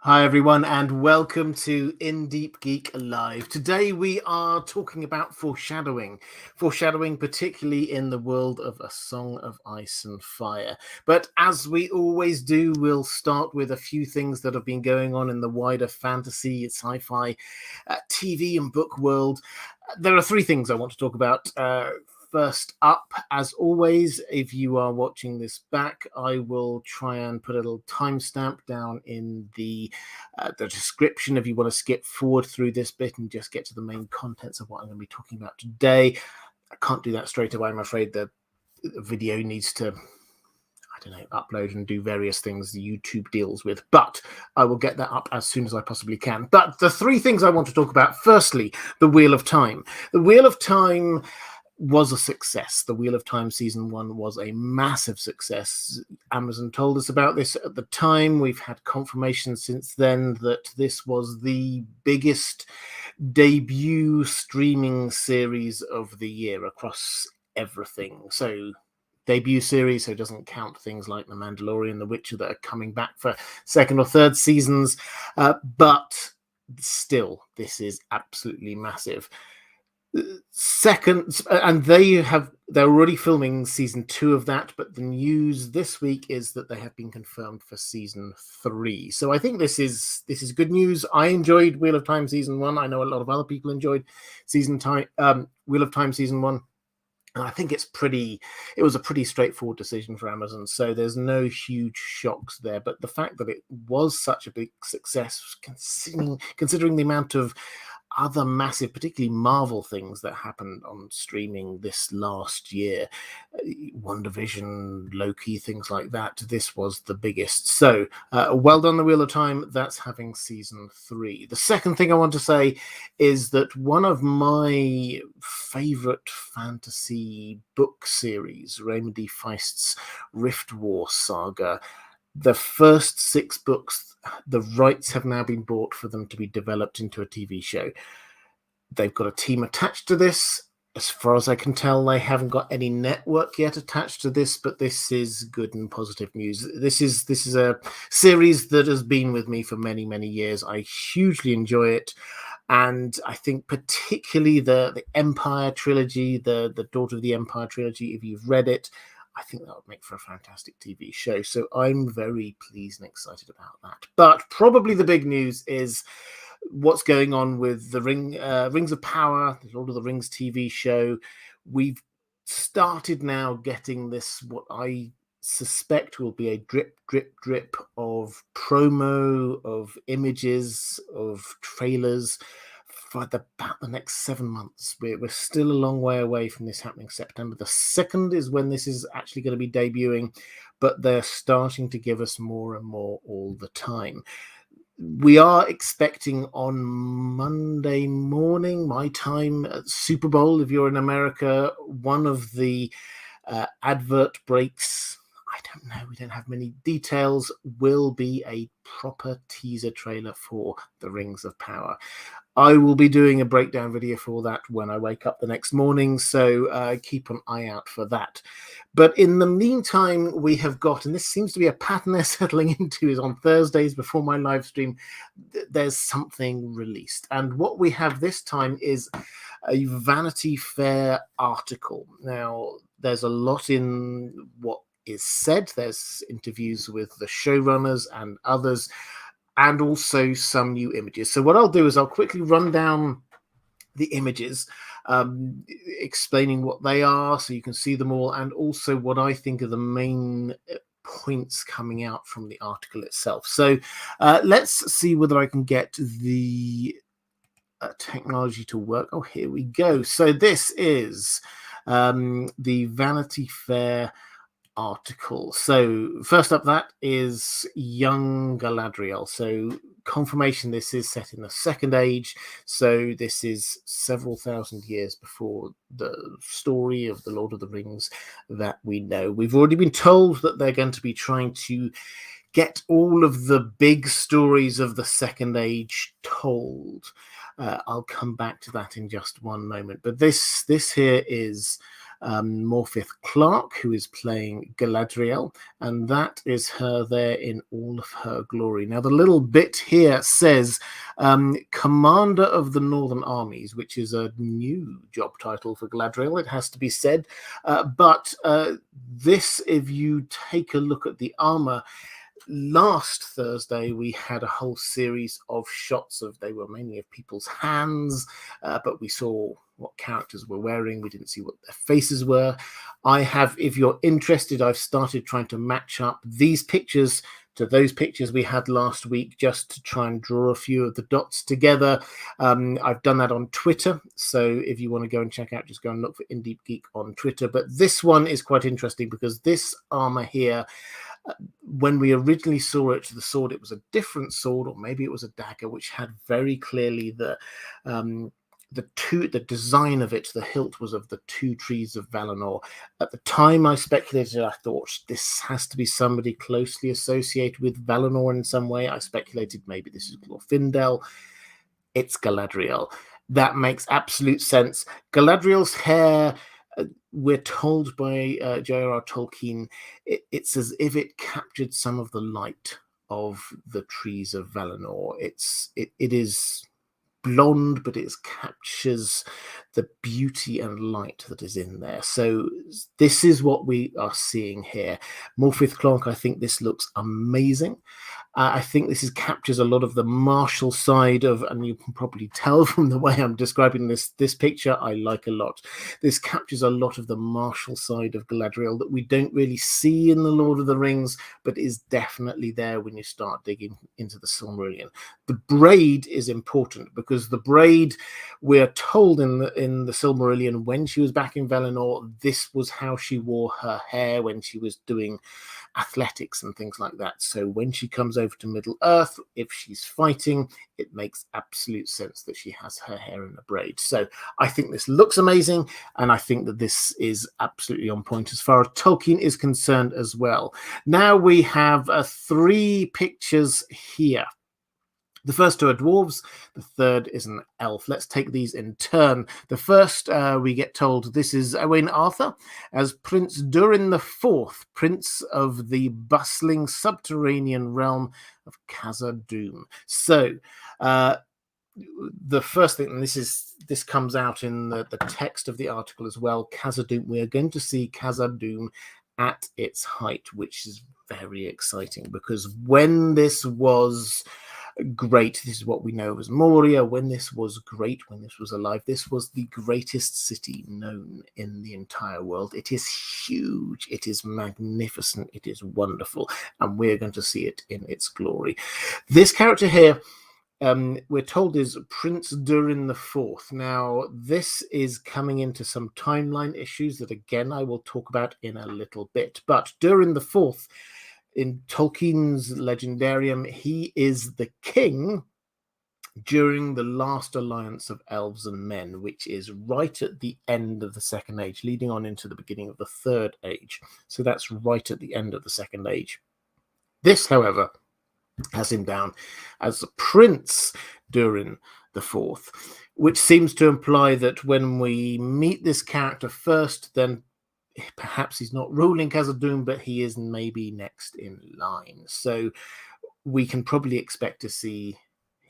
Hi, everyone, and welcome to Deep Geek Live. Today, we are talking about foreshadowing. Foreshadowing, particularly in the world of A Song of Ice and Fire. But as we always do, we'll start with a few things that have been going on in the wider fantasy, sci-fi, TV and book world. There are three things I want to talk about. First up, as always, if you are watching this back, I will try and put a little timestamp down in the description if you want to skip forward through this bit and just get to the main contents of what I'm going to be talking about today. I can't do that straight away. I'm afraid the video needs to upload and do various things the YouTube deals with, but I will get that up as soon as I possibly can. But the three things I want to talk about, firstly, the Wheel of Time. The Wheel of Time was a success. The Wheel of Time season 1 was a massive success. Amazon told us about this at the time. We've had confirmation since then that this was the biggest debut streaming series of the year across everything. So debut series, so it doesn't count things like The Mandalorian, The Witcher that are coming back for second or third seasons. But still, this is absolutely massive. Second, and they're already filming season 2 of that, but the news this week is that they have been confirmed for season 3. So I think this is good news. I enjoyed Wheel of Time season 1. I know a lot of other people enjoyed Wheel of Time season 1. And I think it was a pretty straightforward decision for Amazon. So there's no huge shocks there. But the fact that it was such a big success, considering the amount of other massive, particularly Marvel things that happened on streaming this last year, WandaVision, Loki, things like that, this was the biggest. So well done, The Wheel of Time. That's having season 3. The second thing I want to say is that one of my favorite fantasy book series, Raymond D. Feist's Rift War saga, the first 6 books, the rights have now been bought for them to be developed into a TV show. They've got a team attached to this. As far as I can tell, they haven't got any network yet attached to this, but this is good and positive news. This is a series that has been with me for many, many years. I hugely enjoy it. And I think particularly the Empire trilogy, the Daughter of the Empire trilogy, if you've read it, I think that would make for a fantastic TV show. So I'm very pleased and excited about that. But probably the big news is what's going on with the Rings of Power, the Lord of the Rings TV show. We've started now getting this, what I suspect will be a drip, drip, drip of promo, of images, of trailers for about the next 7 months. We're still a long way away from this happening. September the 2nd is when this is actually going to be debuting, but they're starting to give us more and more all the time. We are expecting on Monday morning, my time, at Super Bowl, if you're in America, one of the advert breaks, I don't know, we don't have many details, will be a proper teaser trailer for the Rings of Power. I will be doing a breakdown video for that when I wake up the next morning, so keep an eye out for that. But in the meantime, we have got, and this seems to be a pattern they're settling into, is on Thursdays before my live stream, there's something released. And what we have this time is a Vanity Fair article. Now, there's a lot in what is said. There's interviews with the showrunners and others, and also some new images. So what I'll do is I'll quickly run down the images, explaining what they are so you can see them all, and also what I think are the main points coming out from the article itself. So let's see whether I can get the technology to work. Oh, here we go. So this is the Vanity Fair article. So first up, that is young Galadriel. So confirmation this is set in the Second Age. So this is several thousand years before the story of the Lord of the Rings that we know. We've already been told that they're going to be trying to get all of the big stories of the Second Age told. I'll come back to that in just one moment. But this here is Morpeth Clark, who is playing Galadriel, and that is her there in all of her glory. Now, the little bit here says Commander of the Northern Armies, which is a new job title for Galadriel, it has to be said. But this, if you take a look at the armor, last Thursday we had a whole series of shots they were mainly of people's hands, but we saw what characters were wearing. We didn't see what their faces were. If you're interested, I've started trying to match up these pictures to those pictures we had last week, just to try and draw a few of the dots together. I've done that on Twitter, so if you want to go and check out, just go and look for Deep Geek on Twitter. But this one is quite interesting because this armor here, when we originally saw it, the sword, it was a different sword, or maybe it was a dagger, which had very clearly the design of it. The hilt was of the two trees of Valinor. At the time I speculated, I thought this has to be somebody closely associated with Valinor in some way. I speculated maybe this is Glorfindel. It's Galadriel. That makes absolute sense. Galadriel's hair, we're told by J.R.R. Tolkien, it's as if it captured some of the light of the trees of Valinor. It is blonde, but it captures the beauty and light that is in there. So this is what we are seeing here. Morpeth Clark, I think this looks amazing. I think this captures a lot of the martial side of, and you can probably tell from the way I'm describing this picture, I like a lot. This captures a lot of the martial side of Galadriel that we don't really see in The Lord of the Rings, but is definitely there when you start digging into the Silmarillion. The braid is important because the braid, we're told in the Silmarillion, when she was back in Valinor, this was how she wore her hair when she was doing athletics and things like that. So when she comes over to Middle Earth, if she's fighting, it makes absolute sense that she has her hair in a braid. So I think this looks amazing, and I think that this is absolutely on point as far as Tolkien is concerned as well. Now we have 3 pictures here. The first 2 are dwarves, the third is an elf. Let's take these in turn. The first, we get told this is Owain Arthur as Prince Durin IV, Prince of the bustling subterranean realm of Khazad-dûm. So, the first thing, and this comes out in the text of the article as well, Khazad-dûm, we are going to see Khazad-dûm at its height, which is very exciting, because when this was great, this is what we know as Moria. When this was great, when this was alive, this was the greatest city known in the entire world. It is huge, it is magnificent, it is wonderful, and we're going to see it in its glory. This character here, we're told, is Prince Durin IV. Now, this is coming into some timeline issues that, again, I will talk about in a little bit. But Durin IV, in Tolkien's Legendarium, he is the king during the last alliance of elves and men, which is right at the end of the Second Age, leading on into the beginning of the Third Age. So that's right at the end of the Second Age. This, however, has him down as Prince Durin IV, which seems to imply that when we meet this character first, then perhaps he's not ruling Khazad-dûm, but he is maybe next in line. So we can probably expect to see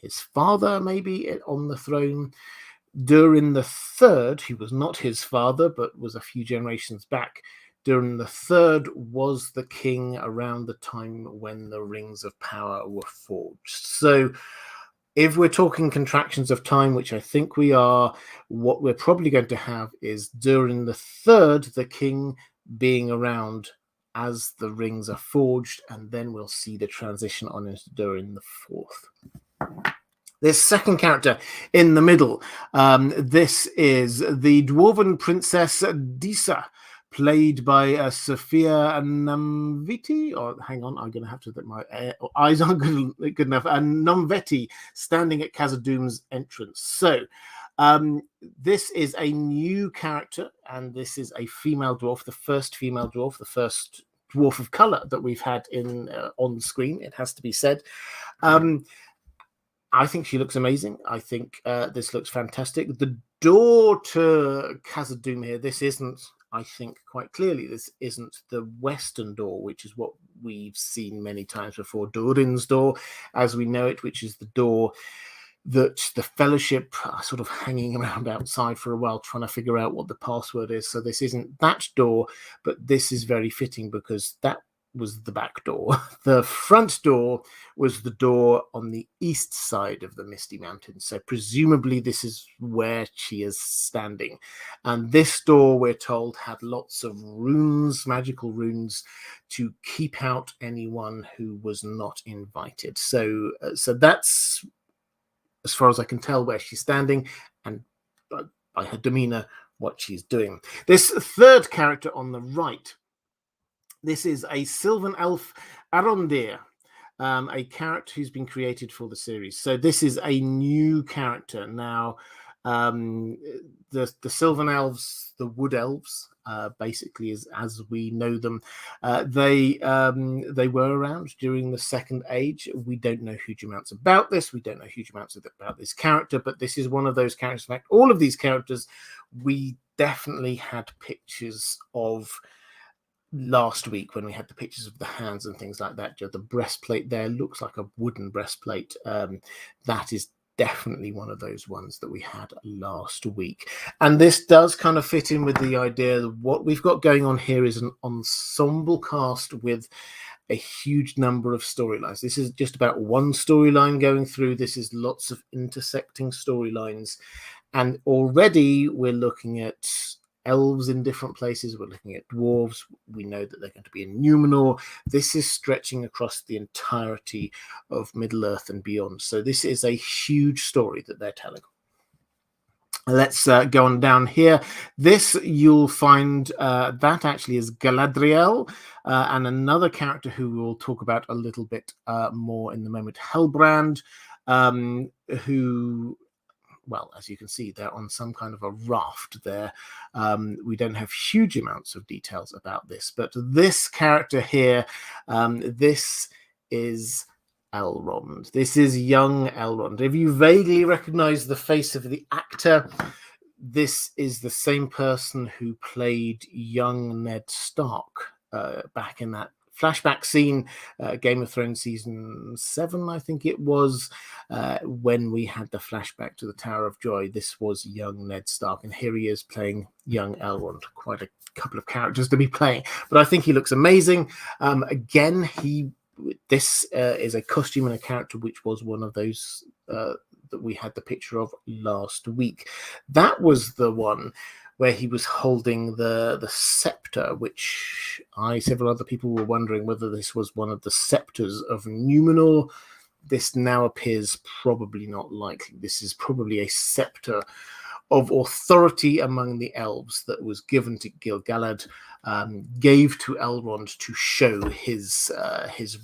his father maybe on the throne. Durin III, who was not his father, but was a few generations back, Durin III was the king around the time when the Rings of Power were forged. So if we're talking contractions of time, which I think we are, what we're probably going to have is Durin III, the king, being around as the rings are forged, and then we'll see the transition on into Durin IV. This second character in the middle, this is the dwarven princess Disa, played by Sophia Namviti, or hang on, I'm going to have to, my eyes aren't good enough, and Namveti, standing at Khazad-dûm's entrance. So this is a new character, and this is a female dwarf, the first female dwarf, the first dwarf of color that we've had in on screen, it has to be said. I think she looks amazing. I think this looks fantastic. The door to Khazad-dûm here, this isn't I think quite clearly this isn't the western door, which is what we've seen many times before, Durin's door, as we know it, which is the door that the Fellowship are sort of hanging around outside for a while, trying to figure out what the password is. So this isn't that door, but this is very fitting because that was the back door. The front door was the door on the east side of the Misty Mountains. So presumably this is where she is standing. And this door, we're told, had lots of runes, magical runes, to keep out anyone who was not invited. So that's, as far as I can tell, where she's standing, and by her demeanor, what she's doing. This third character on the right, this is a Sylvan Elf Arondir, a character who's been created for the series. So this is a new character. Now, the Sylvan Elves, the Wood Elves, basically as we know them, they were around during the Second Age. We don't know huge amounts about this. We don't know huge amounts about this character, but this is one of those characters. In fact, all of these characters we definitely had pictures of last week when we had the pictures of the hands and things like that. The breastplate there looks like a wooden breastplate. That is definitely one of those ones that we had last week. And this does kind of fit in with the idea that what we've got going on here is an ensemble cast with a huge number of storylines. This is just about one storyline going through. This is lots of intersecting storylines. And already we're looking at elves in different places. We're looking at dwarves. We know that they're going to be in Numenor. This is stretching across the entirety of Middle-earth and beyond. So this is a huge story that they're telling. Let's go on down here. This you'll find that actually is Galadriel, and another character who we'll talk about a little bit more in the moment, Helbrand, who, well, as you can see, they're on some kind of a raft there. We don't have huge amounts of details about this, but this character here, this is Elrond. This is young Elrond. If you vaguely recognize the face of the actor, this is the same person who played young Ned Stark back in that flashback scene, Game of Thrones season 7, I think it was, when we had the flashback to the Tower of Joy. This was young Ned Stark, and here he is playing young Elrond. Quite a couple of characters to be playing, but I think he looks amazing. Again, this is a costume and a character which was one of those that we had the picture of last week. That was the one where he was holding the scepter, which several other people were wondering whether this was one of the scepters of Numenor. This now appears probably not likely. This is probably a scepter of authority among the elves that was given to Gil-galad, gave to Elrond to show his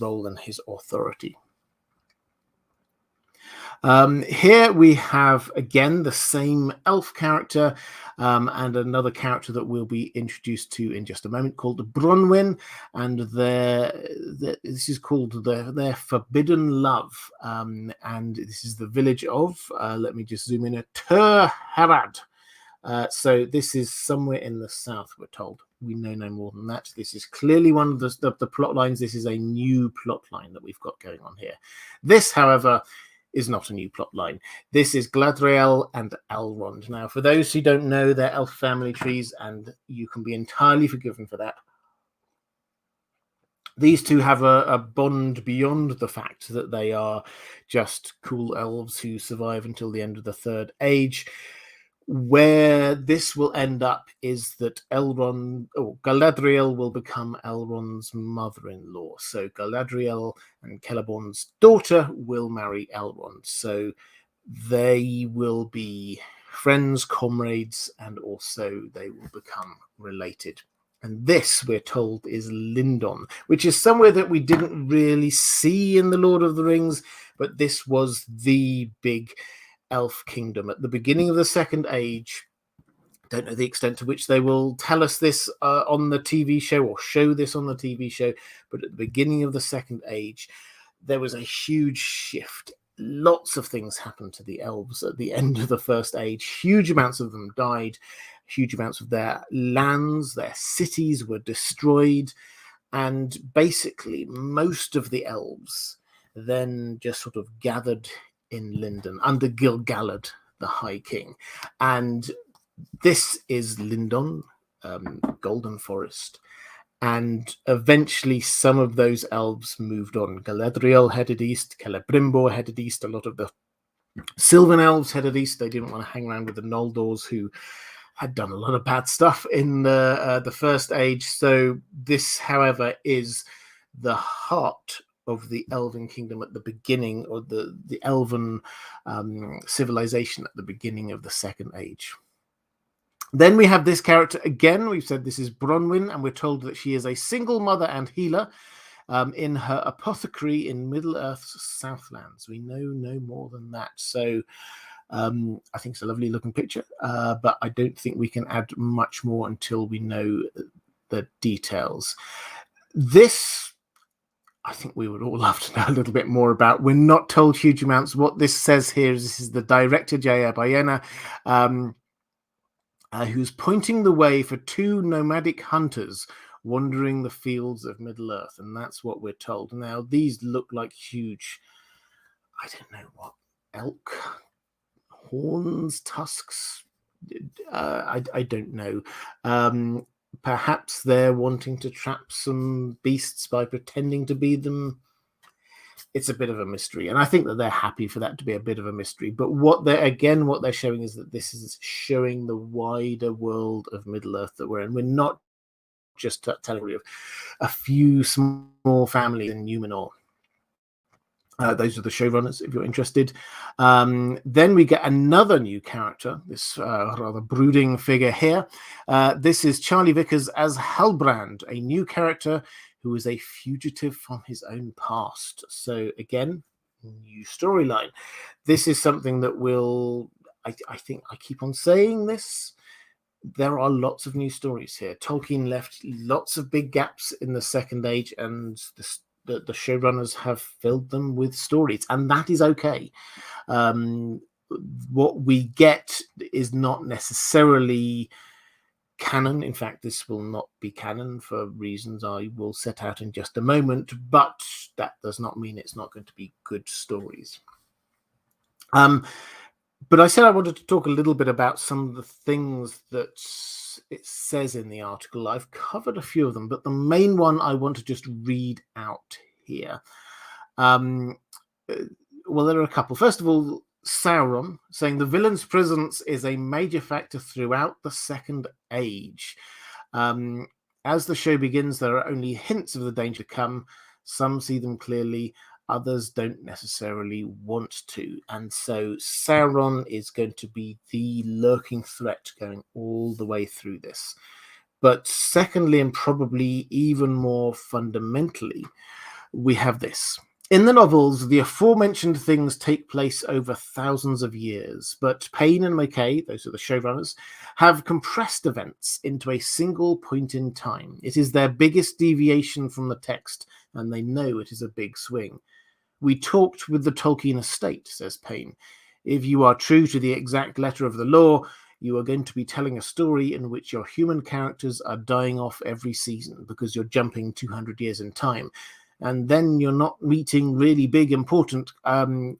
role and his authority. Here we have again the same elf character, and another character that we'll be introduced to in just a moment, called Bronwyn, and this is called their Forbidden Love, and this is the village of, let me just zoom in, Tir Harad. So this is somewhere in the south, we're told. We know no more than that. This is clearly one of the plot lines. This is a new plot line that we've got going on here. This, however, is not a new plot line. This is Galadriel and Elrond. Now, for those who don't know their elf family trees, and you can be entirely forgiven for that, these two have a bond beyond the fact that they are just cool elves who survive until the end of the Third Age. Where this will end up is that Galadriel will become Elrond's mother-in-law. So Galadriel and Celeborn's daughter will marry Elrond. So they will be friends, comrades, and also they will become related. And this, we're told, is Lindon, which is somewhere that we didn't really see in The Lord of the Rings, but this was the big elf kingdom at the beginning of the Second Age. Don't know the extent to which they will tell us this on the TV show or show this on the TV show, but at the beginning of the Second Age, there was a huge shift. Lots of things happened to the elves at the end of the First Age. Huge amounts of them died, Huge amounts of their lands, their cities were destroyed, and basically most of the elves then just sort of gathered in Lindon under Gil-galad, the High King. And this is Lindon, Golden Forest. And eventually some of those elves moved on. Galadriel headed east, Celebrimbor headed east, a lot of the Sylvan elves headed east. They didn't want to hang around with the Noldors, who had done a lot of bad stuff in the First Age. So this, however, is the heart of the Elven Kingdom at the beginning, or the Elven civilization at the beginning of the Second Age. Then we have this character again. We've said this is Bronwyn, and we're told that she is a single mother and healer in her apothecary in Middle-earth's Southlands. We know no more than that. So I think it's a lovely looking picture, but I don't think we can add much more until we know the details. This, I think we would all love to know a little bit more about. We're not told huge amounts. What this says here is this is the director, J.A. Bayena, who's pointing the way for two nomadic hunters wandering the fields of Middle-earth, and that's what we're told. Now, these look like huge, I don't know what, elk horns, tusks, I don't know. Perhaps they're wanting to trap some beasts by pretending to be them. It's a bit of a mystery, and I think that they're happy for that to be a bit of a mystery. But what they're showing is that this is showing the wider world of Middle-earth that we're in. We're not just telling you a few small families in Numenor. Those are the showrunners, if you're interested. Then we get another new character, this rather brooding figure here. This is Charlie Vickers as Halbrand, a new character who is a fugitive from his own past. So again, new storyline. This is something that will, I think I keep on saying this, there are lots of new stories here. Tolkien left lots of big gaps in the Second Age, and the showrunners have filled them with stories, and that is okay. What we get is not necessarily canon. In fact, this will not be canon for reasons I will set out in just a moment, but that does not mean it's not going to be good stories. But I said I wanted to talk a little bit about some of the things that it says in the article. I've covered a few of them, but the main one I want to just read out here. Well, there are a couple. First of all, Sauron saying the villain's presence is a major factor throughout the Second Age. As the show begins, there are only hints of the danger to come. Some see them clearly, others don't necessarily want to. And so Sauron is going to be the lurking threat going all the way through this. But secondly, and probably even more fundamentally, we have this. In the novels, the aforementioned things take place over thousands of years, but Payne and McKay, those are the showrunners, have compressed events into a single point in time. It is their biggest deviation from the text, and they know it is a big swing. We talked with the Tolkien estate, says Payne. If you are true to the exact letter of the law, you are going to be telling a story in which your human characters are dying off every season because you're jumping 200 years in time. And then you're not meeting really big, important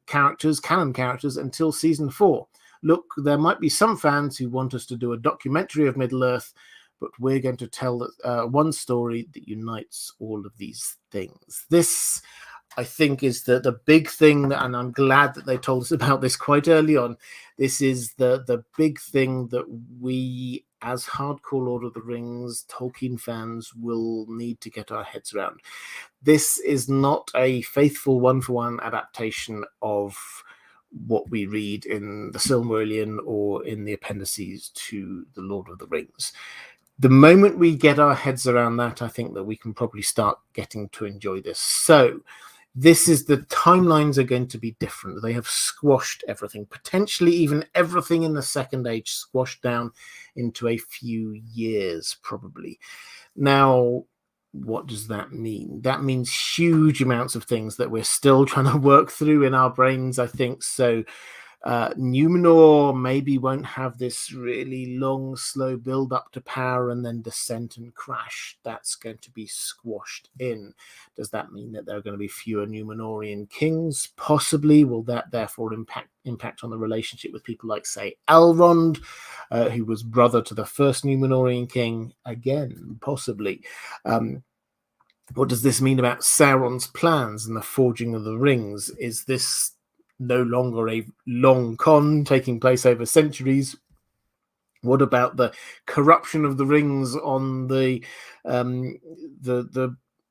characters, canon characters, until season 4. Look, there might be some fans who want us to do a documentary of Middle-earth, but we're going to tell one story that unites all of these things. This, I think, is the big thing, and I'm glad that they told us about this quite early on. This is the big thing that we, as hardcore Lord of the Rings Tolkien fans, will need to get our heads around. This is not a faithful one-for-one adaptation of what we read in the Silmarillion or in the appendices to the Lord of the Rings. The moment we get our heads around that, I think that we can probably start getting to enjoy this. So this is, the timelines are going to be different. They have squashed everything, potentially even everything in the Second Age squashed down into a few years, probably. Now, what does that mean? That means huge amounts of things that we're still trying to work through in our brains, I think. So Numenor maybe won't have this really long, slow build up to power and then descent and crash. That's going to be squashed in. Does that mean that there are going to be fewer Numenorian kings? Possibly. Will that therefore impact on the relationship with people like, say, Elrond, who was brother to the first Numenorian king? Again, possibly. What does this mean about Sauron's plans and the forging of the rings? Is this no longer a long con taking place over centuries? What about the corruption of the rings on the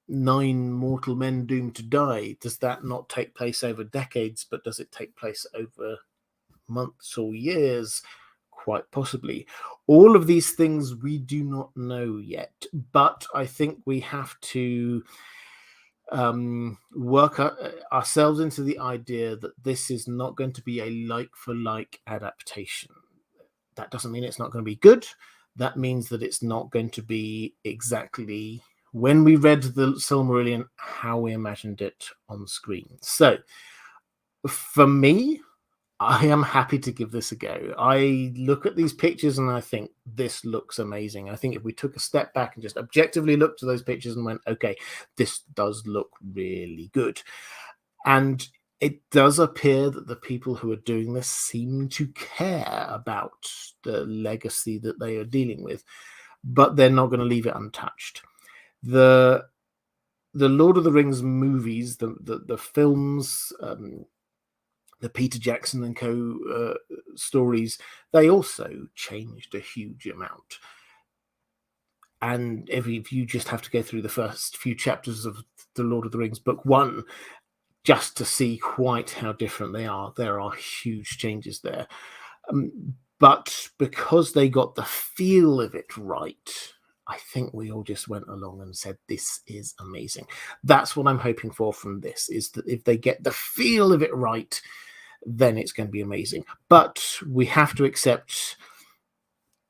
9 mortal men doomed to die? Does that not take place over decades, but does it take place over months or years? Quite possibly. All of these things we do not know yet, but I think we have to work ourselves into the idea that this is not going to be a like-for-like adaptation. That doesn't mean it's not going to be good. That means that it's not going to be exactly, when we read the Silmarillion, how we imagined it on screen. So, for me, I am happy to give this a go. I look at these pictures and I think this looks amazing. I think if we took a step back and just objectively looked at those pictures and went, okay, this does look really good. And it does appear that the people who are doing this seem to care about the legacy that they are dealing with, but they're not going to leave it untouched. The Lord of the Rings movies, the films, the Peter Jackson and co stories, they also changed a huge amount. And if you just have to go through the first few chapters of the Lord of the Rings Book 1 just to see quite how different they are, there are huge changes there. But because they got the feel of it right, I think we all just went along and said, this is amazing. That's what I'm hoping for from this, is that if they get the feel of it right, then it's going to be amazing. But we have to accept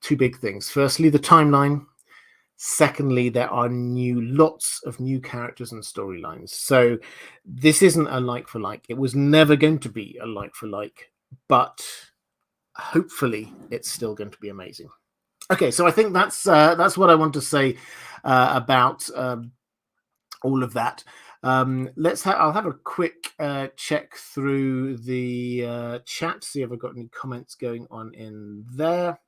2 big things. Firstly, the timeline. Secondly, there are lots of new characters and storylines. So this isn't a like for like. It was never going to be a like for like, but hopefully it's still going to be amazing. Okay, so I think that's what I want to say about all of that. I'll have a quick check through the chat, see if I've got any comments going on in there.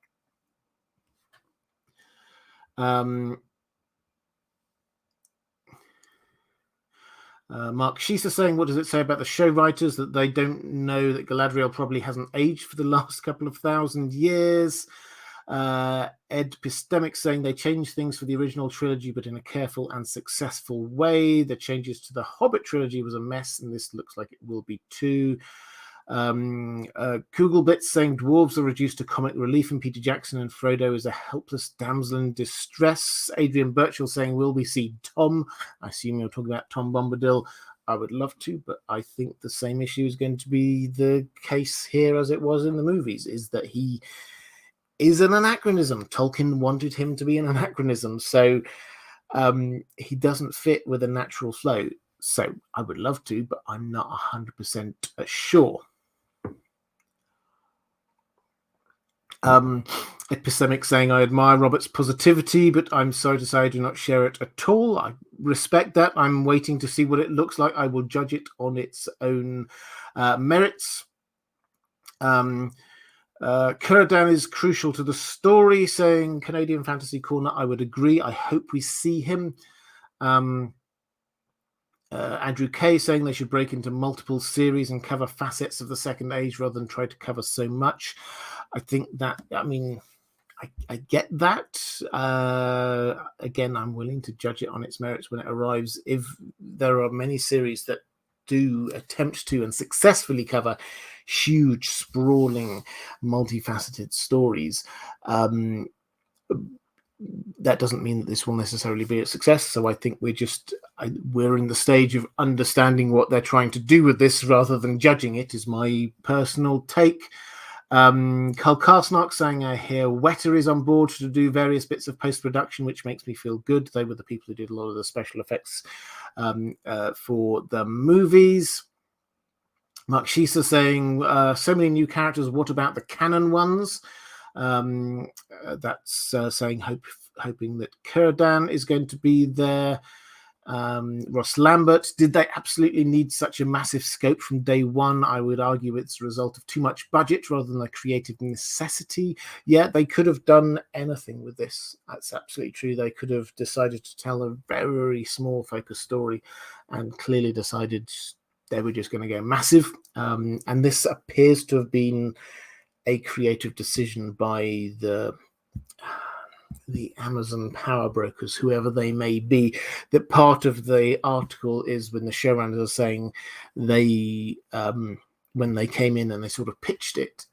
Mark Sheesa saying, what does it say about the show writers that they don't know that Galadriel probably hasn't aged for the last couple of thousand years? Ed Pistemic saying they changed things for the original trilogy, but in a careful and successful way. The changes to the Hobbit trilogy was a mess, and this looks like it will be too. Kugelbits saying dwarves are reduced to comic relief, and Peter Jackson and Frodo is a helpless damsel in distress. Adrian Birchall saying, will we see Tom? I assume you're talking about Tom Bombadil. I would love to, but I think the same issue is going to be the case here as it was in the movies, is that he is an anachronism. Tolkien wanted him to be an anachronism, so he doesn't fit with a natural flow. So I would love to, but I'm not 100% sure. Epistemic saying, I admire Robert's positivity, but I'm sorry to say I do not share it at all. I respect that. I'm waiting to see what it looks like. I will judge it on its own merits. Kurdan is crucial to the story, saying Canadian Fantasy Corner. I would agree. I hope we see him. Andrew Kay saying they should break into multiple series and cover facets of the Second Age rather than try to cover so much. I think that, I get that. Again, I'm willing to judge it on its merits when it arrives. If there are many series that do attempt to and successfully cover huge, sprawling, multifaceted stories, that doesn't mean that this will necessarily be a success. So I think we're in the stage of understanding what they're trying to do with this rather than judging it, is my personal take. Carl Karsnark saying, I hear Weta is on board to do various bits of post-production, which makes me feel good. They were the people who did a lot of the special effects for the movies. Mark Shisa saying, so many new characters. What about the canon ones? That's saying hoping that Kurdan is going to be there. Ross Lambert, did they absolutely need such a massive scope from day one? I would argue it's a result of too much budget rather than a creative necessity. Yeah, they could have done anything with this. That's absolutely true. They could have decided to tell a very small focus story and clearly decided they were just going to go massive. And this appears to have been a creative decision by the Amazon power brokers, whoever they may be. That part of the article is when the showrunners are saying they, when they came in and they sort of pitched it,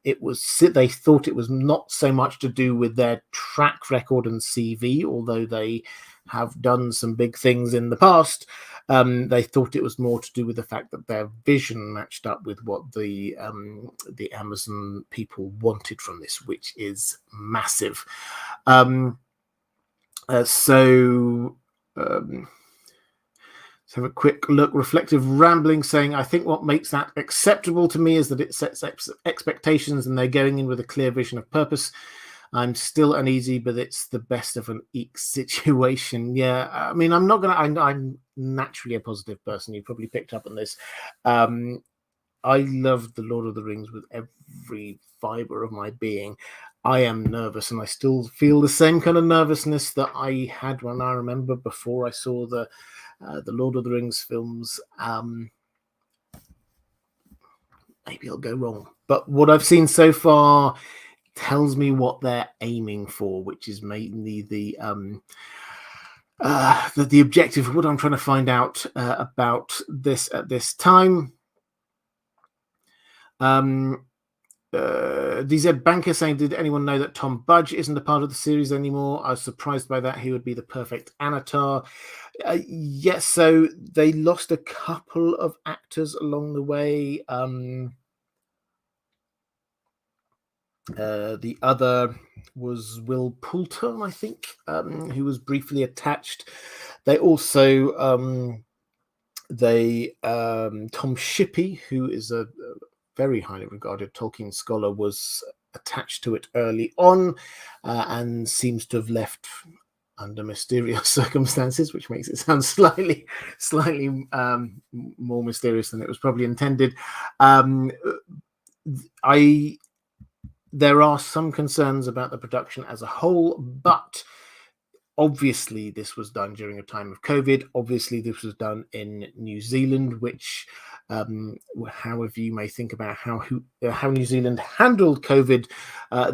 they thought it was not so much to do with their track record and CV, although they have done some big things in the past. They thought it was more to do with the fact that their vision matched up with what the Amazon people wanted from this, which is massive. Let's have a quick look. Reflective Rambling saying, I think what makes that acceptable to me is that it sets expectations and they're going in with a clear vision of purpose. I'm still uneasy, but it's the best of an eek situation. Yeah, I mean, I'm naturally a positive person. You probably picked up on this. I love The Lord of the Rings with every fiber of my being. I am nervous, and I still feel the same kind of nervousness that I had when I remember before I saw the Lord of the Rings films. Maybe I'll go wrong, but what I've seen so far tells me what they're aiming for, which is mainly the objective of what I'm trying to find out about this at this time. DZ Banker saying, did anyone know that Tom Budge isn't a part of the series anymore? I was surprised by that. He would be the perfect Anatar. Yes, so they lost a couple of actors along the way. The other was Will Poulter, I think, who was briefly attached. They also Tom Shippey, who is a very highly regarded Tolkien scholar, was attached to it early on and seems to have left under mysterious circumstances, which makes it sound slightly more mysterious than it was probably intended. There are some concerns about the production as a whole, but obviously this was done during a time of COVID. Obviously this was done in New Zealand, which however you may think about how New Zealand handled COVID,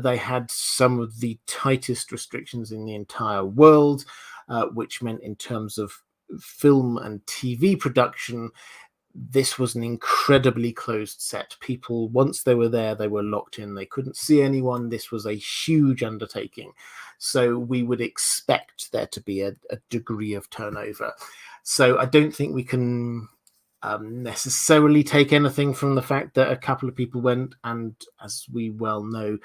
they had some of the tightest restrictions in the entire world, which meant in terms of film and TV production, this was an incredibly closed set. People, once they were there, they were locked in. They couldn't see anyone. This was a huge undertaking. So we would expect there to be a degree of turnover. So I don't think we can necessarily take anything from the fact that a couple of people went. And as we well know,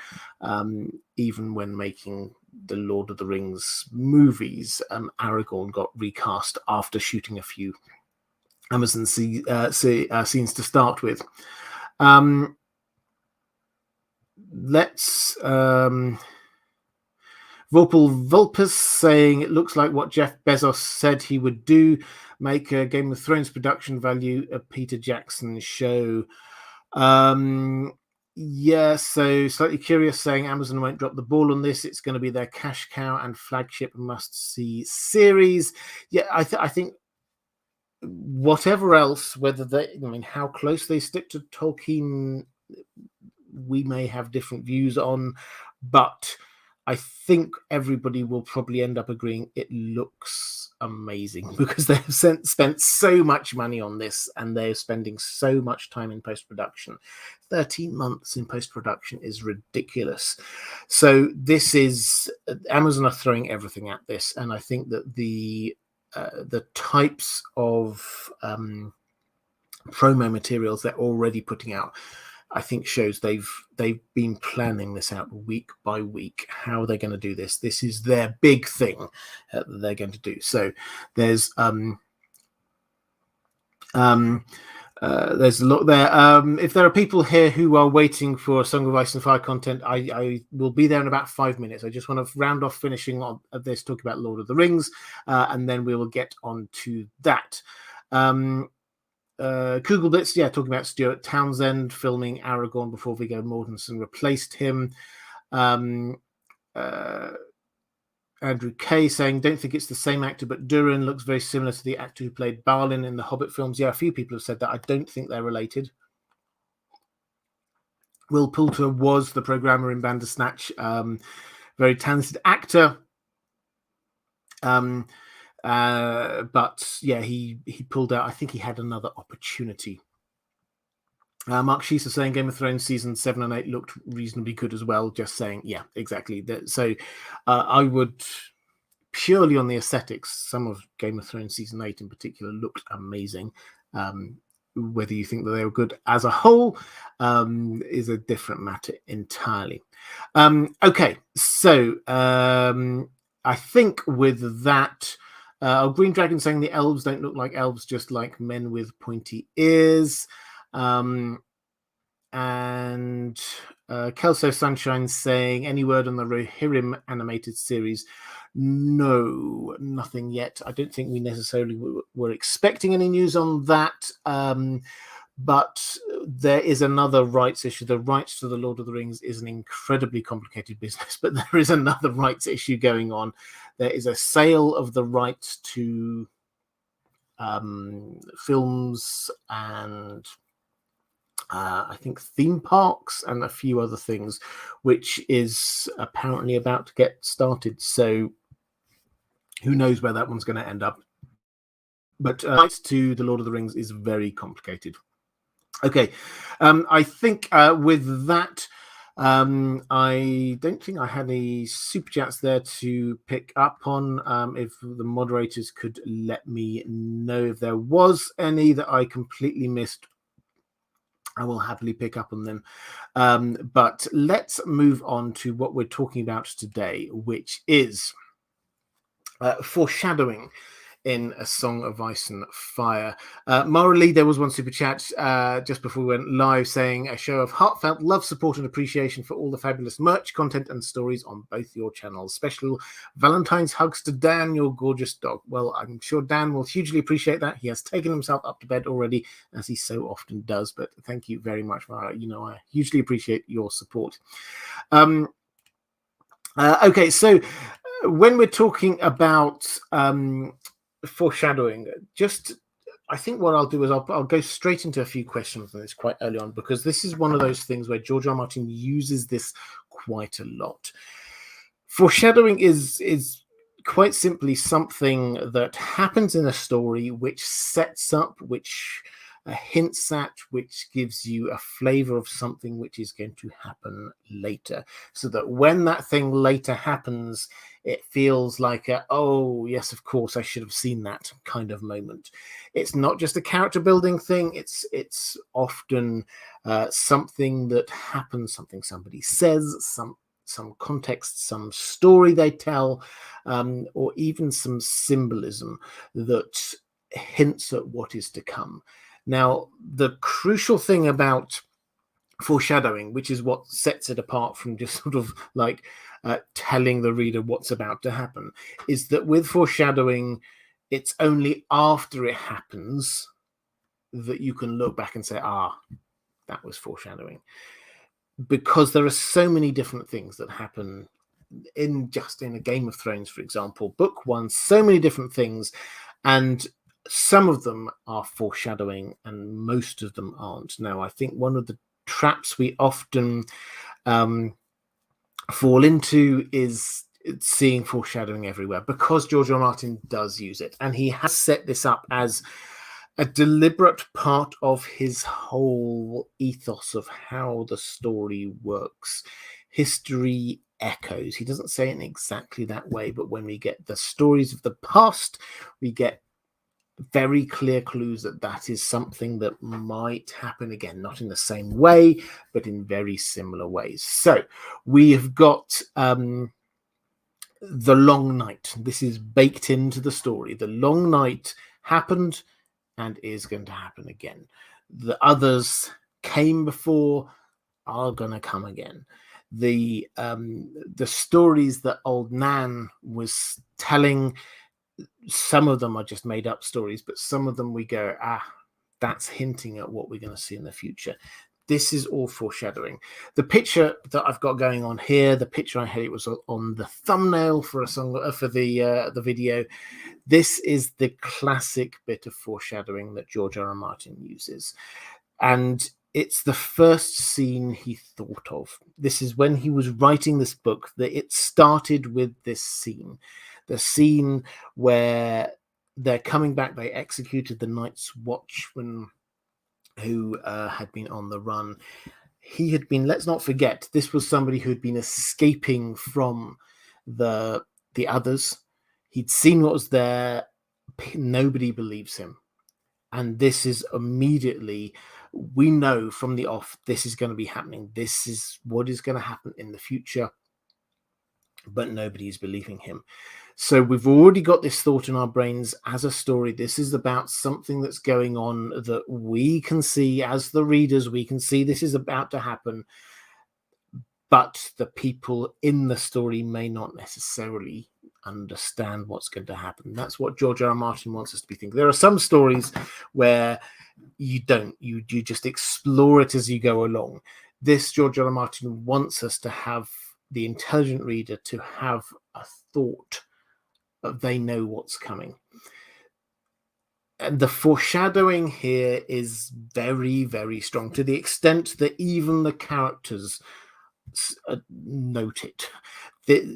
even when making the Lord of the Rings movies, Aragorn got recast after shooting a few Amazon scenes to start with. Let's Vopal Vulpus saying, it looks like what Jeff Bezos said he would do, make a Game of Thrones production value a Peter Jackson show. Yeah, so slightly curious saying Amazon won't drop the ball on this. It's going to be their cash cow and flagship must-see series. Yeah, I think whatever else, how close they stick to Tolkien, we may have different views on, but I think everybody will probably end up agreeing it looks amazing because they have spent so much money on this and they're spending so much time in post-production. 13 months in post-production is ridiculous. So this is, Amazon are throwing everything at this, and I think that the types of promo materials they're already putting out, I think shows they've been planning this out week by week, how they're going to do this. This is their big thing that they're going to do. So there's There's a lot there. If there are people here who are waiting for Song of Ice and Fire content, I will be there in about 5 minutes. I just want to round off finishing on this, talk about Lord of the Rings, and then we will get on to that. Google Blitz, talking about Stuart Townsend filming Aragorn before Viggo Mortensen replaced him. Andrew Kay saying, don't think it's the same actor, but Durin looks very similar to the actor who played Balin in the Hobbit films. Yeah, a few people have said that. I don't think they're related. Will Poulter was the programmer in Bandersnatch. Very talented actor. But yeah, he pulled out. I think he had another opportunity. Mark Sheesa saying Game of Thrones season 7 and 8 looked reasonably good as well. Just saying, yeah, exactly. So I would, purely on the aesthetics, some of Game of Thrones season 8 in particular looked amazing. Whether you think that they were good as a whole is a different matter entirely. Okay, so I think with that, Green Dragon saying the elves don't look like elves, just like men with pointy ears. And Kelso Sunshine saying, any word on the Rohirrim animated series? No, nothing yet. I don't think we necessarily were expecting any news on that. But there is another rights issue. The rights to the Lord of the Rings is an incredibly complicated business, but there is another rights issue going on. There is a sale of the rights to films and I think theme parks and a few other things, which is apparently about to get started. So who knows where that one's going to end up. But rights to the Lord of the Rings is very complicated. Okay, I think with that, I don't think I had any super chats there to pick up on. If the moderators could let me know if there was any that I completely missed, I will happily pick up on them. But let's move on to what we're talking about today, which is foreshadowing in A Song of Ice and Fire. Mara Lee, there was one super chat just before we went live saying, a show of heartfelt love, support and appreciation for all the fabulous merch, content and stories on both your channels. Special Valentine's hugs to Dan, your gorgeous dog. Well, I'm sure Dan will hugely appreciate that. He has taken himself up to bed already, as he so often does, but thank you very much, Mara. You know, I hugely appreciate your support. Okay, so when we're talking about foreshadowing, I think what I'll do is I'll go straight into a few questions on this quite early on, because this is one of those things where George R. R. Martin uses this quite a lot. Foreshadowing is quite simply something that happens in a story which sets up, which hints at, which gives you a flavor of something which is going to happen later, so that when that thing later happens, it feels like oh yes, of course I should have seen that kind of moment. It's not just a character building thing, it's often something that happens, something somebody says, some context, some story they tell, or even some symbolism that hints at what is to come. Now, the crucial thing about foreshadowing, which is what sets it apart from just sort of like telling the reader what's about to happen, is that with foreshadowing, it's only after it happens that you can look back and say, that was foreshadowing. Because there are so many different things that happen in a Game of Thrones, for example, book one, so many different things, and some of them are foreshadowing and most of them aren't. Now, I think one of the traps we often fall into is seeing foreshadowing everywhere, because George R. R. Martin does use it, and he has set this up as a deliberate part of his whole ethos of how the story works. History echoes. He doesn't say it in exactly that way, but when we get the stories of the past, we get very clear clues that is something that might happen again, not in the same way, but in very similar ways. So we have got the Long Night. This is baked into the story. The Long Night happened and is going to happen again. the others came before are gonna come again. The stories that old Nan was telling, some of them are just made up stories, but some of them we go, that's hinting at what we're going to see in the future. This is all foreshadowing. The picture that I've got going on here, the picture I had, it was on the thumbnail for a song for the video. This is the classic bit of foreshadowing that George R. R. Martin uses, and it's the first scene he thought of. This is when he was writing this book that it started with this scene, the scene where they're coming back. They executed the Night's Watchman who had been on the run. He had been, let's not forget, this was somebody who had been escaping from the others. He'd seen what was there. Nobody believes him. And this is immediately, we know from the off, this is going to be happening. This is what is going to happen in the future. But nobody's believing him. So we've already got this thought in our brains as a story. This is about something that's going on that we can see as the readers. We can see this is about to happen. But the people in the story may not necessarily understand what's going to happen. That's what George R. R. Martin wants us to be thinking. There are some stories where you don't. You just explore it as you go along. This, George R. R. Martin wants us to have, the intelligent reader, to have a thought that they know what's coming. And the foreshadowing here is very, very strong, to the extent that even the characters note it.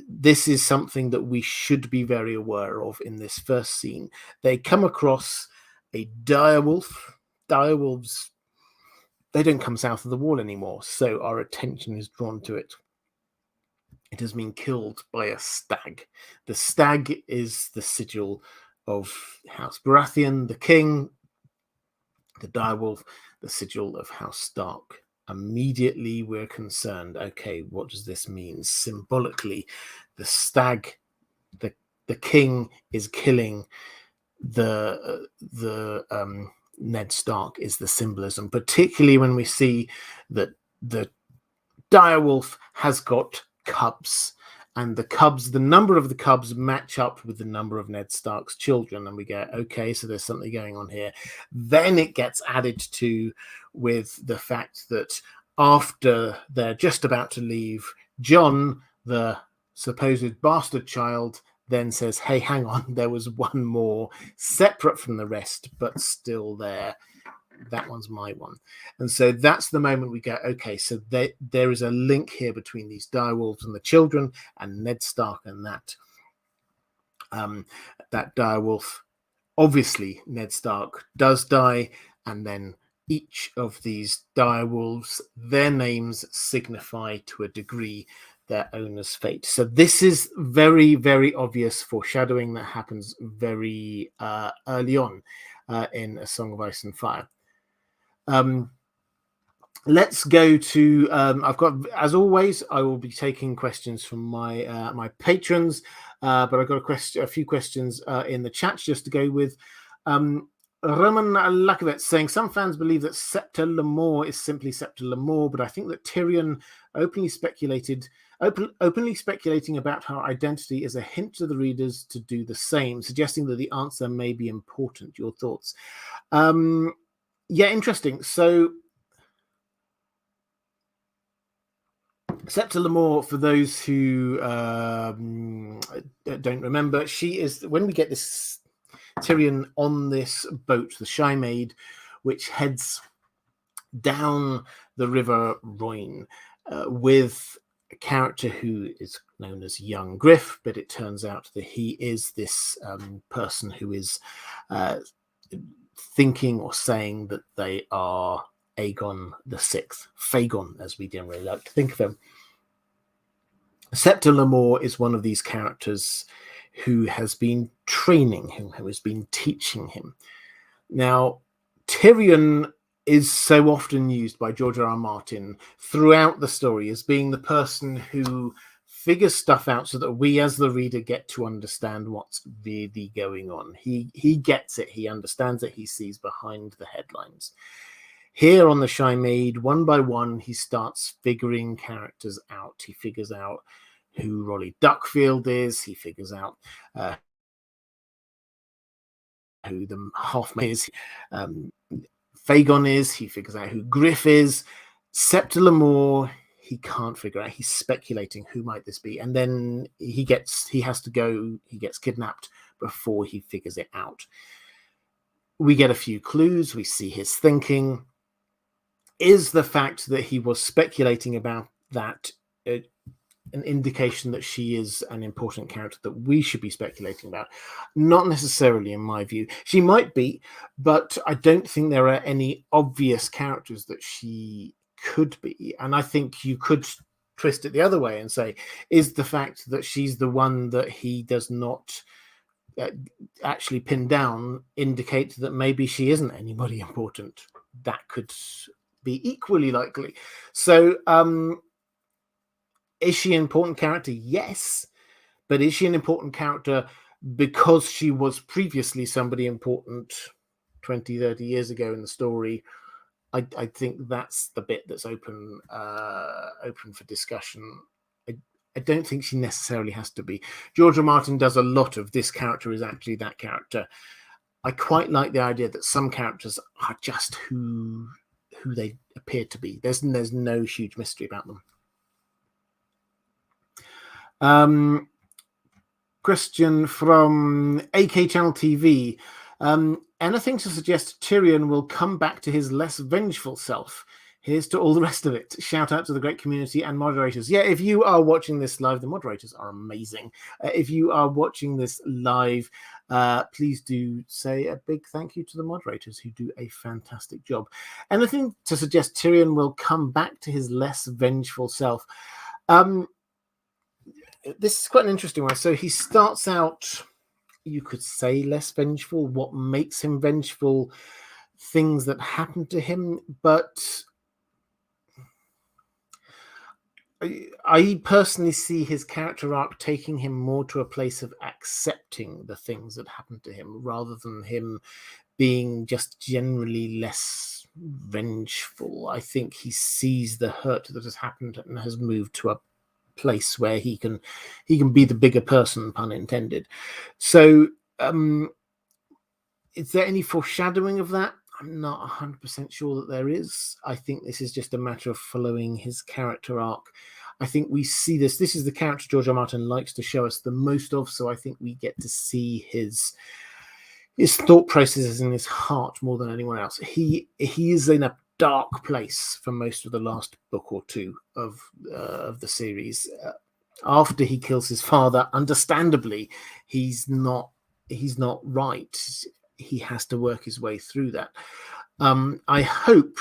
This is something that we should be very aware of in this first scene. They come across a direwolf. Direwolves, they don't come south of the wall anymore, so our attention is drawn to it. It has been killed by a stag. The stag is the sigil of House Baratheon, the king. The direwolf, the sigil of House Stark. Immediately we're concerned, okay, what does this mean? Symbolically, the stag, the king is killing the Ned Stark is the symbolism, particularly when we see that the direwolf has got cubs, and the number of the cubs match up with the number of Ned Stark's children, and we go, okay, so there's something going on here. Then it gets added to with the fact that after they're just about to leave, John, the supposed bastard child, then says, hey, hang on, there was one more separate from the rest, but still there. That one's my one. And so that's the moment we go, okay, so there is a link here between these direwolves and the children and Ned Stark and that direwolf. Obviously, Ned Stark does die, and then each of these direwolves, their names signify to a degree their owner's fate. So this is very, very obvious foreshadowing that happens very early on in A Song of Ice and Fire. Let's go to, I've got, as always, I will be taking questions from my my patrons, but I've got a few questions in the chat just to go with. Roman Lakovets saying, some fans believe that Septa Lemore is simply Septa Lemore, but I think that Tyrion openly speculating about her identity is a hint to the readers to do the same, suggesting that the answer may be important. Your thoughts? Yeah, interesting. So Septa Lemore, for those who don't remember, she is, when we get this Tyrion on this boat, the Shy Maid, which heads down the River Royne with a character who is known as Young Griff, but it turns out that he is this person who is thinking or saying that they are Aegon the Sixth, Fagon, as we generally like to think of him. Septa Lemore is one of these characters who has been training him, who has been teaching him. Now, Tyrion is so often used by George R. R. Martin throughout the story as being the person who figures stuff out so that we as the reader get to understand what's really going on. He gets it, he understands it, he sees behind the headlines. Here on the Shy Maid, one by one, he starts figuring characters out. He figures out who Rolly Duckfield is. He figures out who the Halfman is. Fagon is. He figures out who Griff is. Scepter Lamore, he can't figure out. He's speculating who might this be, and then he gets kidnapped before he figures it out. We get a few clues. We see his thinking. Is the fact that he was speculating about that an indication that she is an important character that we should be speculating about? Not necessarily, in my view. She might be, but I don't think there are any obvious characters that she could be. And I think you could twist it the other way and say, is the fact that she's the one that he does not actually pin down indicate that maybe she isn't anybody important? That could be equally likely. So is she an important character? Yes. But is she an important character because she was previously somebody important 20, 30 years ago in the story? I think that's the bit that's open for discussion. I don't think she necessarily has to be. George R. Martin does a lot of this character is actually that character. I quite like the idea that some characters are just who they appear to be. There's no huge mystery about them. Christian from AK Channel TV. Anything to suggest Tyrion will come back to his less vengeful self? Here's to all the rest of it. Shout out to the great community and moderators. Yeah, if you are watching this live, the moderators are amazing. If you are watching this live, please do say a big thank you to the moderators who do a fantastic job. Anything to suggest Tyrion will come back to his less vengeful self? This is quite an interesting one. So he starts out, you could say, less vengeful. What makes him vengeful? Things that happen to him. But I personally see his character arc taking him more to a place of accepting the things that happen to him rather than him being just generally less vengeful. I think he sees the hurt that has happened and has moved to a place where he can be the bigger person, pun intended. So is there any foreshadowing of that? I'm not 100% sure that there is. I think this is just a matter of following his character arc. I think we see this is the character George R. Martin likes to show us the most of, so I think we get to see his thought processes in his heart more than anyone else. He is in a dark place for most of the last book or two of the series. After he kills his father, understandably, he's not right. He has to work his way through that. I hope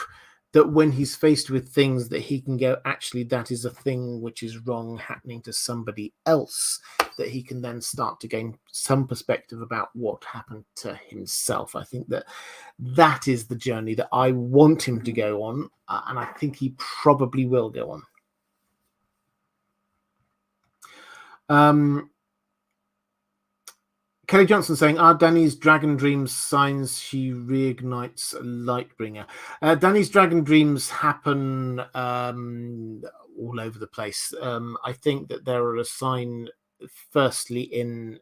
that when he's faced with things that he can go, actually, that is a thing which is wrong happening to somebody else, that he can then start to gain some perspective about what happened to himself. I think that is the journey that I want him to go on, and I think he probably will go on. Kelly Johnson saying, are Dany's dragon dreams signs she reignites Lightbringer? Dany's dragon dreams happen all over the place. I think that there are a sign, firstly, in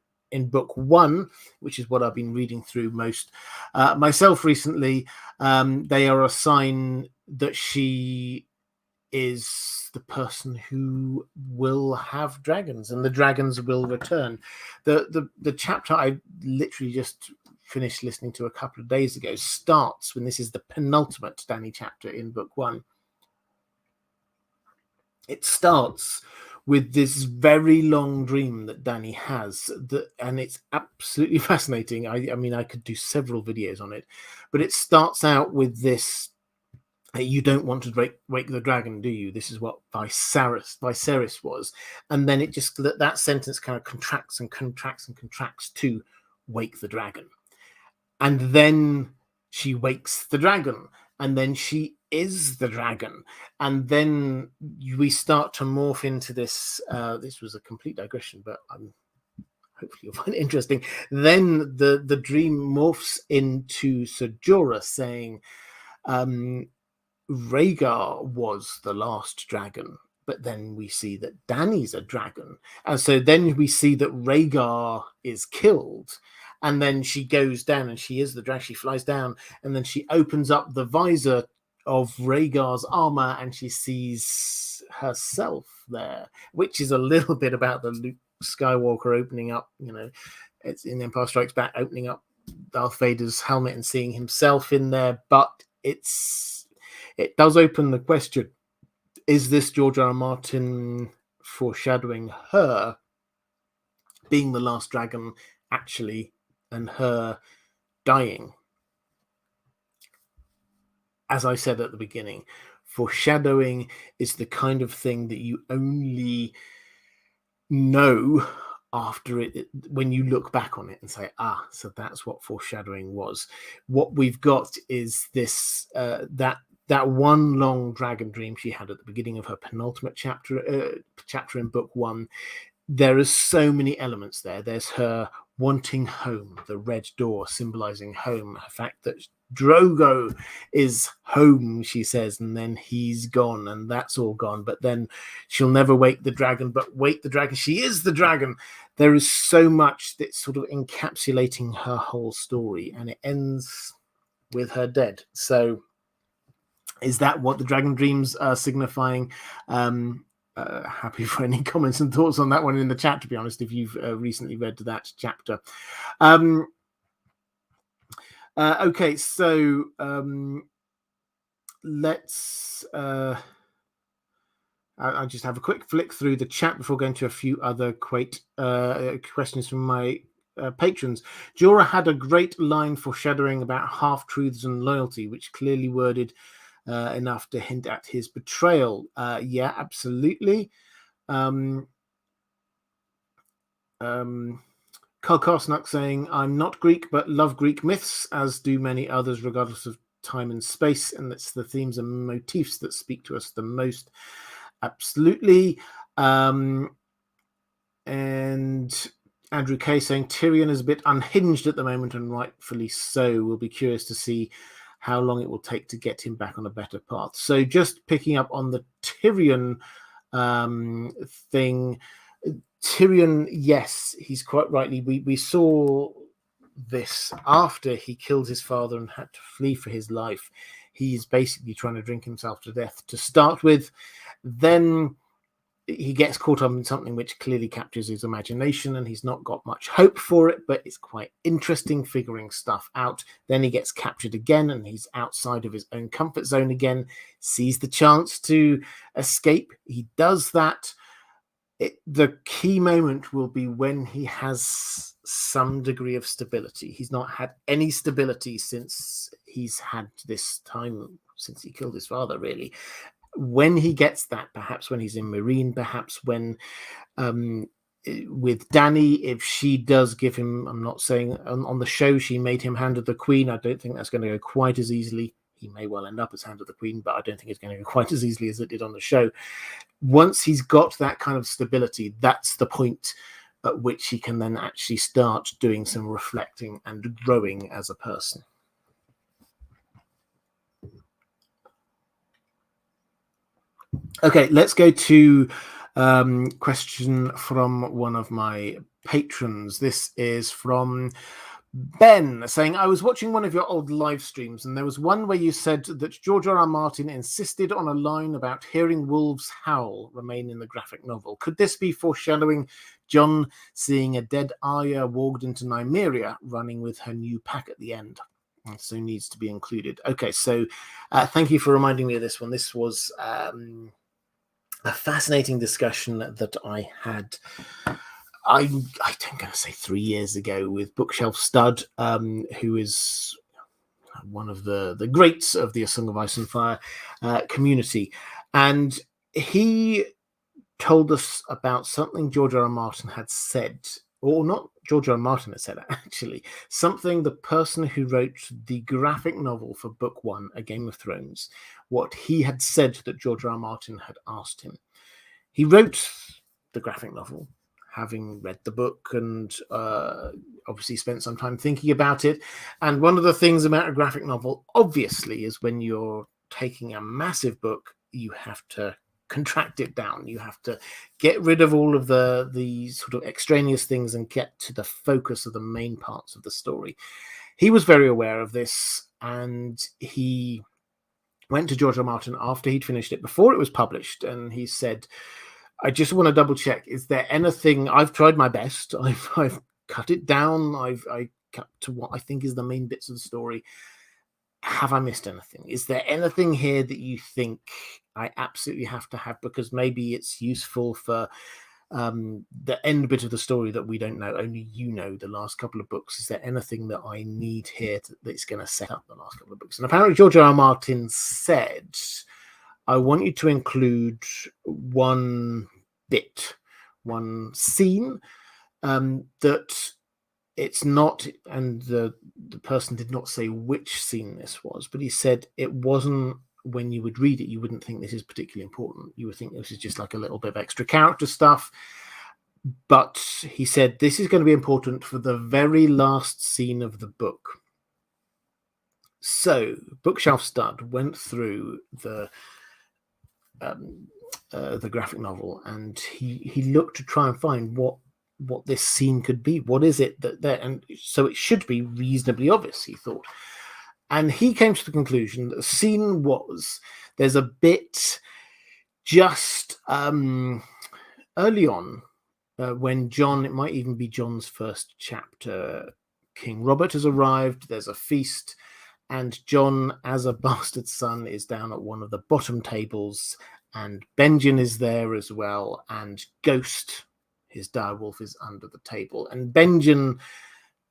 book one, which is what I've been reading through most myself recently. They are a sign that she is the person who will have dragons and the dragons will return. The chapter I literally just finished listening to a couple of days ago starts when this is the penultimate Dany chapter in book one. It starts with this very long dream that Dany has, and it's absolutely fascinating. I mean, I could do several videos on it, but it starts out with this: you don't want to wake the dragon, do you? This is what Viserys was. And then it just, that sentence kind of contracts and contracts and contracts to wake the dragon. And then she wakes the dragon. And then she is the dragon. And then we start to morph into this. This was a complete digression, but hopefully you'll find it interesting. Then the dream morphs into Ser Jorah saying, Rhaegar was the last dragon, but then we see that Dany's a dragon. And so then we see that Rhaegar is killed. And then she goes down and she is the dragon. She flies down and then she opens up the visor of Rhaegar's armor and she sees herself there, which is a little bit about the Luke Skywalker opening up, it's in Empire Strikes Back, opening up Darth Vader's helmet and seeing himself in there. But it does open the question, is this George R. R. Martin foreshadowing her being the last dragon actually and her dying? As I said at the beginning, foreshadowing is the kind of thing that you only know after it, when you look back on it and say, so that's what foreshadowing was. What we've got is this, that one long dragon dream she had at the beginning of her penultimate chapter in book one. There are so many elements there. There's her wanting home, the red door symbolizing home, the fact that Drogo is home, she says, and then he's gone, and that's all gone. But then she'll never wake the dragon, but wake the dragon. She is the dragon. There is so much that's sort of encapsulating her whole story, and it ends with her dead. So is that what the dragon dreams are signifying? Happy for any comments and thoughts on that one in the chat, to be honest, if you've recently read that chapter. Okay, so let's I'll just have a quick flick through the chat before going to a few other questions from my patrons. Jorah had a great line foreshadowing about half-truths and loyalty, which clearly worded enough to hint at his betrayal. Yeah, absolutely. Carl Karsnuk saying, I'm not Greek, but love Greek myths, as do many others, regardless of time and space, and it's the themes and motifs that speak to us the most. Absolutely. And Andrew Kay saying, Tyrion is a bit unhinged at the moment, and rightfully so. We'll be curious to see how long it will take to get him back on a better path. So just picking up on the Tyrion thing, Tyrion, yes, he's quite rightly. We saw this after he killed his father and had to flee for his life. He's basically trying to drink himself to death to start with. Then he gets caught up in something which clearly captures his imagination, and he's not got much hope for it, but it's quite interesting figuring stuff out. Then he gets captured again, and he's outside of his own comfort zone again, sees the chance to escape. He does that. The key moment will be when he has some degree of stability. He's not had any stability since he's had this time, since he killed his father, really. When he gets that, perhaps when he's in Marine, perhaps when with Dany, if she does give him, I'm not saying on the show she made him Hand of the Queen, I don't think that's going to go quite as easily. He may well end up as Hand of the Queen, but I don't think it's going to go quite as easily as it did on the show. Once he's got that kind of stability, that's the point at which he can then actually start doing some reflecting and growing as a person. Okay, let's go to question from one of my patrons. This is from Ben saying, I was watching one of your old live streams and there was one where you said that George R. R. Martin insisted on a line about hearing wolves howl remain in the graphic novel. Could this be foreshadowing Jon seeing a dead Arya walked into Nymeria running with her new pack at the end? And so needs to be included. Okay, so thank you for reminding me of this one. This was a fascinating discussion that I had, I'm going to say 3 years ago, with Bookshelf Stud, who is one of the greats of the A Song of Ice and Fire community. And he told us about something George R. R. Martin had said, or not George R. R. Martin had said, actually, something the person who wrote the graphic novel for book one, A Game of Thrones, what he had said that George R. R. Martin had asked him. He wrote the graphic novel, having read the book and obviously spent some time thinking about it. And one of the things about a graphic novel, obviously, is when you're taking a massive book, you have to contract it down. You have to get rid of all of the sort of extraneous things and get to the focus of the main parts of the story. He was very aware of this, and he went to George R. R. Martin after he'd finished it, before it was published, and he said, I just want to double check, is there anything, I've tried my best, I've cut it down, I cut to what I think is the main bits of the story. Have I missed anything? Is there anything here that you think I absolutely have to have, because maybe it's useful for the end bit of the story that we don't know, only you know, the last couple of books? Is there anything that I need here that's going to set up the last couple of books? And apparently George R. R. Martin said, I want you to include one bit, one scene that it's not, and the person did not say which scene this was, but he said it wasn't, when you would read it, you wouldn't think this is particularly important. You would think this is just like a little bit of extra character stuff. But he said this is going to be important for the very last scene of the book. So Bookshelf Stud went through the graphic novel, and he looked to try and find what this scene could be. What is it that there? And so it should be reasonably obvious, he thought. And he came to the conclusion that the scene was, there's a bit just early on when John, it might even be John's first chapter, King Robert has arrived, there's a feast, and John, as a bastard son, is down at one of the bottom tables, and Benjen is there as well, and Ghost, his direwolf, is under the table. And Benjen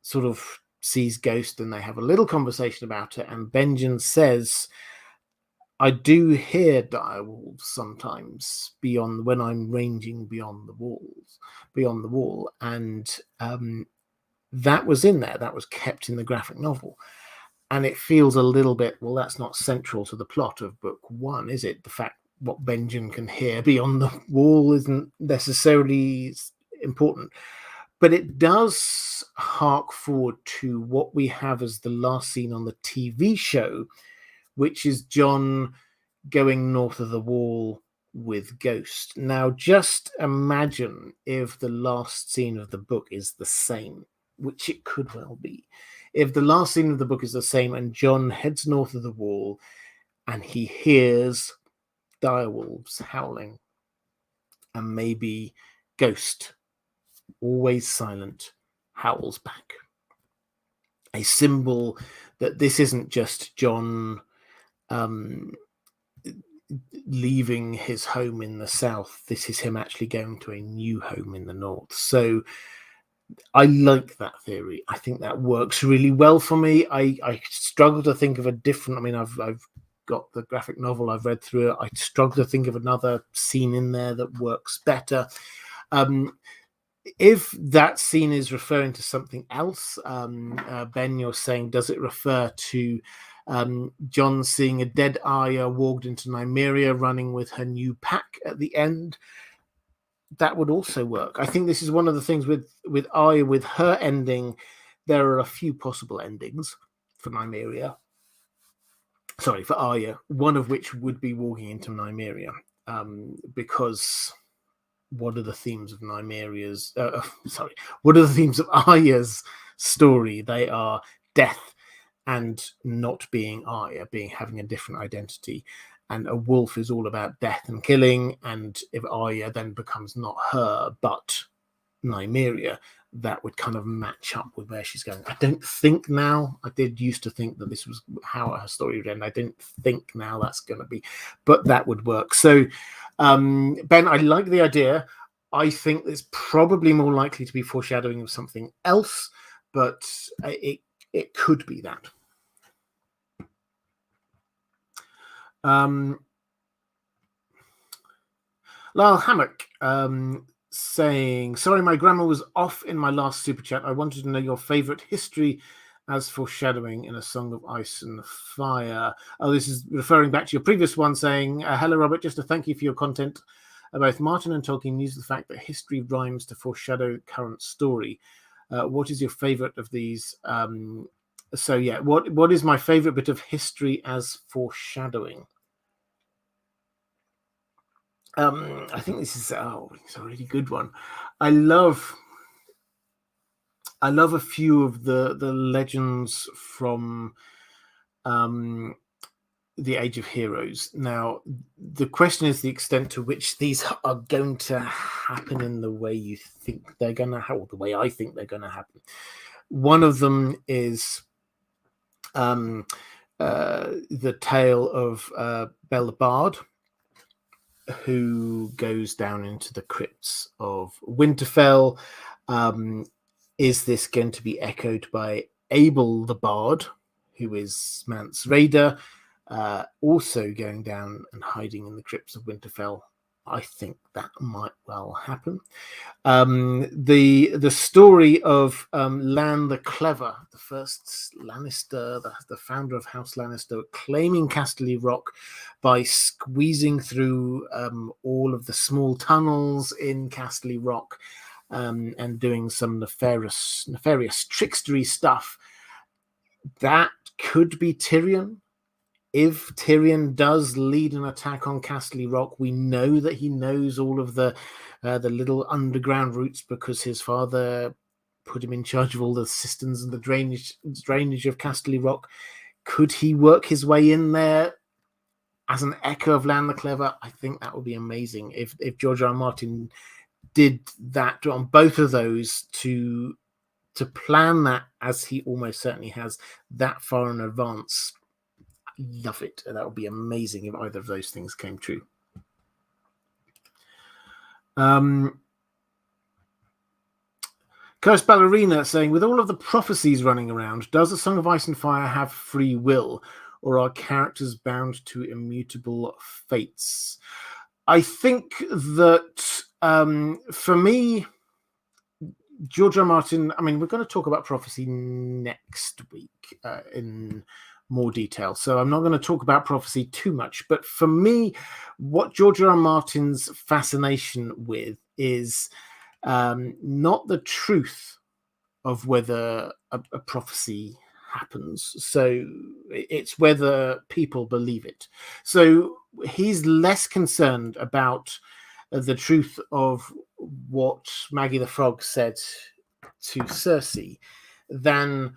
sort of sees Ghost, and they have a little conversation about it, and Benjen says, I do hear direwolves sometimes beyond, when I'm ranging beyond the wall. And that was in there, that was kept in the graphic novel. And it feels a little bit, well, that's not central to the plot of book one, is it? The fact what Benjen can hear beyond the wall isn't necessarily important. But it does hark forward to what we have as the last scene on the TV show, which is John going north of the wall with Ghost. Now, just imagine if the last scene of the book is the same, which it could well be. If the last scene of the book is the same and John heads north of the wall and he hears direwolves howling, and maybe Ghost, always silent, howls back. A symbol that this isn't just John leaving his home in the south. This is him actually going to a new home in the north. So I like that theory. I think that works really well for me. I struggle to think of a different, I mean, I've got the graphic novel, I've read through it. I struggle to think of another scene in there that works better. If that scene is referring to something else, Ben, you're saying, does it refer to John seeing a dead Arya walked into Nymeria running with her new pack at the end? That would also work. I think this is one of the things with Arya, with her ending. There are a few possible endings for Nymeria. Sorry, for Arya, one of which would be walking into Nymeria, because what are the themes of Nymeria's? What are the themes of Arya's story? They are death and not being Arya, having a different identity. And a wolf is all about death and killing. And if Arya then becomes not her, but Nymeria, that would kind of match up with where she's going. I don't think now, I did used to think that this was how her story would end. I don't think now that's going to be, but that would work. So, Ben, I like the idea. I think it's probably more likely to be foreshadowing of something else, but it could be that. Lyle Hammock saying, sorry, my grammar was off in my last super chat. I wanted to know your favorite history as foreshadowing in A Song of Ice and Fire. Oh, this is referring back to your previous one, saying, hello, Robert, just to thank you for your content. Both Martin and Tolkien use the fact that history rhymes to foreshadow current story. What is your favorite of these So yeah, what is my favorite bit of history as foreshadowing? I think it's a really good one. I love a few of the legends from the Age of Heroes. Now, the question is the extent to which these are going to happen in the way you think they're going to happen, or the way I think they're going to happen. One of them is the tale of Belle the Bard, who goes down into the crypts of Winterfell. Is this going to be echoed by Abel the Bard, who is Mance Rayder, also going down and hiding in the crypts of Winterfell? I think that might well happen. The story of Lan the Clever, the first Lannister, the founder of House Lannister, claiming Casterly Rock by squeezing through all of the small tunnels in Casterly Rock and doing some nefarious trickstery stuff. That could be Tyrion. If Tyrion does lead an attack on Casterly Rock, we know that he knows all of the little underground routes because his father put him in charge of all the cisterns and the drainage of Casterly Rock. Could he work his way in there as an echo of Lan the Clever? I think that would be amazing if George R. R. Martin did that on both of those, to plan that, as he almost certainly has, that far in advance. Love it. That would be amazing if either of those things came true. Cursed Ballerina saying, with all of the prophecies running around, does A Song of Ice and Fire have free will, or are characters bound to immutable fates? I think that for me, George R. R. Martin, I mean, we're going to talk about prophecy next week in more detail, so I'm not going to talk about prophecy too much. But for me, what George R. R. Martin's fascination with is not the truth of whether a prophecy happens. So it's whether people believe it. So he's less concerned about the truth of what Maggie the Frog said to Cersei than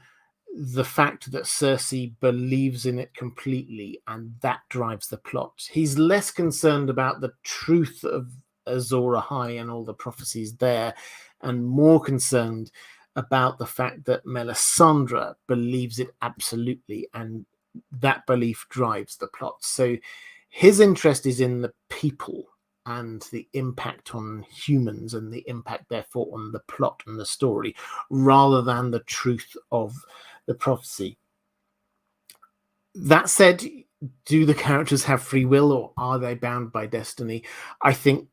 the fact that Cersei believes in it completely, and that drives the plot. He's less concerned about the truth of Azor Ahai and all the prophecies there, and more concerned about the fact that Melisandre believes it absolutely, and that belief drives the plot. So his interest is in the people and the impact on humans and the impact, therefore, on the plot and the story, rather than the truth of the prophecy. That said, do the characters have free will, or are they bound by destiny? I think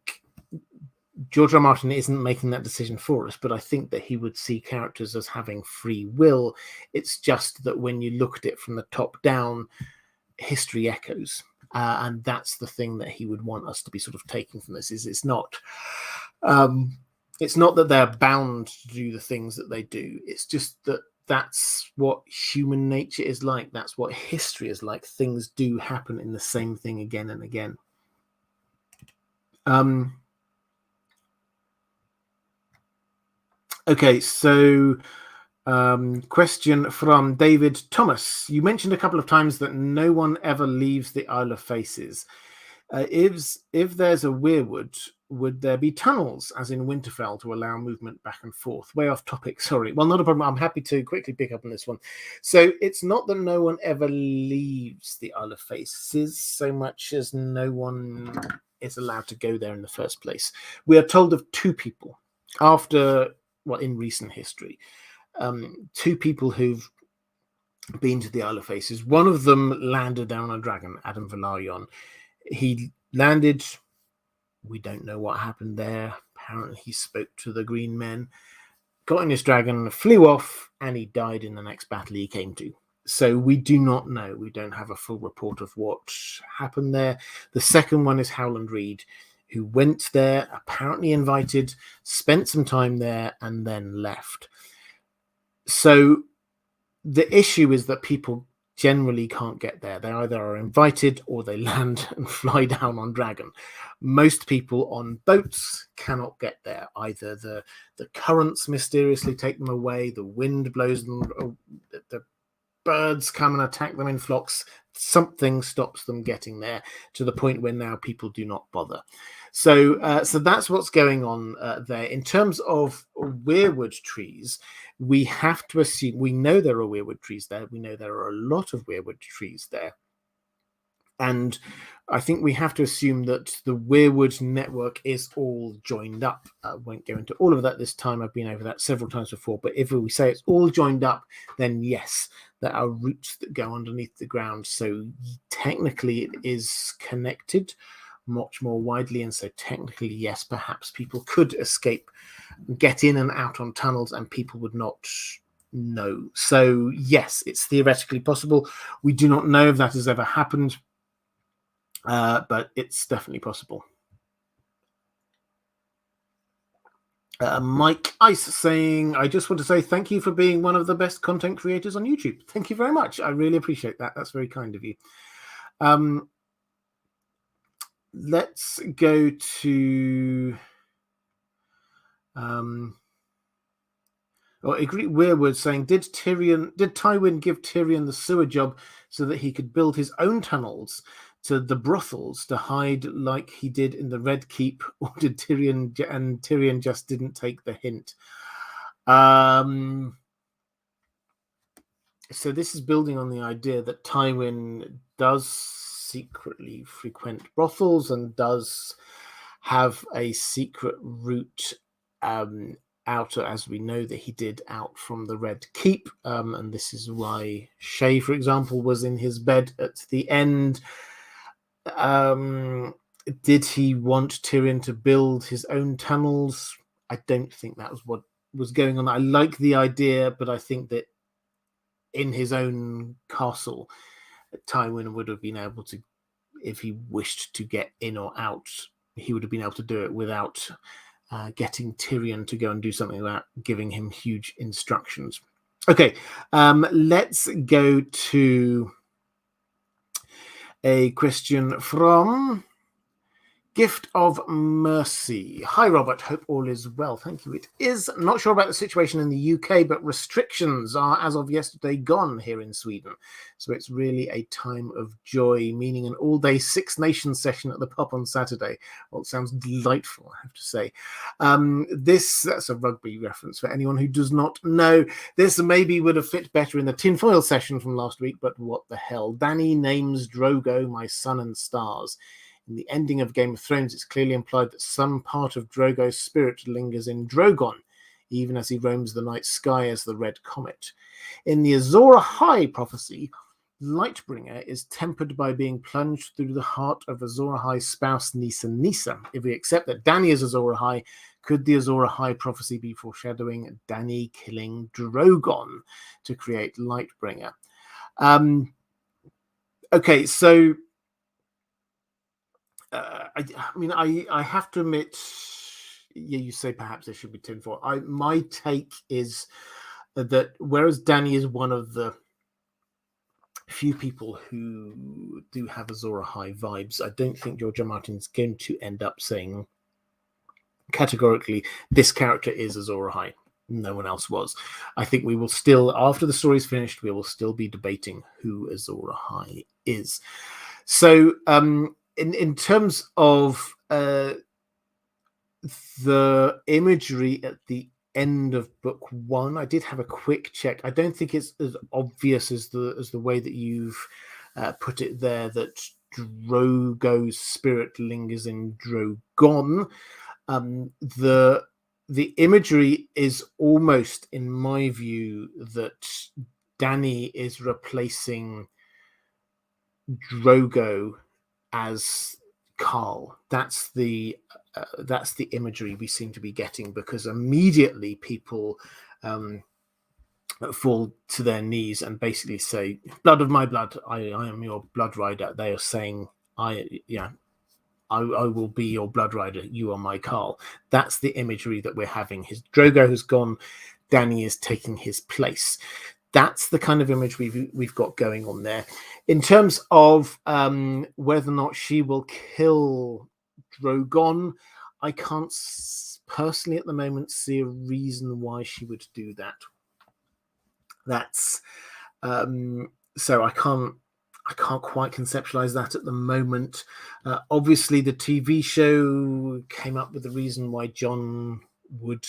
George R. R. Martin isn't making that decision for us, but I think that he would see characters as having free will. It's just that when you look at it from the top down, history echoes. And that's the thing that he would want us to be sort of taking from this. Is it's not that they're bound to do the things that they do. It's just that that's what human nature is like. That's what history is like. Things do happen in the same thing again and again. Okay, so question from David Thomas. You mentioned a couple of times that no one ever leaves the Isle of Faces. If there's a weirwood, would there be tunnels, as in Winterfell, to allow movement back and forth? Way off topic, sorry. Well, not a problem. I'm happy to quickly pick up on this one. So it's not that no one ever leaves the Isle of Faces so much as no one is allowed to go there in the first place. We are told of two people in recent history. Two people who've been to the Isle of Faces. One of them landed down on a dragon, Adam Velaryon. He landed. We don't know what happened there. Apparently he spoke to the green men, got in his dragon, flew off, and he died in the next battle he came to. So we do not know. We don't have a full report of what happened there. The second one is Howland Reed, who went there, apparently invited, spent some time there, and then left. So the issue is that people generally can't get there. They either are invited or they land and fly down on Dragon. Most people on boats cannot get there. Either the currents mysteriously take them away, the wind blows them, the birds come and attack them in flocks. Something stops them getting there, to the point where now people do not bother. So that's what's going on there. In terms of weirwood trees, we have to assume, we know there are weirwood trees there. We know there are a lot of weirwood trees there. And I think we have to assume that the weirwood network is all joined up. I won't go into all of that this time. I've been over that several times before. But if we say it's all joined up, then yes, there are roots that go underneath the ground. So technically it is connected much more widely. And so technically, yes, perhaps people could escape, get in and out on tunnels, and people would not know. So yes, it's theoretically possible. We do not know if that has ever happened. But it's definitely possible. Mike Ice saying, I just want to say thank you for being one of the best content creators on YouTube. Thank you very much. I really appreciate that. That's very kind of you. Let's go to... Weirwood saying, did Tywin give Tyrion the sewer job so that he could build his own tunnels to the brothels to hide like he did in the Red Keep, or did Tyrion just didn't take the hint? So this is building on the idea that Tywin does secretly frequent brothels and does have a secret route out, as we know that he did, out from the Red Keep, and this is why Shay, for example, was in his bed at the end. Did he want Tyrion to build his own tunnels? I don't think that was what was going on. I like the idea, but I think that in his own castle, Tywin would have been able to, if he wished to get in or out, he would have been able to do it without getting Tyrion to go and do something without giving him huge instructions. Okay, let's go to a question from Gift of Mercy. Hi, Robert. Hope all is well. Thank you. It is. Not sure about the situation in the UK, but restrictions are, as of yesterday, gone here in Sweden. So it's really a time of joy, meaning an all-day Six Nations session at the pub on Saturday. Well, it sounds delightful, I have to say. That's a rugby reference for anyone who does not know. This maybe would have fit better in the tinfoil session from last week, but what the hell. Dany names Drogo my sun and stars. In the ending of Game of Thrones, it's clearly implied that some part of Drogo's spirit lingers in Drogon, even as he roams the night sky as the Red Comet. In the Azor Ahai prophecy, Lightbringer is tempered by being plunged through the heart of Azor Ahai's spouse Nissa Nissa. If we accept that Dany is Azor Ahai, could the Azor Ahai prophecy be foreshadowing Dany killing Drogon to create Lightbringer? Okay, so I have to admit, yeah, you say perhaps there should be tinfoil. My take is that whereas Dany is one of the few people who do have Azor Ahai vibes, I don't think George R. Martin's going to end up saying categorically this character is Azor Ahai. No one else was. I think we will still, after the story's finished, we will still be debating who Azor Ahai is. So, in terms of the imagery at the end of book one, I did have a quick check. I don't think it's as obvious as the way that you've put it there, that Drogo's spirit lingers in Drogon. The imagery is almost, in my view, that Dany is replacing Drogo as Carl. That's the imagery we seem to be getting, because immediately people fall to their knees and basically say, "Blood of my blood, I am your blood rider." They are saying, I will be your blood rider. You are my Carl. That's the imagery that we're having. His Drogo has gone. Dany is taking his place. that's the kind of image we've got going on there. In terms of whether or not she will kill Drogon, I can't personally at the moment see a reason why she would do that. That's so I can't quite conceptualize that at the moment. Obviously, the TV show came up with the reason why Jon would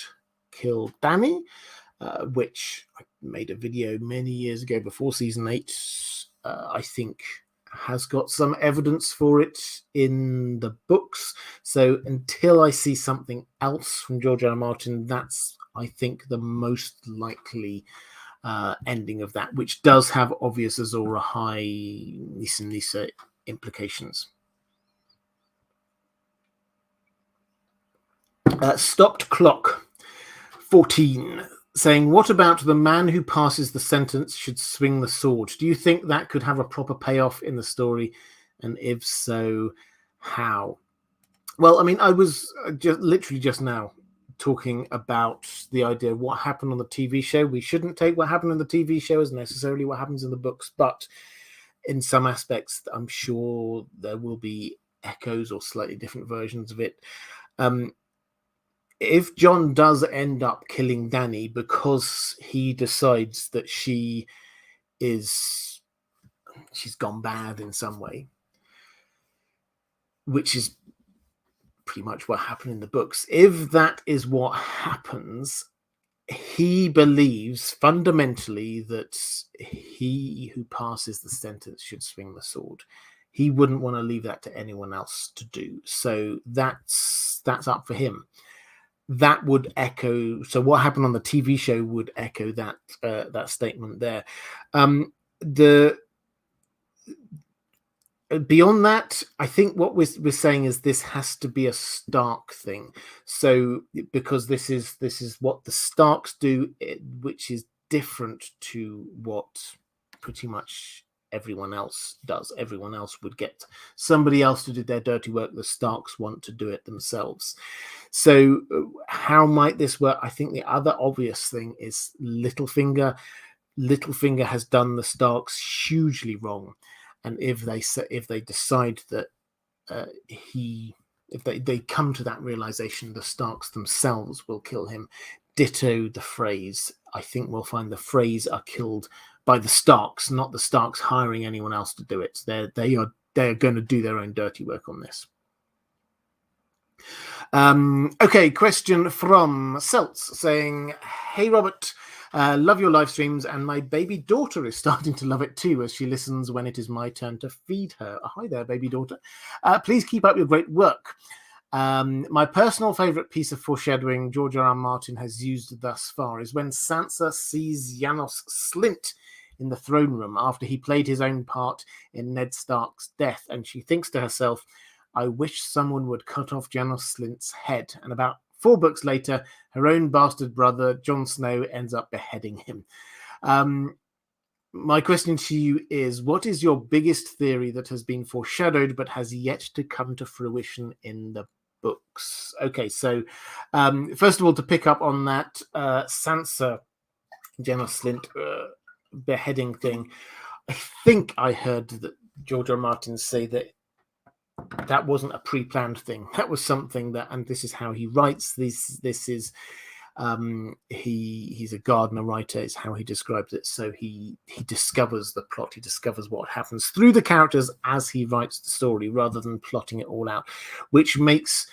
kill Dany, which I made a video many years ago before season 8. I think has got some evidence for it in the books. So until I see something else from George R. R. Martin, that's, I think, the most likely ending of that, which does have obvious Azor Ahai Nissa implications. Stopped Clock 14 saying, what about the man who passes the sentence should swing the sword? Do you think that could have a proper payoff in the story? And if so, how? Well, I mean, I was literally just now talking about the idea of what happened on the TV show. We shouldn't take what happened on the TV show as necessarily what happens in the books, but in some aspects, I'm sure there will be echoes or slightly different versions of it. If Jon does end up killing Dany because he decides that she's gone bad in some way, which is pretty much what happened in the books. If that is what happens, he believes fundamentally that he who passes the sentence should swing the sword. He wouldn't want to leave that to anyone else to do. So that's up for him. That would echo. So what happened on the TV show would echo that statement there. Beyond that, I think what we're saying is this has to be a Stark thing. So because this is what the Starks do, which is different to what pretty much everyone else does. Everyone else would get somebody else to do their dirty work. The Starks want to do it themselves. So how might this work? I think the other obvious thing is Littlefinger. Littlefinger has done the Starks hugely wrong. And if they decide that if they come to that realization, the Starks themselves will kill him. Ditto the Freys. I think we'll find the Freys are killed by the Starks, not the Starks hiring anyone else to do it. They are going to do their own dirty work on this. Okay, question from Seltz saying, hey Robert, love your live streams, and my baby daughter is starting to love it too as she listens when it is my turn to feed her. Hi there, baby daughter. Please keep up your great work. My personal favourite piece of foreshadowing George R. R. Martin has used thus far is when Sansa sees Janos Slynt in the throne room after he played his own part in Ned Stark's death, and she thinks to herself, I wish someone would cut off Janos Slynt's head. And about 4 books later, her own bastard brother, Jon Snow, ends up beheading him. My question to you is, what is your biggest theory that has been foreshadowed but has yet to come to fruition in the books? Okay, so first of all, to pick up on that Sansa Janos Slynt beheading thing, I think I heard that George R. R. Martin say that wasn't a pre-planned thing. That was something that, and this is how he writes. This is he's a Gardner writer, is how he describes it. So he discovers the plot, he discovers what happens through the characters as he writes the story, rather than plotting it all out, which makes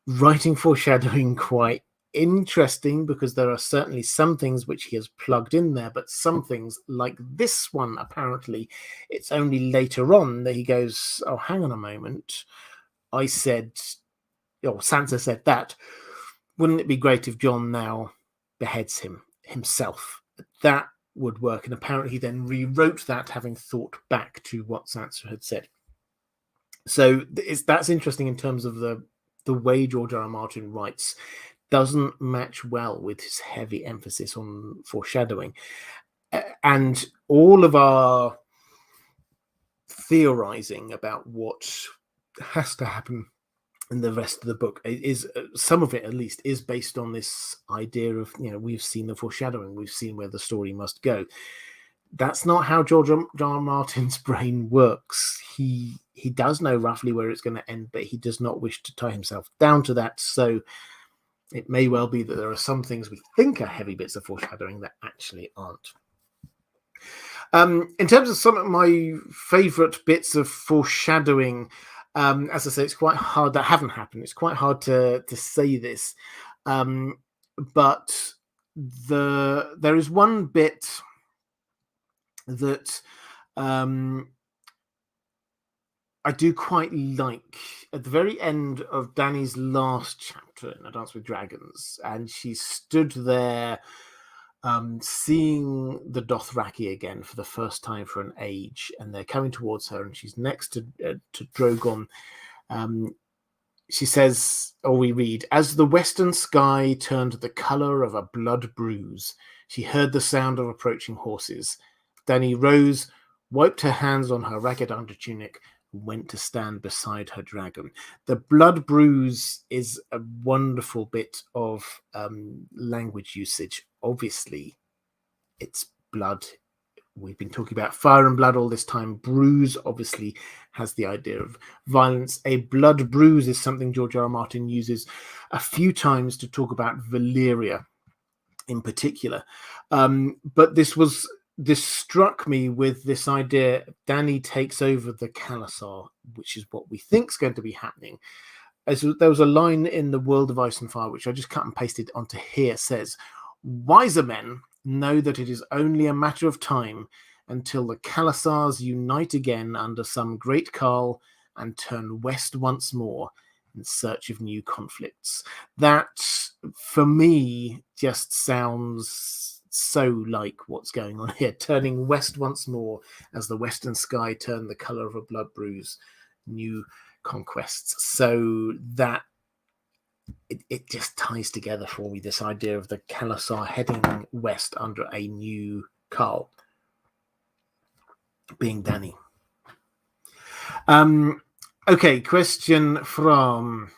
writing foreshadowing quite interesting, because there are certainly some things which he has plugged in there, but some things like this one, apparently it's only later on that he goes, oh, hang on a moment, Sansa said that. Wouldn't it be great if Jon now beheads himself? That would work. And apparently he then rewrote that, having thought back to what Sansa had said. So that's interesting in terms of the way George R. R. Martin writes. Doesn't match well with his heavy emphasis on foreshadowing. And all of our theorizing about what has to happen in the rest of the book is, some of it at least, is based on this idea of, we've seen the foreshadowing, we've seen where the story must go. That's not how George R. R. Martin's brain works. He does know roughly where it's going to end, but he does not wish to tie himself down to that. So it may well be that there are some things we think are heavy bits of foreshadowing that actually aren't. In terms of some of my favourite bits of foreshadowing, as I say, it's quite hard. That haven't happened. It's quite hard to say this, but there is one bit that I do quite like at the very end of Dany's last chapter in A Dance with Dragons, and she stood there seeing the Dothraki again for the first time for an age, and they're coming towards her, and she's next to Drogon. She says, or we read, as the western sky turned the colour of a blood bruise, she heard the sound of approaching horses. Dany rose, wiped her hands on her ragged undertunic, and went to stand beside her dragon. The blood bruise is a wonderful bit of language usage. Obviously, it's blood. We've been talking about fire and blood all this time. Bruise obviously has the idea of violence. A blood bruise is something George R. R. Martin uses a few times to talk about Valyria in particular. But this struck me with this idea. Dany takes over the Khalasar, which is what we think is going to be happening. There was a line in The World of Ice and Fire, which I just cut and pasted onto here, says, wiser men know that it is only a matter of time until the Khalasars unite again under some great Khal and turn west once more in search of new conflicts. That, for me, just sounds so like what's going on here. Turning west once more as the western sky turned the colour of a blood bruise, new conquests. So that it just ties together for me, this idea of the Khalasar heading west under a new Khal, being Dany. Okay, question from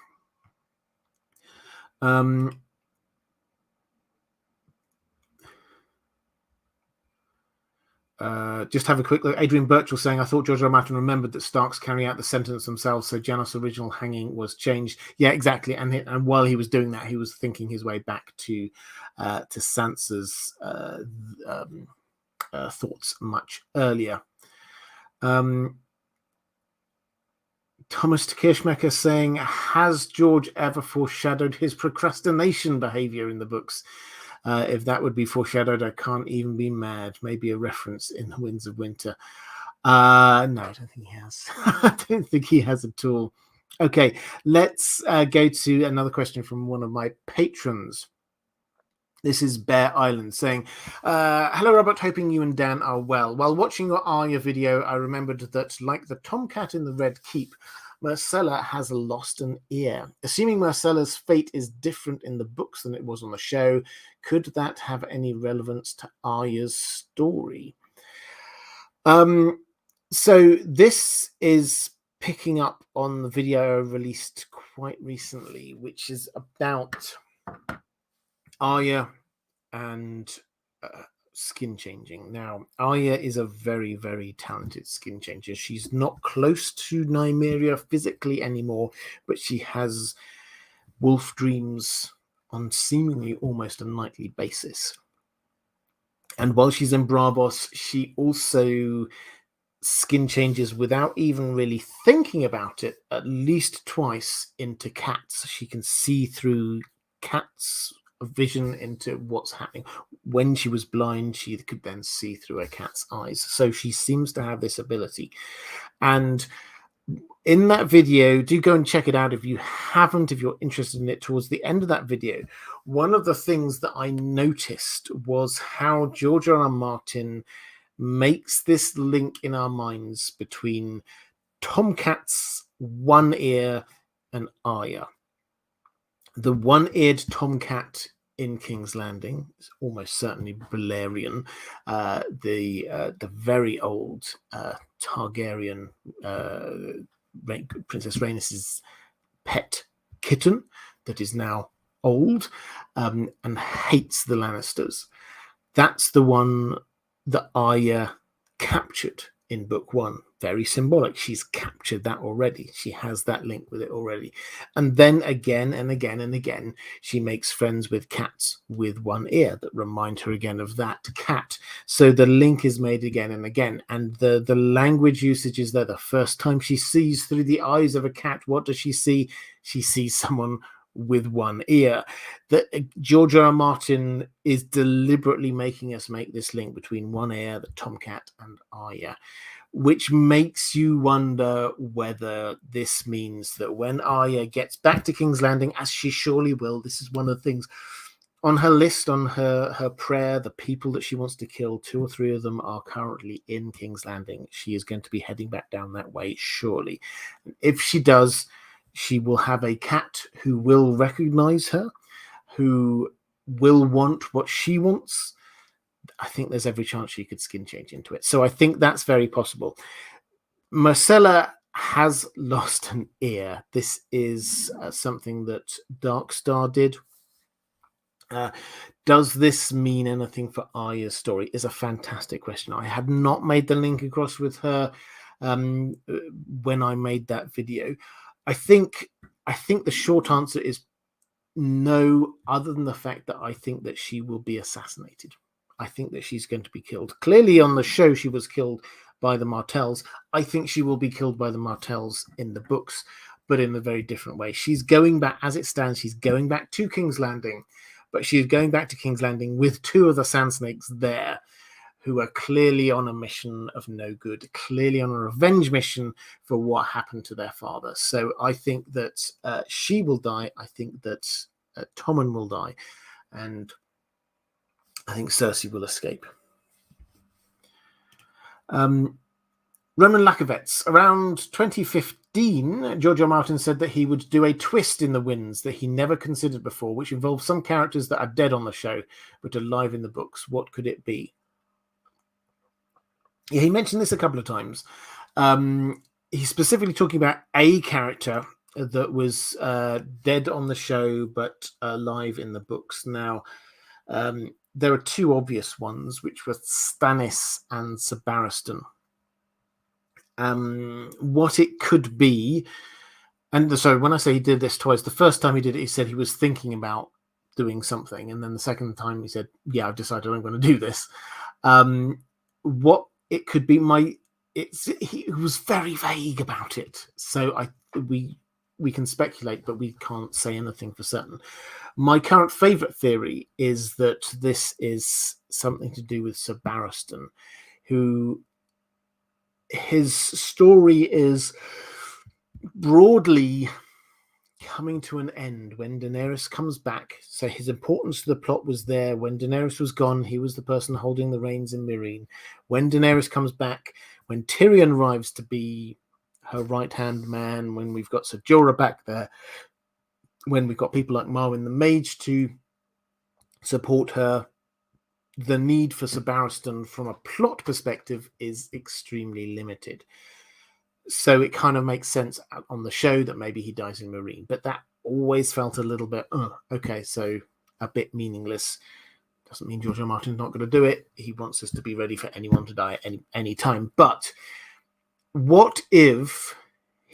just have a quick look. Adrian Birchall saying, I thought George R. R. Martin remembered that Starks carry out the sentence themselves, so Janos' original hanging was changed. Yeah, exactly. And while he was doing that, he was thinking his way back to Sansa's thoughts much earlier. Thomas Kirschmecker saying, has George ever foreshadowed his procrastination behavior in the books? If that would be foreshadowed, I can't even be mad. Maybe a reference in The Winds of Winter. No, I don't think he has. I don't think he has at all. Okay, let's go to another question from one of my patrons. This is Bear Island saying, hello, Robert, hoping you and Dan are well. While watching your Arya video, I remembered that, like the tomcat in the Red Keep, Myrcella has lost an ear. Assuming Myrcella's fate is different in the books than it was on the show, could that have any relevance to Arya's story? So this is picking up on the video released quite recently, which is about Arya and skin changing. Now, Arya is a very, very talented skin changer. She's not close to Nymeria physically anymore, but she has wolf dreams on seemingly almost a nightly basis. And while she's in Braavos, she also skin changes without even really thinking about it at least twice into cats. She can see through cats' vision into what's happening. When she was blind, she could then see through a cat's eyes. So she seems to have this ability. And in that video, do go and check it out if you haven't, if you're interested in it. Towards the end of that video, one of the things that I noticed was how George R. R. Martin makes this link in our minds between Tomcat's one ear and Arya. The one-eared tomcat in King's Landing is almost certainly Balerion, the very old Targaryen Princess Rhaenys's pet kitten that is now old and hates the Lannisters. That's the one that Arya captured in book one. Very symbolic. She's captured that already. She has that link with it already. And then again and again and again, she makes friends with cats with one ear that remind her again of that cat. So the link is made again and again. And the language usage is there. The first time she sees through the eyes of a cat, what does she see? She sees someone with one ear. That George R. R. Martin is deliberately making us make this link between one ear, the tomcat, and Arya, which makes you wonder whether this means that when Arya gets back to King's Landing, as she surely will, this is one of the things on her list, on her prayer, the people that she wants to kill, 2 or 3 of them are currently in King's Landing. She is going to be heading back down that way, surely. If she does, she will have a cat who will recognize her, who will want what she wants. I think there's every chance she could skin change into it. So I think that's very possible. Marcella has lost an ear. This is something that Darkstar did. Does this mean anything for Arya's story? Is a fantastic question. I had not made the link across with her when I made that video. I think the short answer is no, other than the fact that I think that she will be assassinated. I think that she's going to be killed. Clearly on the show she was killed by the Martells. I think she will be killed by the Martells in the books, but in a very different way. She's going back, as it stands, she's going back to King's Landing, but she's going back to King's Landing with 2 of the Sand Snakes there, who are clearly on a mission of no good, clearly on a revenge mission for what happened to their father. So I think that she will die. I think that Tommen will die. And I think Cersei will escape. Roman Lakovets. Around 2015, George R. R. Martin said that he would do a twist in the Winds that he never considered before, which involves some characters that are dead on the show but alive in the books. What could it be? Yeah, he mentioned this a couple of times. He's specifically talking about a character that was dead on the show but alive in the books. Now, there are 2 obvious ones, which were Stannis and Sir Barristan. What it could be, and so when I say he did this twice, the first time he did it, he said he was thinking about doing something, and then the second time he said, "Yeah, I've decided I'm going to do this." What it could be, he was very vague about it, so we can speculate, but we can't say anything for certain. My current favourite theory is that this is something to do with Sir Barristan, who his story is broadly coming to an end when Daenerys comes back. So his importance to the plot was there. When Daenerys was gone, he was the person holding the reins in Meereen. When Daenerys comes back, when Tyrion arrives to be her right-hand man, when we've got Ser Jorah back there, when we've got people like Marwyn the Mage to support her, the need for Sir Barristan from a plot perspective is extremely limited. So it kind of makes sense on the show that maybe he dies in Meereen, but that always felt a little bit, okay, so a bit meaningless. Doesn't mean George R. R. Martin's not going to do it. He wants us to be ready for anyone to die at any time. But what if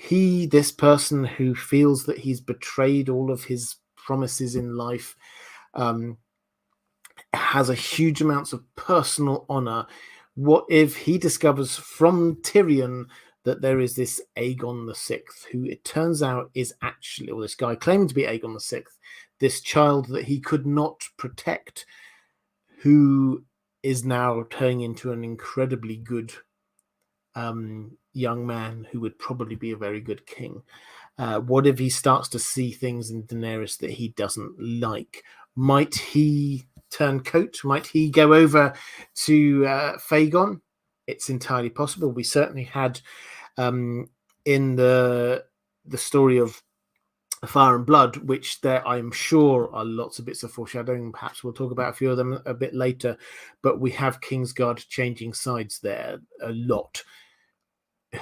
this person who feels that he's betrayed all of his promises in life, has a huge amounts of personal honor? What if he discovers from Tyrion that there is this Aegon VI, who it turns out is actually, or this guy claiming to be Aegon VI, this child that he could not protect, who is now turning into an incredibly good young man who would probably be a very good king? What if he starts to see things in Daenerys that he doesn't like? Might he turn coat? Might he go over to Fagon? It's entirely possible. We certainly had in the story of Fire and Blood, which there I'm sure are lots of bits of foreshadowing. Perhaps we'll talk about a few of them a bit later, but we have Kingsguard changing sides there a lot.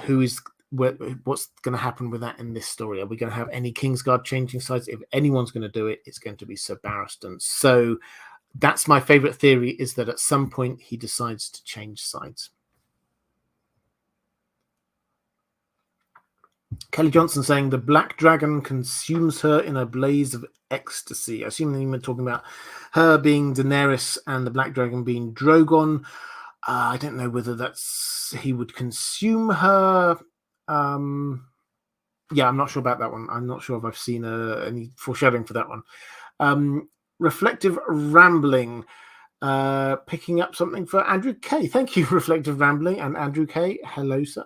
What's going to happen with that in this story? Are we going to have any Kingsguard changing sides? If anyone's going to do it, it's going to be Sir Barristan. So that's my favorite theory, is that at some point he decides to change sides. Kelly Johnson saying the black dragon consumes her in a blaze of ecstasy. I assume they were talking about her being Daenerys and the black dragon being Drogon. I don't know whether that's he would consume her. Yeah, I'm not sure about that one. I'm not sure if I've seen any foreshadowing for that one. Reflective rambling. Picking up something for Andrew K. Thank you, Reflective Rambling and Andrew K. Hello, sir.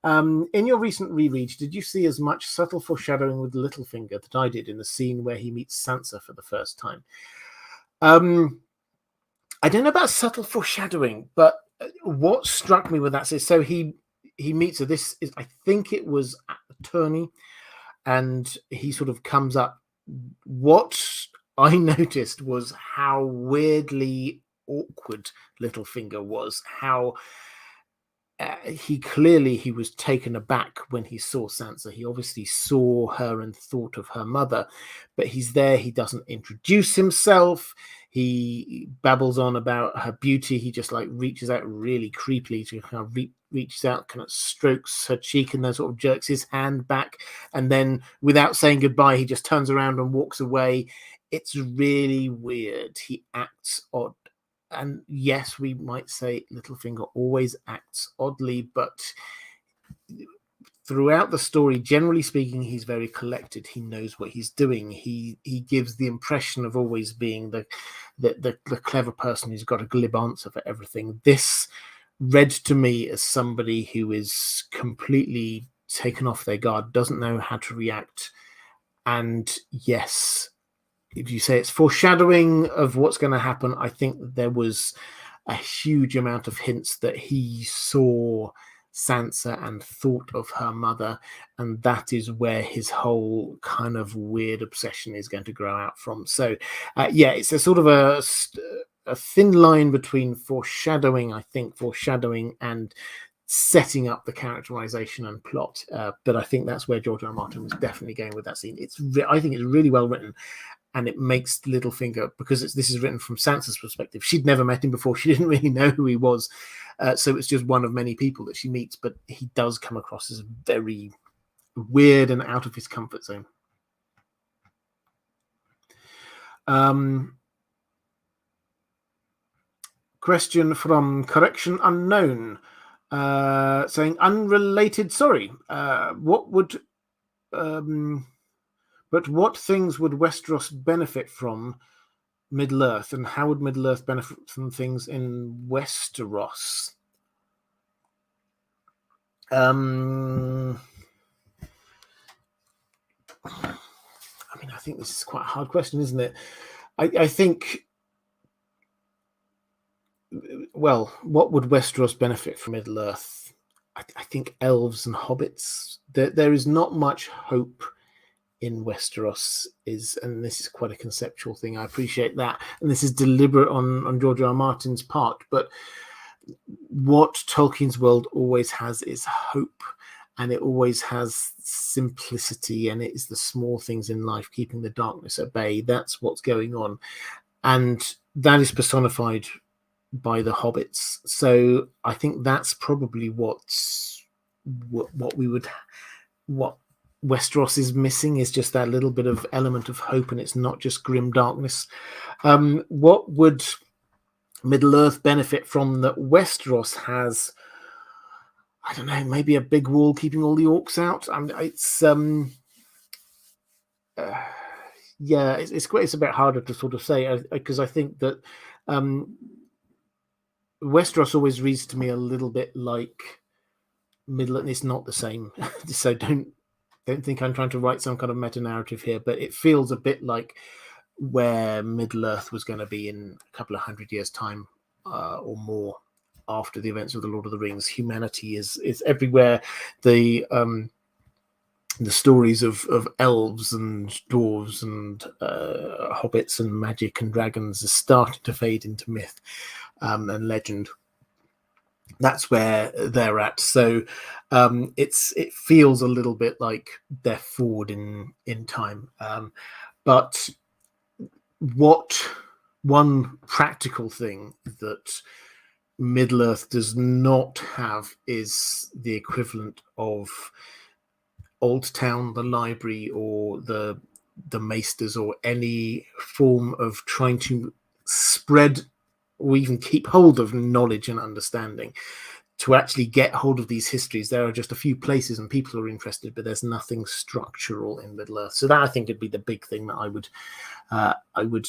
In your recent reread, did you see as much subtle foreshadowing with Littlefinger that I did in the scene where he meets Sansa for the first time? I don't know about subtle foreshadowing, but what struck me with that is, so he meets her. This is, I think it was at the tourney, and he sort of comes up. What I noticed was how weirdly awkward Littlefinger was. How he was taken aback when he saw Sansa. He obviously saw her and thought of her mother, but he's there. He doesn't introduce himself. He babbles on about her beauty. He just like reaches out really creepily to kind of reaches out, kind of strokes her cheek, and then sort of jerks his hand back. And then without saying goodbye, he just turns around and walks away. It's really weird. He acts odd. And yes, we might say Littlefinger always acts oddly, but throughout the story, generally speaking, he's very collected. He knows what he's doing. He gives the impression of always being the clever person who's got a glib answer for everything. This read to me as somebody who is completely taken off their guard, doesn't know how to react. And yes, if you say it's foreshadowing of what's going to happen, I think there was a huge amount of hints that he saw Sansa and thought of her mother, and that is where his whole kind of weird obsession is going to grow out from. So yeah, it's a sort of a thin line between foreshadowing and setting up the characterization and plot, but I think that's where George R. R. Martin was definitely going with that scene. I think it's really well written. And it makes Littlefinger, because this is written from Sansa's perspective. She'd never met him before. She didn't really know who he was. So it's just one of many people that she meets. But he does come across as very weird and out of his comfort zone. Question from Correction Unknown, saying unrelated. Sorry. But what things would Westeros benefit from Middle-earth, and how would Middle-earth benefit from things in Westeros? I mean, I think this is quite a hard question, isn't it? I think, well, what would Westeros benefit from Middle-earth? I think elves and hobbits. There is not much hope in Westeros, and this is quite a conceptual thing. I appreciate that, and this is deliberate on George R. R. Martin's part. But what Tolkien's world always has is hope, and it always has simplicity, and it is the small things in life, keeping the darkness at bay. That's what's going on, and that is personified by the hobbits. So I think that's probably what Westeros is missing, is just that little bit of element of hope, and it's not just grim darkness. What would Middle-earth benefit from that Westeros has? I don't know, maybe a big wall keeping all the orcs out. It's a bit harder to sort of say, because I think that Westeros always reads to me a little bit like Middle-earth. It's not the same, so don't think I'm trying to write some kind of meta narrative here, but it feels a bit like where Middle-earth was going to be in a couple of 100 years' time or more after the events of the Lord of the Rings. Humanity is everywhere. The stories of elves and dwarves and hobbits and magic and dragons is starting to fade into myth and legend. That's where they're at. So it feels a little bit like they're forward in time. But what one practical thing that Middle-earth does not have is the equivalent of Old Town, the library, or the maesters, or any form of trying to spread or even keep hold of knowledge and understanding. To actually get hold of these histories, there are just a few places and people who are interested, but there's nothing structural in Middle-earth. So that, I think, would be the big thing that I would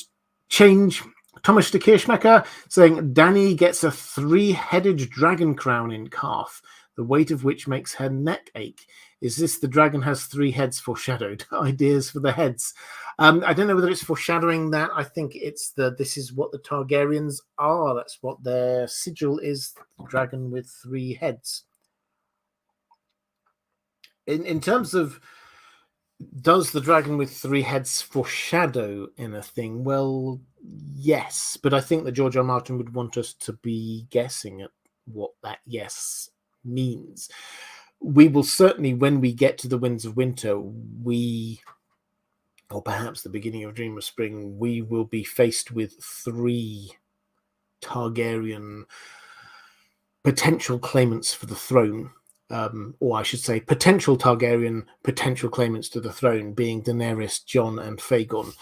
change. Thomas de Kirschmecker saying Dany gets a 3-headed dragon crown in calf, the weight of which makes her neck ache. Is this the dragon has 3 heads foreshadowed? Ideas for the heads. I don't know whether it's foreshadowing that. I think it's this is what the Targaryens are. That's what their sigil is, the dragon with 3 heads. In terms of, does the dragon with 3 heads foreshadow anything? Well, yes, but I think that George R. R. Martin would want us to be guessing at what that yes means. We will certainly, when we get to the Winds of Winter, or perhaps the beginning of Dream of Spring, we will be faced with 3 Targaryen potential claimants for the throne. Or I should say potential Targaryen potential claimants to the throne, being Daenerys, Jon, and Fagon,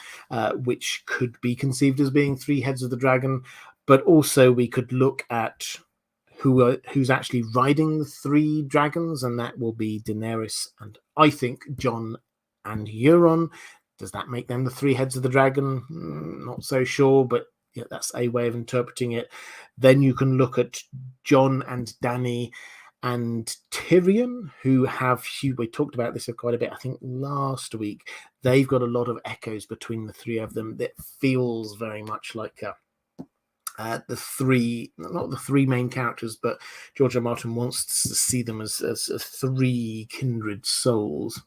which could be conceived as being 3 heads of the dragon. But also we could look at who's actually riding the 3 dragons, and that will be Daenerys and, I think, Jon and Euron. Does that make them the 3 heads of the dragon? Not so sure, but yeah, that's a way of interpreting it. Then you can look at Jon and Dany and Tyrion, who have, we talked about this quite a bit, I think, last week. They've got a lot of echoes between the 3 of them that feels very much like the 3, not the 3 main characters, but George R. R. Martin wants to see them as 3 kindred souls.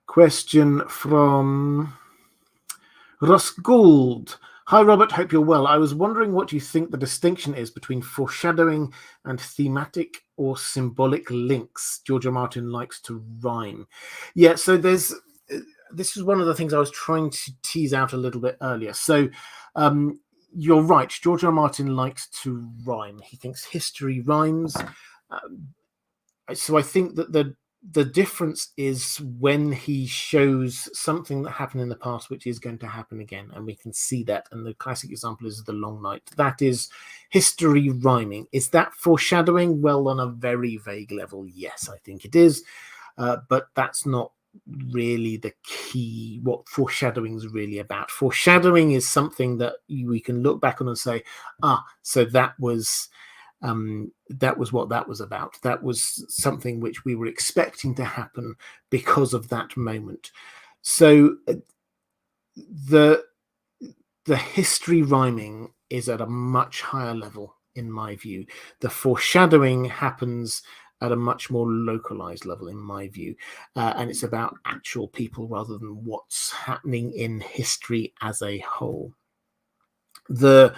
Question from Russ Gould. Hi, Robert. Hope you're well. I was wondering what you think the distinction is between foreshadowing and thematic or symbolic links. George R. R. Martin likes to rhyme. Yeah, so this is one of the things I was trying to tease out a little bit earlier. So you're right. George R. R. Martin likes to rhyme. He thinks history rhymes. So I think that the difference is when he shows something that happened in the past which is going to happen again, and we can see that. And the classic example is The Long Night. That is history rhyming. Is that foreshadowing? Well, on a very vague level, yes, I think it is. But that's not really the key, what foreshadowing is really about. Foreshadowing is something that we can look back on and say, so that was what that was about. That was something which we were expecting to happen because of that moment. So the history rhyming is at a much higher level, in my view. The foreshadowing happens at a much more localized level, in my view, and it's about actual people rather than what's happening in history as a whole. The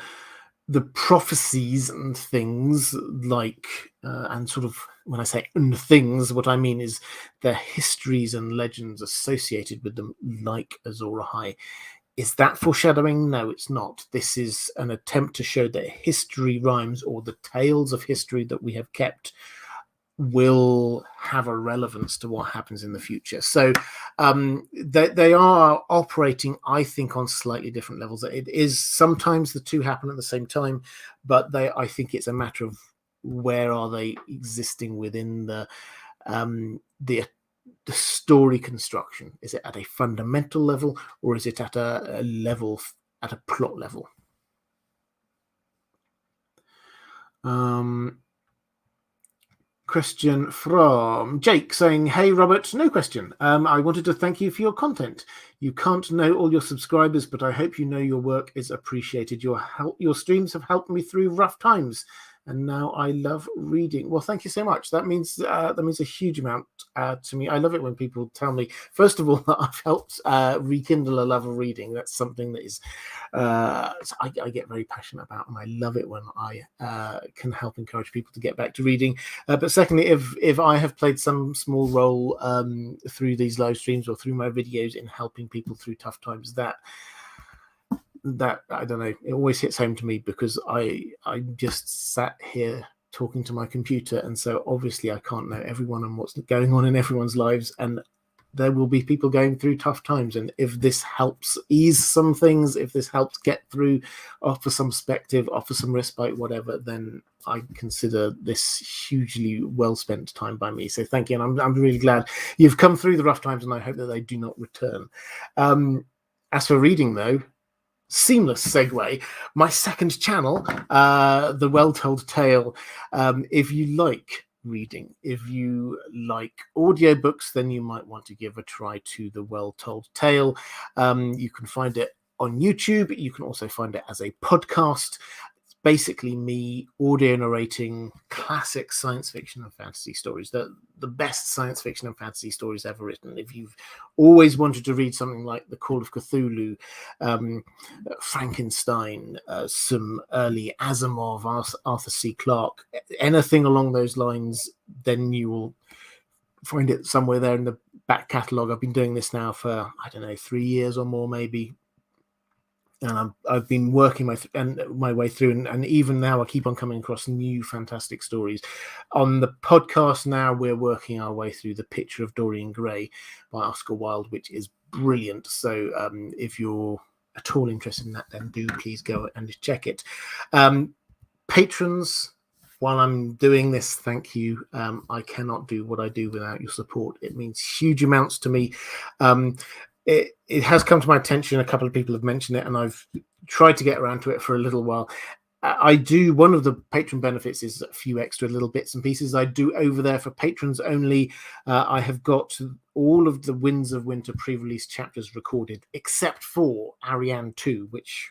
prophecies and things like, and sort of, when I say things, what I mean is the histories and legends associated with them, like Azor Ahai. Is that foreshadowing? No, it's not. This is an attempt to show that history rhymes, or the tales of history that we have kept will have a relevance to what happens in the future. So they are operating, I think, on slightly different levels. It is sometimes the 2 happen at the same time, but I think it's a matter of where are they existing within the story construction. Is it at a fundamental level, or is it at a level, at a plot level? Question from Jake saying, hey, Robert, no question. I wanted to thank you for your content. You can't know all your subscribers, but I hope you know your work is appreciated. Your streams have helped me through rough times. and now I love reading. Well, thank you so much. That means a huge amount to me. I love it when people tell me, first of all, that I've helped rekindle a love of reading. That's something that is I get very passionate about, and I love it when I can help encourage people to get back to reading. But secondly, if I have played some small role through these live streams or through my videos in helping people through tough times, that I don't know, it always hits home to me, because I just sat here talking to my computer, and so obviously I can't know everyone and what's going on in everyone's lives, and there will be people going through tough times, and if this helps ease some things, if this helps get through, offer some perspective, offer some respite, whatever, then I consider this hugely well spent time by me. So thank you, and I'm really glad you've come through the rough times, and I hope that they do not return. As for reading, though, seamless segue, my second channel, The Well Told Tale. If you like reading, if you like audiobooks, then you might want to give a try to The Well Told Tale. You can find it on YouTube. You can also find it as a podcast. It's basically me audio narrating classic science fiction and fantasy stories, the best science fiction and fantasy stories ever written. If you've always wanted to read something like The Call of Cthulhu, Frankenstein, some early Asimov, Arthur C. Clarke, anything along those lines, then you will find it somewhere there in the back catalogue. I've been doing this now for, I don't know, 3 years or more, maybe. And I've been working my way through, and even now I keep on coming across new fantastic stories. On the podcast now, we're working our way through The Picture of Dorian Gray by Oscar Wilde, which is brilliant. So if you're at all interested in that, then do please go and check it. Patrons, while I'm doing this, thank you. I cannot do what I do without your support. It means huge amounts to me. It has come to my attention, a couple of people have mentioned it, and I've tried to get around to it for a little while. One of the patron benefits is a few extra little bits and pieces I do over there for patrons only. I have got all of the Winds of Winter pre-release chapters recorded, except for Ariane 2, which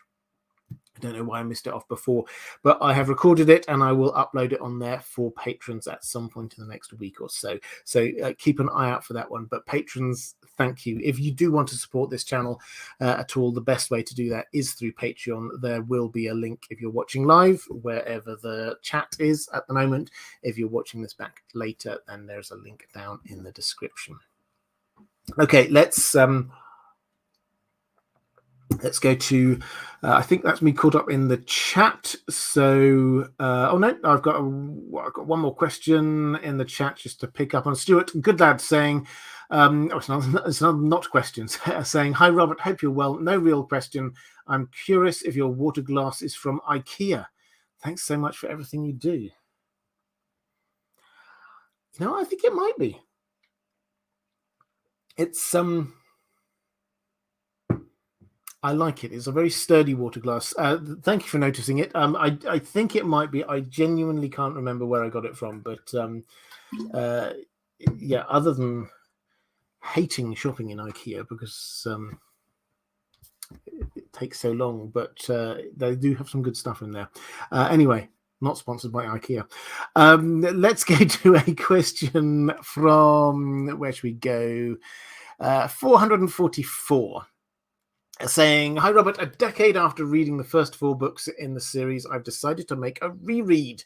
I don't know why I missed it off before, but I have recorded it, and I will upload it on there for patrons at some point in the next week or so. So keep an eye out for that one. But patrons, thank you. If you do want to support this channel at all, the best way to do that is through Patreon. There will be a link if you're watching live, wherever the chat is at the moment. If you're watching this back later, then there's a link down in the description. Okay, let's go to, I think that's me caught up in the chat. So, oh no, I've got one more question in the chat just to pick up on. Stuart, good lad, saying, it's not questions, saying, hi Robert, hope you're well. No real question. I'm curious if your water glass is from IKEA. Thanks so much for everything you do. I think it might be. It's I like it. It's a very sturdy water glass. Thank you for noticing it. I think it might be. I genuinely can't remember where I got it from, but yeah. Other than hating shopping in IKEA because it takes so long, but they do have some good stuff in there. Anyway, not sponsored by IKEA. Let's go to a question from, where should we go? 444. Saying, hi Robert, a decade after reading the first 4 books in the series, I've decided to make a reread,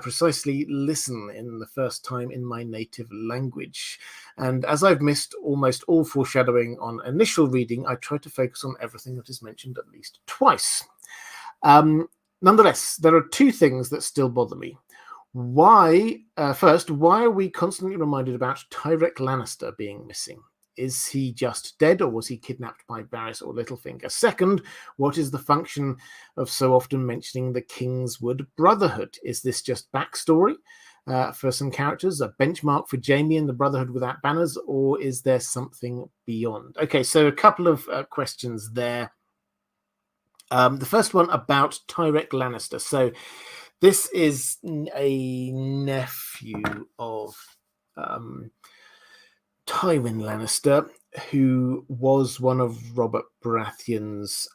precisely listen in the first time in my native language. And as I've missed almost all foreshadowing on initial reading, I try to focus on everything that is mentioned at least twice. Nonetheless, there are 2 things that still bother me. First, why are we constantly reminded about Tyrek Lannister being missing? Is he just dead, or was he kidnapped by Varys or Littlefinger? Second, what is the function of so often mentioning the Kingswood Brotherhood? Is this just backstory for some characters, a benchmark for Jaime and the Brotherhood without banners, or is there something beyond? Okay, so a couple of questions there. The first one about Tyrek Lannister. So this is a nephew of Tywin Lannister, who was one of Robert Baratheon's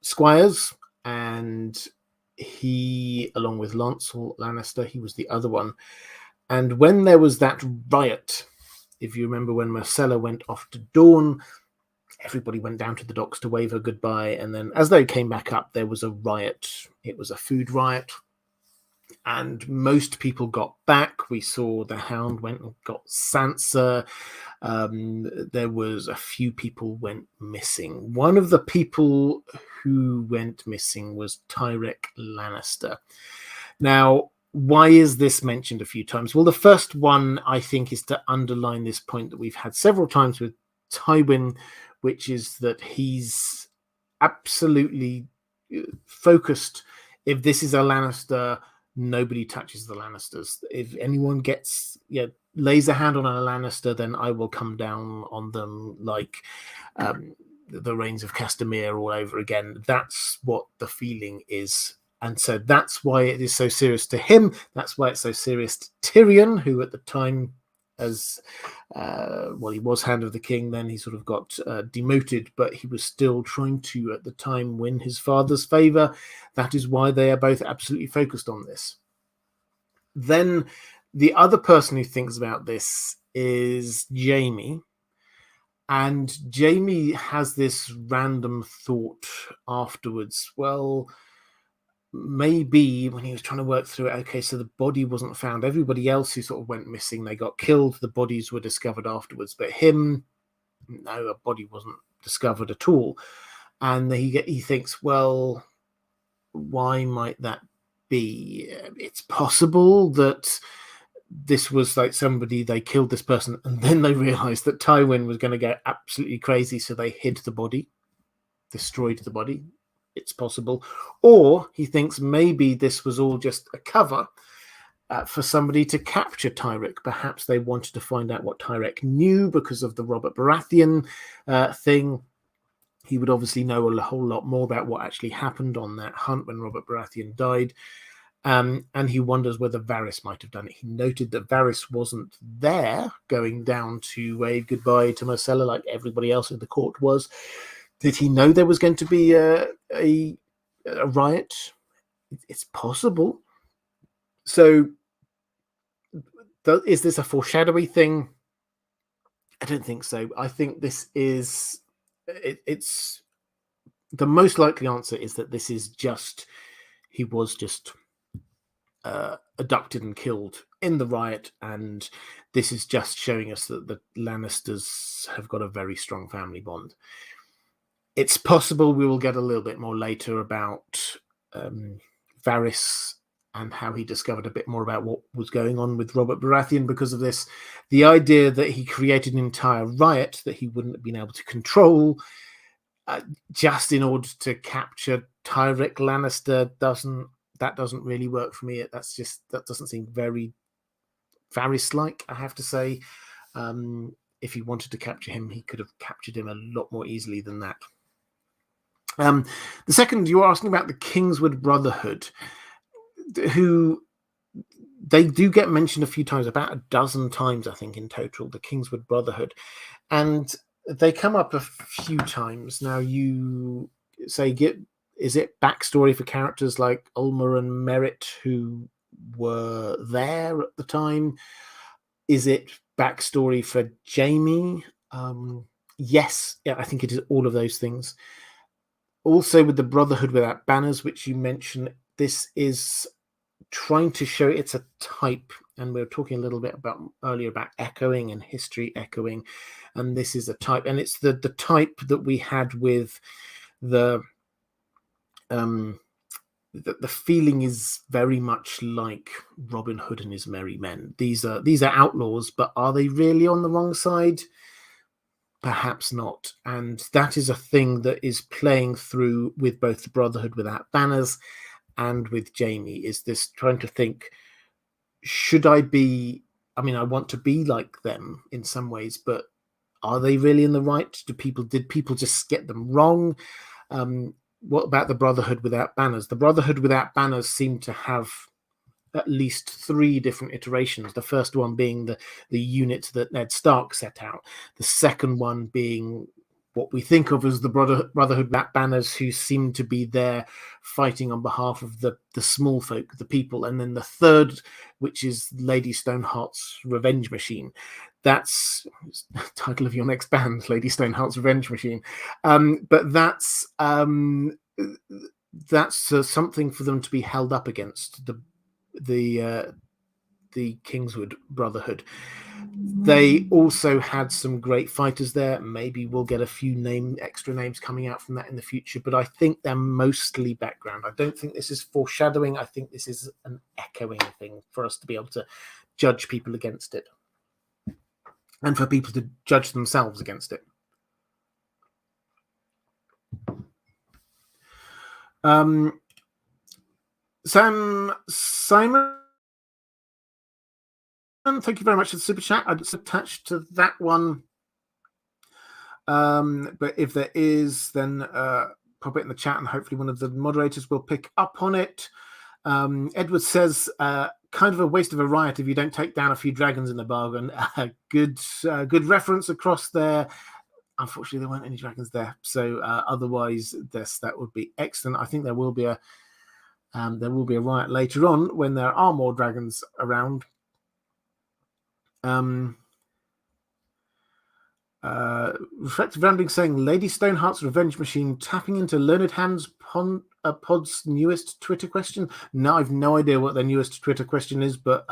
squires, and he, along with Lancel Lannister, he was the other one. And when there was that riot, if you remember when Myrcella went off to Dawn, everybody went down to the docks to wave her goodbye. And then as they came back up, there was a riot. It was a food riot. And most people got back. We saw the Hound went and got Sansa. There was a few people went missing. One of the people who went missing was Tyrek Lannister. Now, why is this mentioned a few times? Well, the first one, I think, is to underline this point that we've had several times with Tywin, which is that he's absolutely focused. If this is a Lannister, nobody touches the Lannisters. If anyone lays a hand on a Lannister, then I will come down on them like the Rains of Castamere all over again. That's what the feeling is. And so that's why it is so serious to him. That's why it's so serious to Tyrion, who at the time, as he was Hand of the King, then he sort of got demoted, but he was still trying to, at the time, win his father's favor. That is why they are both absolutely focused on this. Then the other person who thinks about this is Jaime. And Jaime has this random thought afterwards. Well, maybe when he was trying to work through it, okay, so the body wasn't found. Everybody else who sort of went missing, they got killed. The bodies were discovered afterwards. But him, no, a body wasn't discovered at all. And he thinks, well, why might that be? It's possible that this was like somebody, they killed this person, and then they realized that Tywin was going to go absolutely crazy, so they hid the body, destroyed the body. It's possible. Or he thinks maybe this was all just a cover for somebody to capture Tyrek. Perhaps they wanted to find out what Tyrek knew because of the Robert Baratheon thing. He would obviously know a whole lot more about what actually happened on that hunt when Robert Baratheon died. And he wonders whether Varys might have done it. He noted that Varys wasn't there going down to wave goodbye to Myrcella like everybody else in the court was. Did he know there was going to be a riot? It's possible. So, is this a foreshadowing thing? I don't think so. I think this is... It's the most likely answer is that this is just... He was just abducted and killed in the riot, and this is just showing us that the Lannisters have got a very strong family bond. It's possible we will get a little bit more later about Varys and how he discovered a bit more about what was going on with Robert Baratheon because of this. The idea that he created an entire riot that he wouldn't have been able to control just in order to capture Tyrek Lannister doesn't really work for me. That doesn't seem very Varys-like, I have to say. If he wanted to capture him, he could have captured him a lot more easily than that. The second, you were asking about the Kingswood Brotherhood, who they do get mentioned a few times, about a dozen times, I think, in total, the Kingswood Brotherhood. And they come up a few times. Now, you say, is it backstory for characters like Ulmer and Merritt who were there at the time? Is it backstory for Jaime? Yes, yeah, I think it is all of those things. Also, with the Brotherhood Without Banners, which you mentioned, this is trying to show it's a type, and we were talking a little bit earlier about echoing and history echoing, and this is a type, and it's the type that we had with the feeling is very much like Robin Hood and his merry men. These are outlaws, but are they really on the wrong side? Perhaps not. And that is a thing that is playing through with both the Brotherhood Without Banners and with Jaime, is this trying to think, should I be... I mean, I want to be like them in some ways, but are they really in the right? Did people just get them wrong? What about the Brotherhood Without Banners? The Brotherhood Without Banners seem to have at least 3 different iterations. The first one being the unit that Ned Stark set out. The second one being what we think of as the Brotherhood Black Banners, who seem to be there fighting on behalf of the small folk, the people. And then the third, which is Lady Stoneheart's Revenge Machine. That's the title of your next band, Lady Stoneheart's Revenge Machine. But that's something for them to be held up against, the Kingswood Brotherhood. They also had some great fighters there. Maybe we'll get a few extra names coming out from that in the future, but I think they're mostly background. I don't think this is foreshadowing. I think this is an echoing thing for us to be able to judge people against it, and for people to judge themselves against it. Simon, thank you very much for the super chat. I just attached to that one. But if there is, then pop it in the chat, and hopefully one of the moderators will pick up on it. Edward says, kind of a waste of a riot if you don't take down a few dragons in the bargain. Good reference across there. Unfortunately, there weren't any dragons there, so otherwise, that would be excellent. I think there will be a riot later on when there are more dragons around. Reflective Rambling saying Lady Stoneheart's Revenge Machine tapping into Learned Hand's Pod's newest Twitter question. No, I've no idea what their newest Twitter question is, but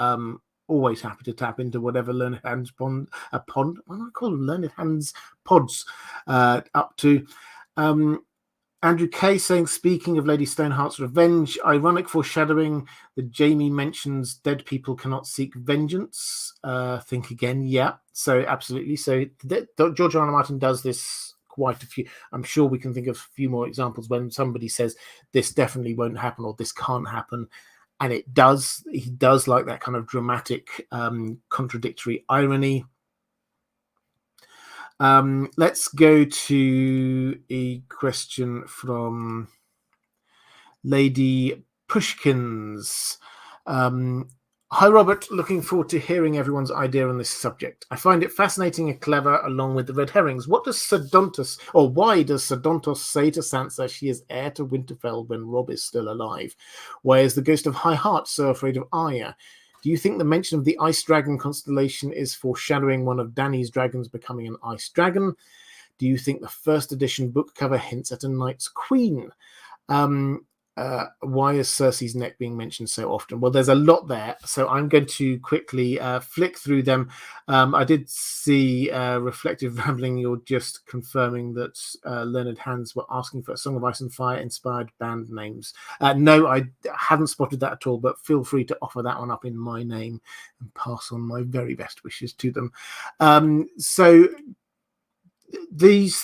always happy to tap into whatever Learned Hand's What do I call them? Learned Hand's Pods up to. Andrew K saying, speaking of Lady Stoneheart's revenge, ironic foreshadowing that Jamie mentions dead people cannot seek vengeance. Think again, yeah. So absolutely. So George R. R. Martin does this quite a few. I'm sure we can think of a few more examples when somebody says this definitely won't happen or this can't happen, and it does. He does like that kind of dramatic, contradictory irony. Let's go to a question from Lady Pushkins. Hi, Robert. Looking forward to hearing everyone's idea on this subject. I find it fascinating and clever, along with the red herrings. Why does Sodontos say to Sansa she is heir to Winterfell when Robb is still alive? Why is the ghost of High Heart so afraid of Arya? Do you think the mention of the Ice Dragon constellation is foreshadowing one of Dany's dragons becoming an Ice Dragon? Do you think the first edition book cover hints at a Night's Queen? Why is Cersei's neck being mentioned so often? Well, there's a lot there, so I'm going to quickly flick through them. I did see Reflective Rambling, you're just confirming that Learned Hands were asking for a Song of Ice and Fire inspired band names. No, I haven't spotted that at all, but feel free to offer that one up in my name and pass on my very best wishes to them. So these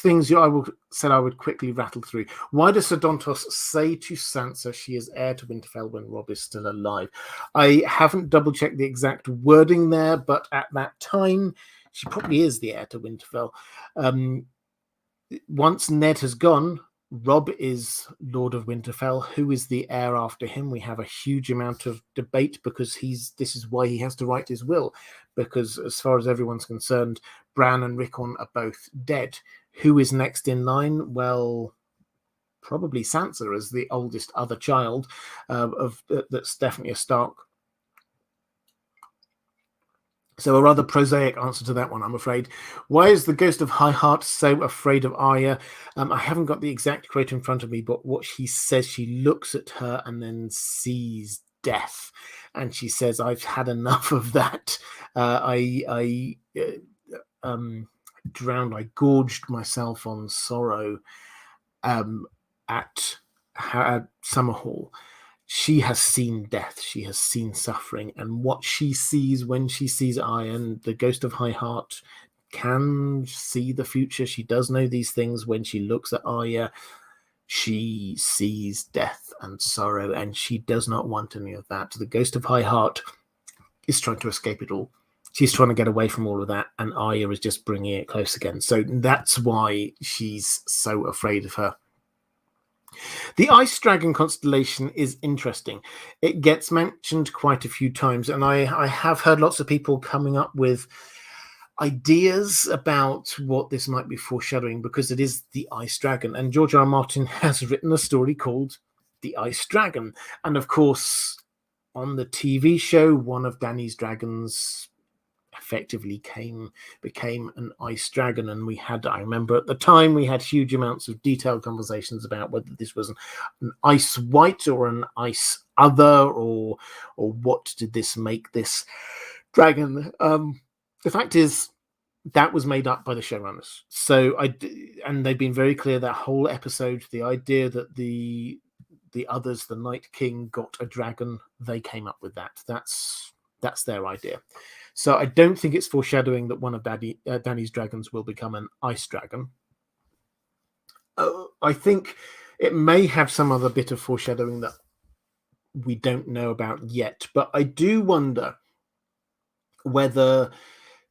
things I said I would quickly rattle through. Why does Sodontos say to Sansa she is heir to Winterfell when Robb is still alive? I haven't double checked the exact wording there, but at that time she probably is the heir to Winterfell. Once Ned has gone, Robb is Lord of Winterfell. Who is the heir after him? We have a huge amount of debate because this is why he has to write his will, because as far as everyone's concerned, Bran and Rickon are both dead. Who is next in line? Well, probably Sansa as the oldest other child that's definitely a Stark. So a rather prosaic answer to that one, I'm afraid. Why is the ghost of High Heart so afraid of Arya? I haven't got the exact quote in front of me, but what she says, she looks at her and then sees death. And she says, I've had enough of that. I drowned, I gorged myself on sorrow at Summerhall. She has seen death, she has seen suffering, and what she sees when she sees Arya, the ghost of High Heart can see the future. She does know these things. When she looks at Arya, she sees death and sorrow, and she does not want any of that. The ghost of High Heart is trying to escape it all. She's trying to get away from all of that, and Arya is just bringing it close again. So that's why she's so afraid of her. The Ice Dragon constellation is interesting. It gets mentioned quite a few times, and I have heard lots of people coming up with ideas about what this might be foreshadowing, because it is the Ice Dragon, and George R. R. Martin has written a story called The Ice Dragon. And of course, on the TV show, one of Danny's dragons effectively became an ice dragon, and I remember at the time we had huge amounts of detailed conversations about whether this was an ice white or an ice other, or what did this make this dragon. The fact is that was made up by the showrunners, and they've been very clear that whole episode, the idea that the others, the Night King, got a dragon, they came up with that. That's their idea. So I don't think it's foreshadowing that one of Danny's dragons will become an ice dragon. I think it may have some other bit of foreshadowing that we don't know about yet, but I do wonder whether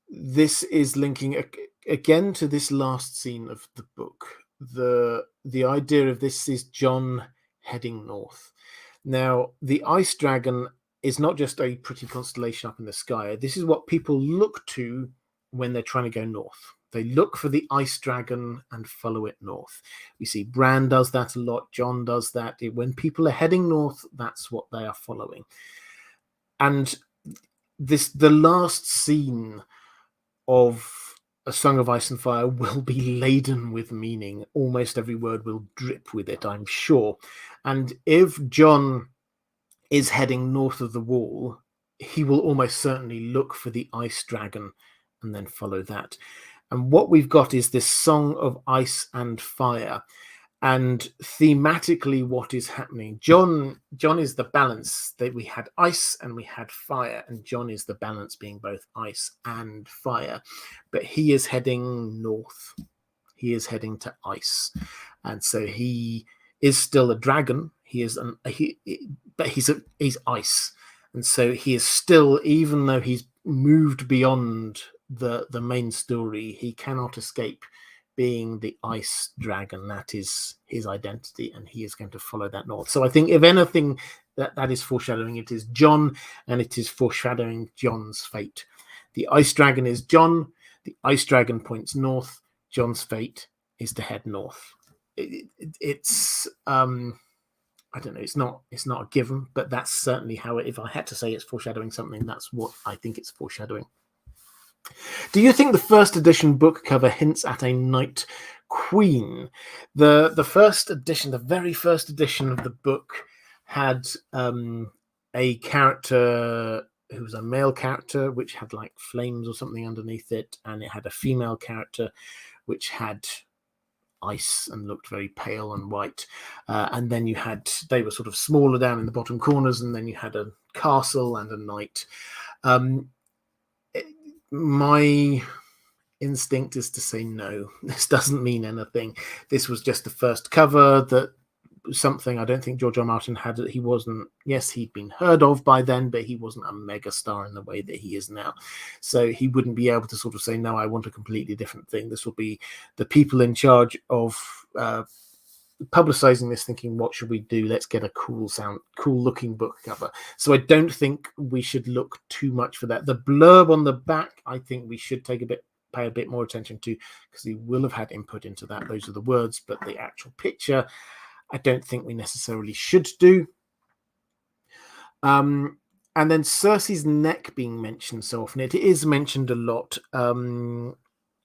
this is linking again to this last scene of the book. The idea of this is John heading north. Now, the ice dragon is not just a pretty constellation up in the sky. This is what people look to when they're trying to go north. They look for the ice dragon and follow it north. We see Bran does that a lot. John does that. When people are heading north, that's what they are following. And the last scene of A Song of Ice and Fire will be laden with meaning. Almost every word will drip with it, I'm sure. And if John is heading north of the Wall, he will almost certainly look for the ice dragon and then follow that. And what we've got is this Song of Ice and Fire. And thematically, what is happening? John is the balance. That we had ice and we had fire, and John is the balance, being both ice and fire. But he is heading north. He is heading to ice, and so he is still a dragon. But he's ice, and so he is still, even though he's moved beyond the main story, he cannot escape being the ice dragon. That is his identity, and he is going to follow that north. So I think, if anything, that is foreshadowing. It is John, and it is foreshadowing John's fate. The ice dragon is John. The ice dragon points north. John's fate is to head north. It's I don't know. It's not a given, but that's certainly how if I had to say it's foreshadowing something, that's what I think it's foreshadowing. Do you think the first edition book cover hints at a Night Queen? The first edition, the very first edition of the book, had a character who was a male character, which had like flames or something underneath it, and it had a female character which had ice and looked very pale and white. And then they were sort of smaller down in the bottom corners, and then you had a castle and a knight. My instinct is to say no. This doesn't mean anything. This was just the first cover. That something I don't think George R. R. Martin had. He wasn't. Yes, he'd been heard of by then, but he wasn't a mega star in the way that he is now. So he wouldn't be able to sort of say, no, I want a completely different thing. This will be the people in charge of publicizing this, thinking, what should we do? Let's get a cool looking book cover. So I don't think we should look too much for that. The blurb on the back, I think we should pay a bit more attention to, because he will have had input into that. Those are the words, but the actual picture, I don't think we necessarily should do. And then Cersei's neck being mentioned so often. It is mentioned a lot.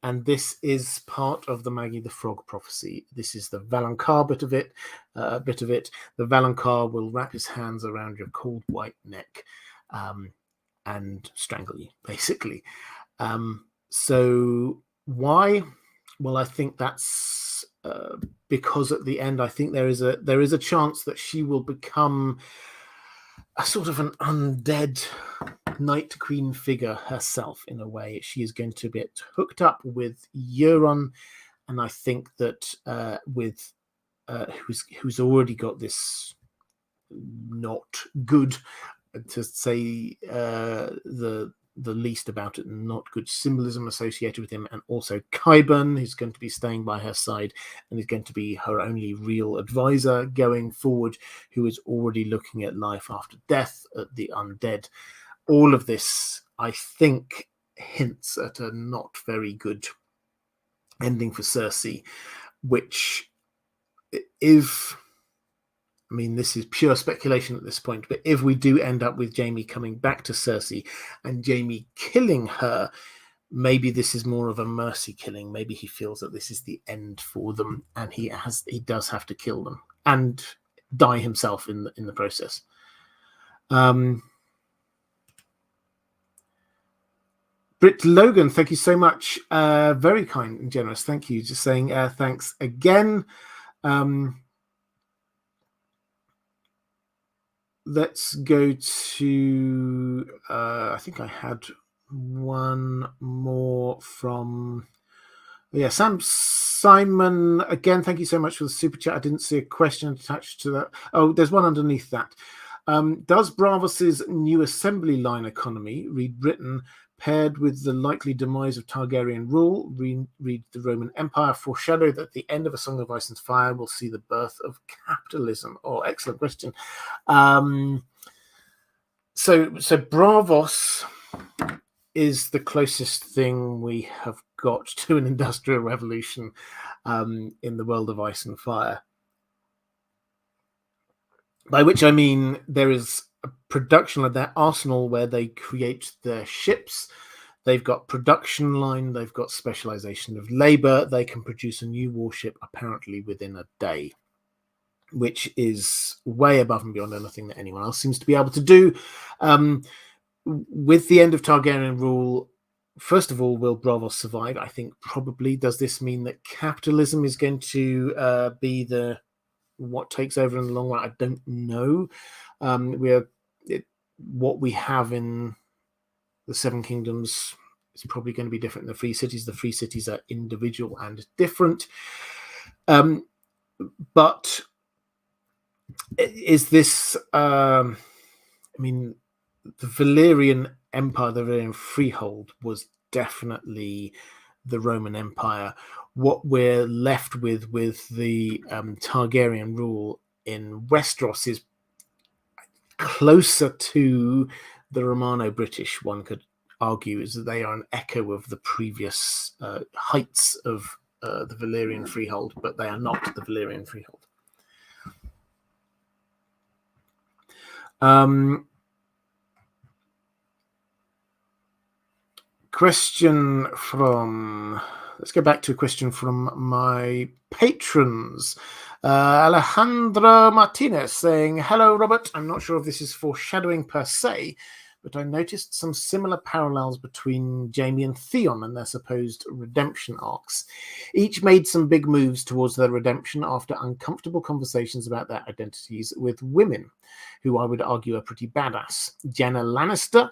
And this is part of the Maggie the Frog prophecy. This is the Valonqar bit of it. The Valonqar will wrap his hands around your cold white neck and strangle you, basically. So why? Well, I think that's because at the end, I think there is a chance that she will become a sort of an undead Night Queen figure herself, in a way. She is going to get hooked up with Euron, and I think that with who's already got this not good, to say the least about it, not good symbolism associated with him, and also Qyburn, who's going to be staying by her side and is going to be her only real advisor going forward, who is already looking at life after death, at the undead. All of this, I think, hints at a not very good ending for Cersei, which, if, I mean, this is pure speculation at this point, but if we do end up with Jaime coming back to Cersei and Jaime killing her, maybe this is more of a mercy killing. Maybe he feels that this is the end for them, and he does have to kill them and die himself in the process. Britt Logan, thank you so much. Very kind and generous. Thank you. Just saying thanks again. Let's go to, I think I had one more from, Simon. Again, thank you so much for the super chat. I didn't see a question attached to that. Oh, there's one underneath that. Does Bravos's new assembly line economy, read Britain, paired with the likely demise of Targaryen rule, read the Roman Empire, foreshadow that the end of A Song of Ice and Fire will see the birth of capitalism? Oh, excellent question. So Braavos is the closest thing we have got to an industrial revolution in the world of Ice and Fire. By which I mean there is a production of their arsenal where they create their ships. They've got production line. They've got specialization of labor. They can produce a new warship apparently within a day, which is way above and beyond anything that anyone else seems to be able to do. With the end of Targaryen rule, first of all, will Braavos survive? I think probably. Does this mean that capitalism is going to be what takes over in the long run? I don't know. What we have in the Seven Kingdoms is probably going to be different than the Free Cities. The Free Cities are individual and different. But is this? I mean, the Valyrian Empire, the Valyrian Freehold, was definitely the Roman Empire. What we're left with the Targaryen rule in Westeros is closer to the Romano-British, one could argue, is that they are an echo of the previous heights of the Valyrian Freehold, but they are not the Valyrian Freehold. Question from, let's go back to a question from my patrons. Alejandro Martinez saying, hello, Robert. I'm not sure if this is foreshadowing per se, but I noticed some similar parallels between Jaime and Theon and their supposed redemption arcs. Each made some big moves towards their redemption after uncomfortable conversations about their identities with women, who I would argue are pretty badass. Jenna Lannister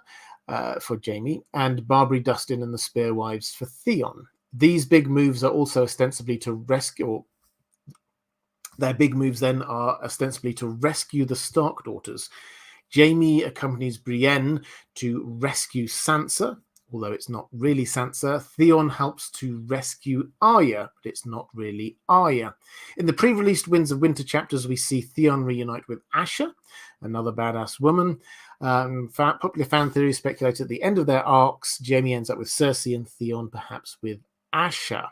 for Jaime, and Barbary Dustin and the Spearwives for Theon. These big moves are also ostensibly to rescue, or their big moves then are ostensibly to rescue the Stark daughters. Jaime accompanies Brienne to rescue Sansa, although it's not really Sansa. Theon helps to rescue Arya, but it's not really Arya. In the pre-released Winds of Winter chapters, we see Theon reunite with Asha, another badass woman. Popular fan theory speculated at the end of their arcs, Jaime ends up with Cersei and Theon perhaps with Asha.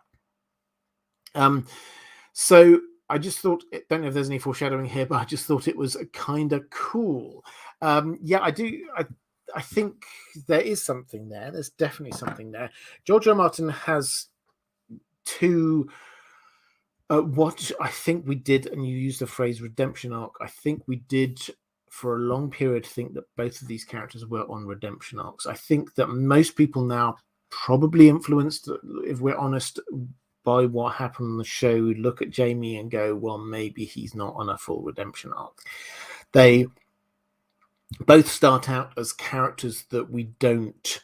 So I just thought, don't know if there's any foreshadowing here, but I just thought it was kind of cool. I do. I think there is something there. There's definitely something there. George R. R. Martin has two. What I think we did, and you used the phrase redemption arc, I think we did for a long period think that both of these characters were on redemption arcs. I think that most people now, probably influenced, if we're honest, by what happened on the show, look at Jaime and go, well, maybe he's not on a full redemption arc. They both start out as characters that we don't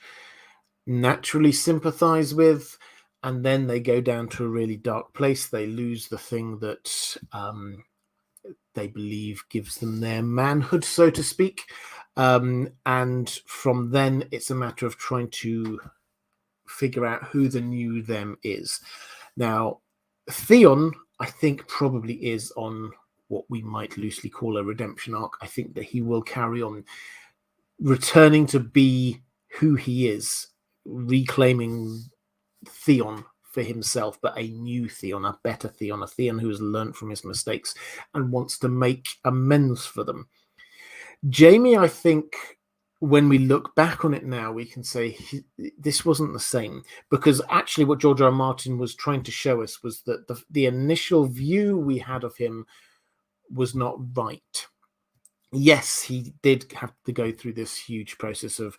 naturally sympathize with, and then they go down to a really dark place. They lose the thing that they believe gives them their manhood, so to speak. And from then, it's a matter of trying to figure out who the new them is. Now, Theon, I think, probably is on what we might loosely call a redemption arc. I think that he will carry on returning to be who he is, reclaiming Theon for himself, but a new Theon, a better Theon, a Theon who has learned from his mistakes and wants to make amends for them. Jaime, I think, when we look back on it now, we can say this wasn't the same, because actually what George R. R. Martin was trying to show us was that the initial view we had of him was not right. Yes, he did have to go through this huge process of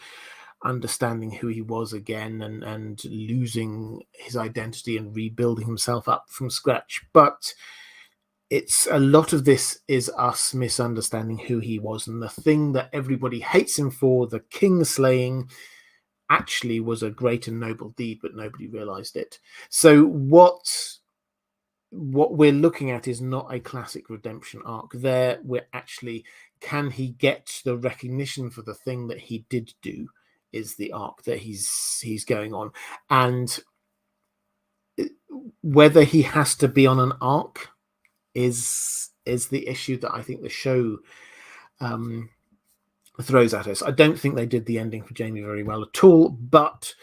understanding who he was again and losing his identity and rebuilding himself up from scratch. But it's a lot of this is us misunderstanding who he was, and the thing that everybody hates him for, the king slaying, actually was a great and noble deed, but nobody realized it. So what we're looking at is not a classic redemption arc. There, we're actually, can he get the recognition for the thing that he did do, is the arc that he's going on. And whether he has to be on an arc is the issue that I think the show throws at us. I don't think they did the ending for Jaime very well at all, but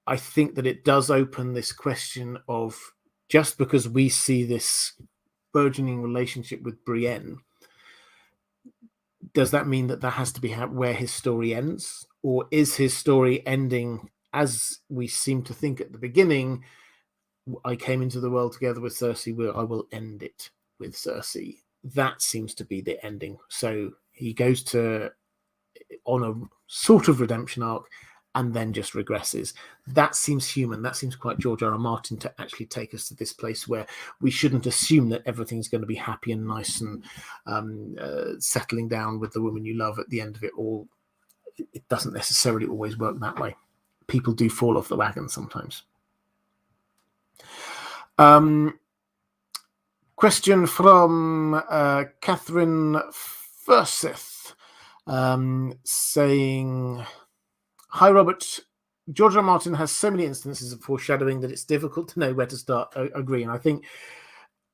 I think that it does open this question of, just because we see this burgeoning relationship with Brienne, does that mean that has to be where his story ends? Or is his story ending as we seem to think at the beginning? I came into the world together with Cersei, where I will end it with Cersei. That seems to be the ending. So he goes on a sort of redemption arc and then just regresses. That seems human. That seems quite George R. R. Martin to actually take us to this place where we shouldn't assume that everything's going to be happy and nice and settling down with the woman you love at the end of it all. It doesn't necessarily always work that way. People do fall off the wagon sometimes. Question from Catherine Furseth, saying, "Hi, Robert. George R. R. Martin has so many instances of foreshadowing that it's difficult to know where to start." Agree. And I think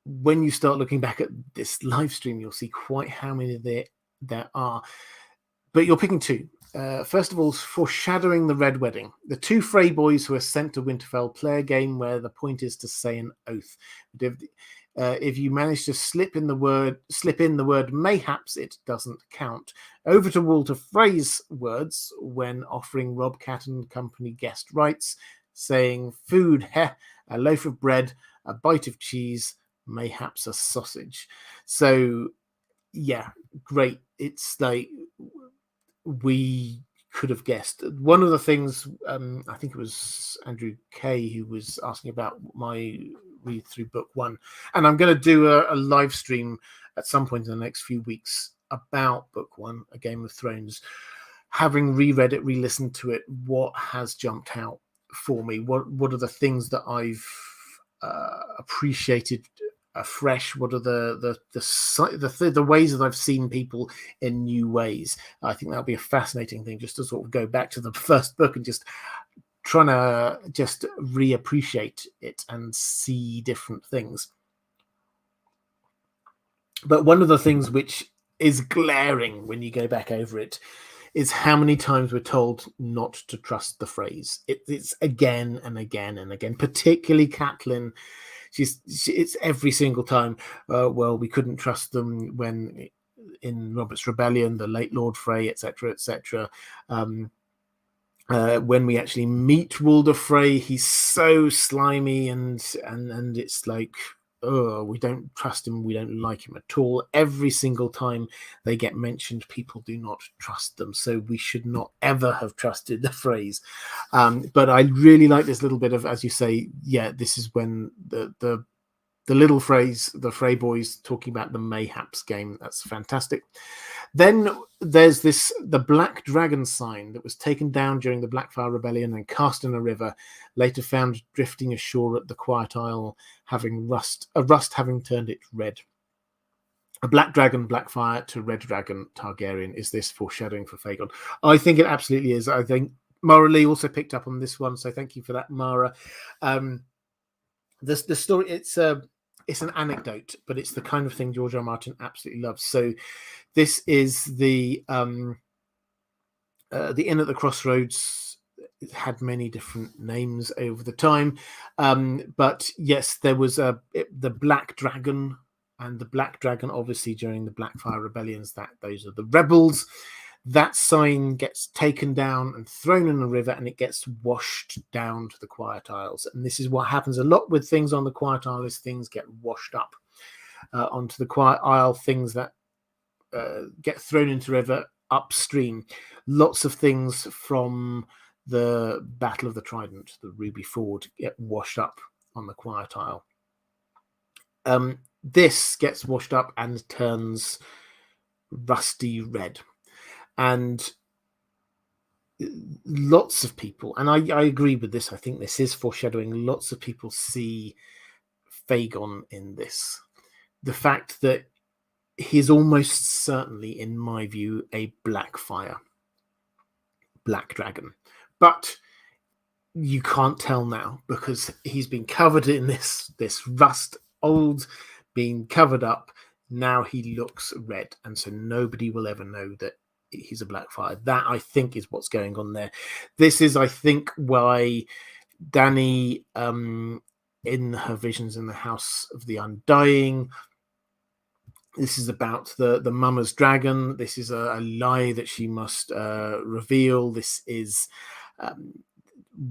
when you start looking back at this live stream, you'll see quite how many there are. But you're picking two. First of all, foreshadowing the Red Wedding. The two Frey boys who are sent to Winterfell play a game where the point is to say an oath. If you manage to slip in the word mayhaps, it doesn't count. Over to Walter Frey's words when offering Rob Cat and Company guest rights, saying food, a loaf of bread, a bite of cheese, mayhaps a sausage. So yeah, great. It's like, we could have guessed. One of the things, I think it was Andrew Kay who was asking about my read through book one, and I'm going to do a live stream at some point in the next few weeks about book one, A Game of Thrones. Having reread it, re-listened to it, what has jumped out for me? What are the things that I've appreciated afresh? What are the ways that I've seen people in new ways? I think that'll be a fascinating thing, just to sort of go back to the first book and just trying to just reappreciate it and see different things. But one of the things which is glaring when you go back over it is how many times we're told not to trust the phrase. It's again and again and again, particularly Catelyn. It's every single time. Well, we couldn't trust them when in Robert's Rebellion, the late Lord Frey, etc., etc. When we actually meet Walder Frey, he's so slimy and it's like, oh, we don't trust him, we don't like him at all. Every single time they get mentioned, people do not trust them. So we should not ever have trusted the phrase. But I really like this little bit of, as you say, yeah, this is when the little phrase, the Frey boys talking about the mayhaps game. That's fantastic. Then there's the Black Dragon sign that was taken down during the Blackfire Rebellion and cast in a river, later found drifting ashore at the Quiet Isle, having rust having turned it red. A Black Dragon, Blackfire to Red Dragon, Targaryen. Is this foreshadowing for Fagon? I think it absolutely is. I think Mara Lee also picked up on this one, so thank you for that, Mara. The story, it's an anecdote, but it's the kind of thing George R. R. Martin absolutely loves. So this is the Inn at the Crossroads had many different names over the time. But yes, there was the Black Dragon, and the Black Dragon, obviously during the Blackfire rebellions, that those are the rebels. That sign gets taken down and thrown in the river, and it gets washed down to the Quiet Isles. And this is what happens a lot with things on the Quiet Isle: is things get washed up onto the Quiet Isle. Things that get thrown into the river upstream. Lots of things from the Battle of the Trident, the Ruby Ford, get washed up on the Quiet Isle. This gets washed up and turns rusty red. And lots of people, and I agree with this, I think this is foreshadowing, lots of people see Fagon in this. The fact that he's almost certainly, in my view, a Blackfire, Black Dragon. But you can't tell now because he's been covered in this rust, old, being covered up. Now he looks red, and so nobody will ever know that he's a Blackfire. That, I think, is what's going on there. This is, I think, why Dany, in her visions in the House of the Undying, this is about the Mama's dragon. This is a lie that she must reveal. This is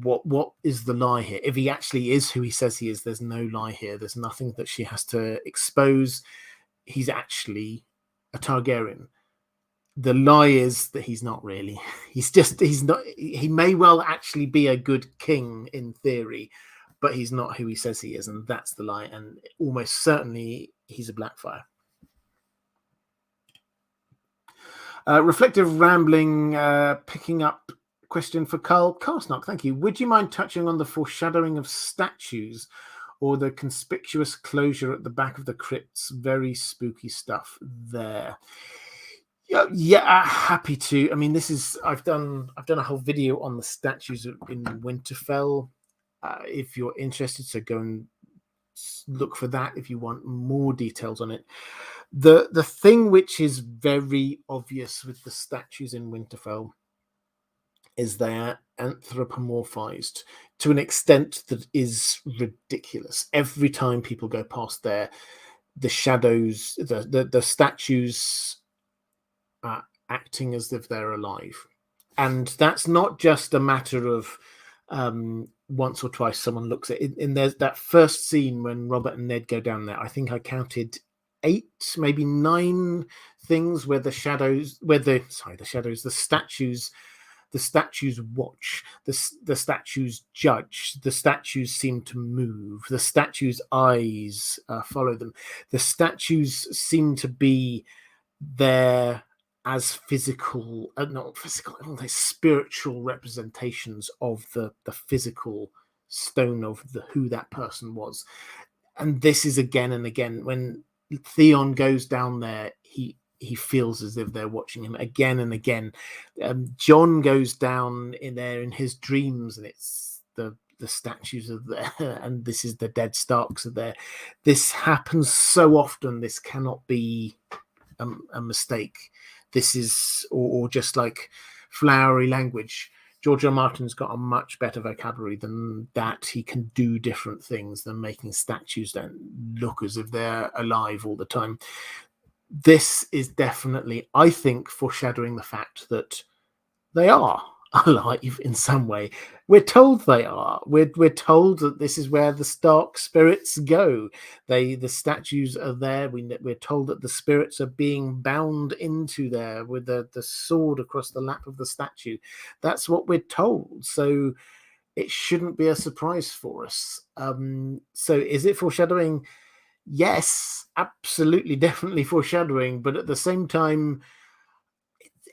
what is the lie here? If he actually is who he says he is, there's no lie here. There's nothing that she has to expose. He's actually a Targaryen. The lie is that he's not really. He's not. He may well actually be a good king in theory, but he's not who he says he is, and that's the lie. And almost certainly he's a Blackfire. Reflective rambling, picking up question for Carl Carsnock. Thank you. Would you mind touching on the foreshadowing of statues or the conspicuous closure at the back of the crypts? Very spooky stuff there. Yeah, happy to. I mean, this is I've done a whole video on the statues in Winterfell. If you're interested, so go and look for that if you want more details on it. The thing which is very obvious with the statues in Winterfell is they're anthropomorphized to an extent that is ridiculous. Every time people go past there, the shadows, the statues are acting as if they're alive. And that's not just a matter of once or twice someone looks at it. In there's that first scene when Robert and Ned go down there, I think I counted 8, maybe 9 things where the statues watch, the statues judge, the statues seem to move, the statues' eyes follow them, the statues seem to be there as physical, not physical, they're spiritual representations of the physical stone of who that person was. And this is again and again when Theon goes down there, he feels as if they're watching him again and again. John goes down in there in his dreams, and it's the statues are there, and this is the dead Starks are there. This happens so often. This cannot be a mistake. This is or just like flowery language. George R. Martin's got a much better vocabulary than that. He can do different things than making statues that look as if they're alive all the time. This is definitely, I think, foreshadowing the fact that they are alive in some way. We're told they are. We're told that this is where the Stark spirits go. The statues are there. We're told that the spirits are being bound into there with the sword across the lap of the statue. That's what we're told. So it shouldn't be a surprise for us. So is it foreshadowing? Yes, absolutely, definitely foreshadowing. But at the same time,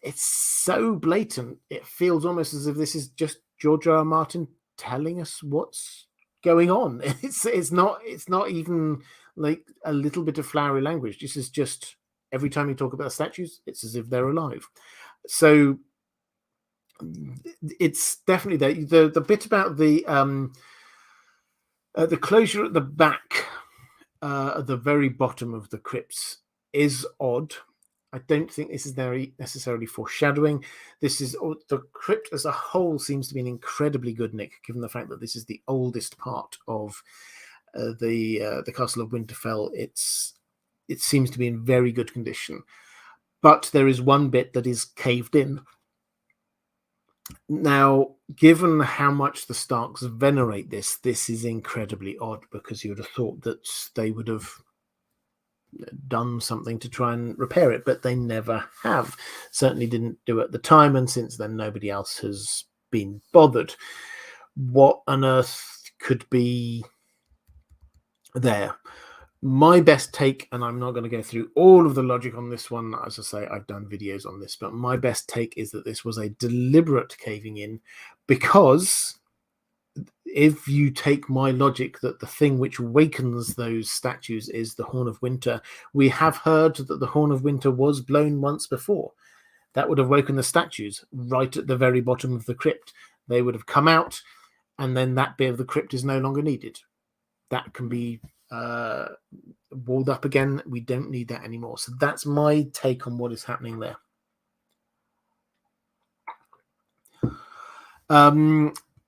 it's so blatant. It feels almost as if this is just George R. R. Martin telling us what's going on. It's not even like a little bit of flowery language. This is just every time you talk about statues, it's as if they're alive. So it's definitely there. The bit about the closure at the back, at the very bottom of the crypts, is odd. I don't think this is necessarily foreshadowing. This is the crypt as a whole seems to be in incredibly good nick, given the fact that this is the oldest part of the Castle of Winterfell. It seems to be in very good condition, but there is one bit that is caved in. Now, given how much the Starks venerate this is incredibly odd, because you would have thought that they would have done something to try and repair it, but they never have. Certainly didn't do it at the time, and since then nobody else has been bothered. What on earth could be there? My best take, and I'm not going to go through all of the logic on this one, as I say, I've done videos on this, but my best take is that this was a deliberate caving in, because if you take my logic that the thing which wakens those statues is the Horn of Winter, we have heard that the Horn of Winter was blown once before. That would have woken the statues right at the very bottom of the crypt. They would have come out, and then that bit of the crypt is no longer needed. That can be walled up again. We don't need that anymore. So that's my take on what is happening there.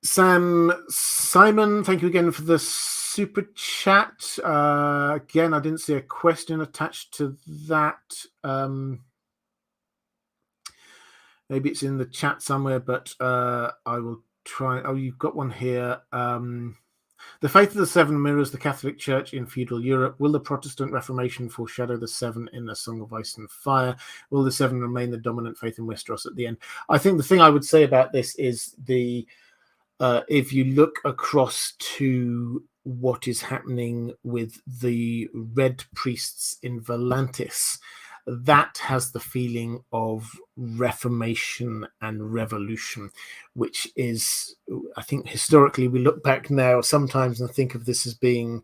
Simon, thank you again for the super chat. Again, I didn't see a question attached to that. Maybe it's in the chat somewhere, but I will try. Oh, you've got one here. The faith of the seven mirrors the Catholic Church in feudal Europe. Will the Protestant Reformation foreshadow the seven in A Song of Ice and Fire? Will the seven remain the dominant faith in Westeros at the end? I think the thing I would say about this is if you look across to what is happening with the Red Priests in Volantis, that has the feeling of reformation and revolution, which is, I think historically we look back now sometimes and think of this as being,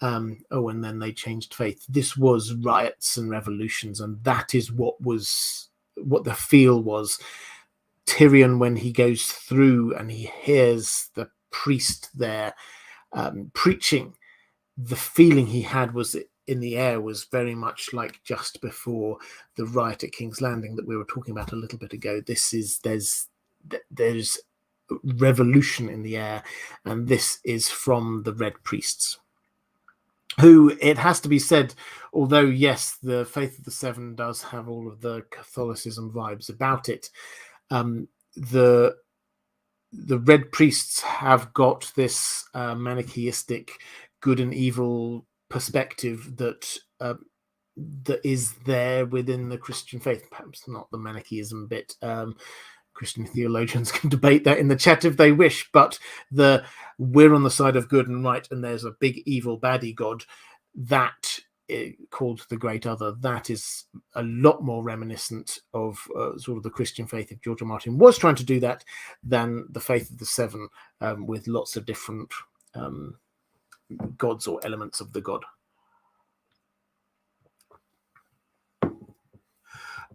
and then they changed faith. This was riots and revolutions, and that is what the feel was. Tyrion, when he goes through and he hears the priest there preaching, the feeling he had was in the air was very much like just before the riot at King's Landing that we were talking about a little bit ago. There's revolution in the air, and this is from the Red Priests, who, it has to be said, although yes, the Faith of the Seven does have all of the Catholicism vibes about it, the Red Priests have got this manichaeistic good and evil perspective that is there within the Christian faith. Perhaps not the Manichaeism bit. Christian theologians can debate that in the chat if they wish, but we're on the side of good and right, and there's a big evil baddie god that called the Great Other. That is a lot more reminiscent of sort of the Christian faith, if George R. Martin was trying to do that, than the Faith of the Seven, with lots of different gods or elements of the god.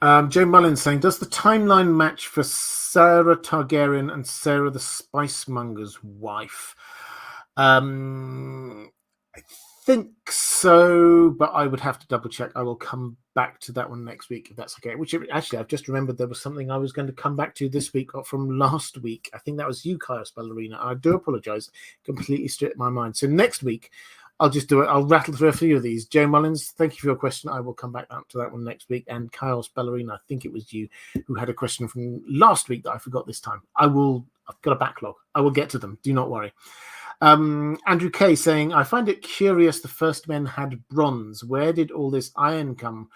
Joe Mullins saying, does the timeline match for Sarah Targaryen and Sarah the Spicemonger's wife? I think so, but I would have to double check. I will come back to that one next week if that's okay. Which actually, I've just remembered there was something I was going to come back to this week from last week. I think that was you, Kaios Ballerina. I do apologize. Completely stripped my mind. So next week, I'll just do it. I'll rattle through a few of these. Joe Mullins, thank you for your question. I will come back to that one next week. And Kaios Ballerina, I think it was you who had a question from last week that I forgot this time. I've got a backlog. I will get to them. Do not worry. Andrew Kay saying, I find it curious the first men had bronze. Where did all this iron come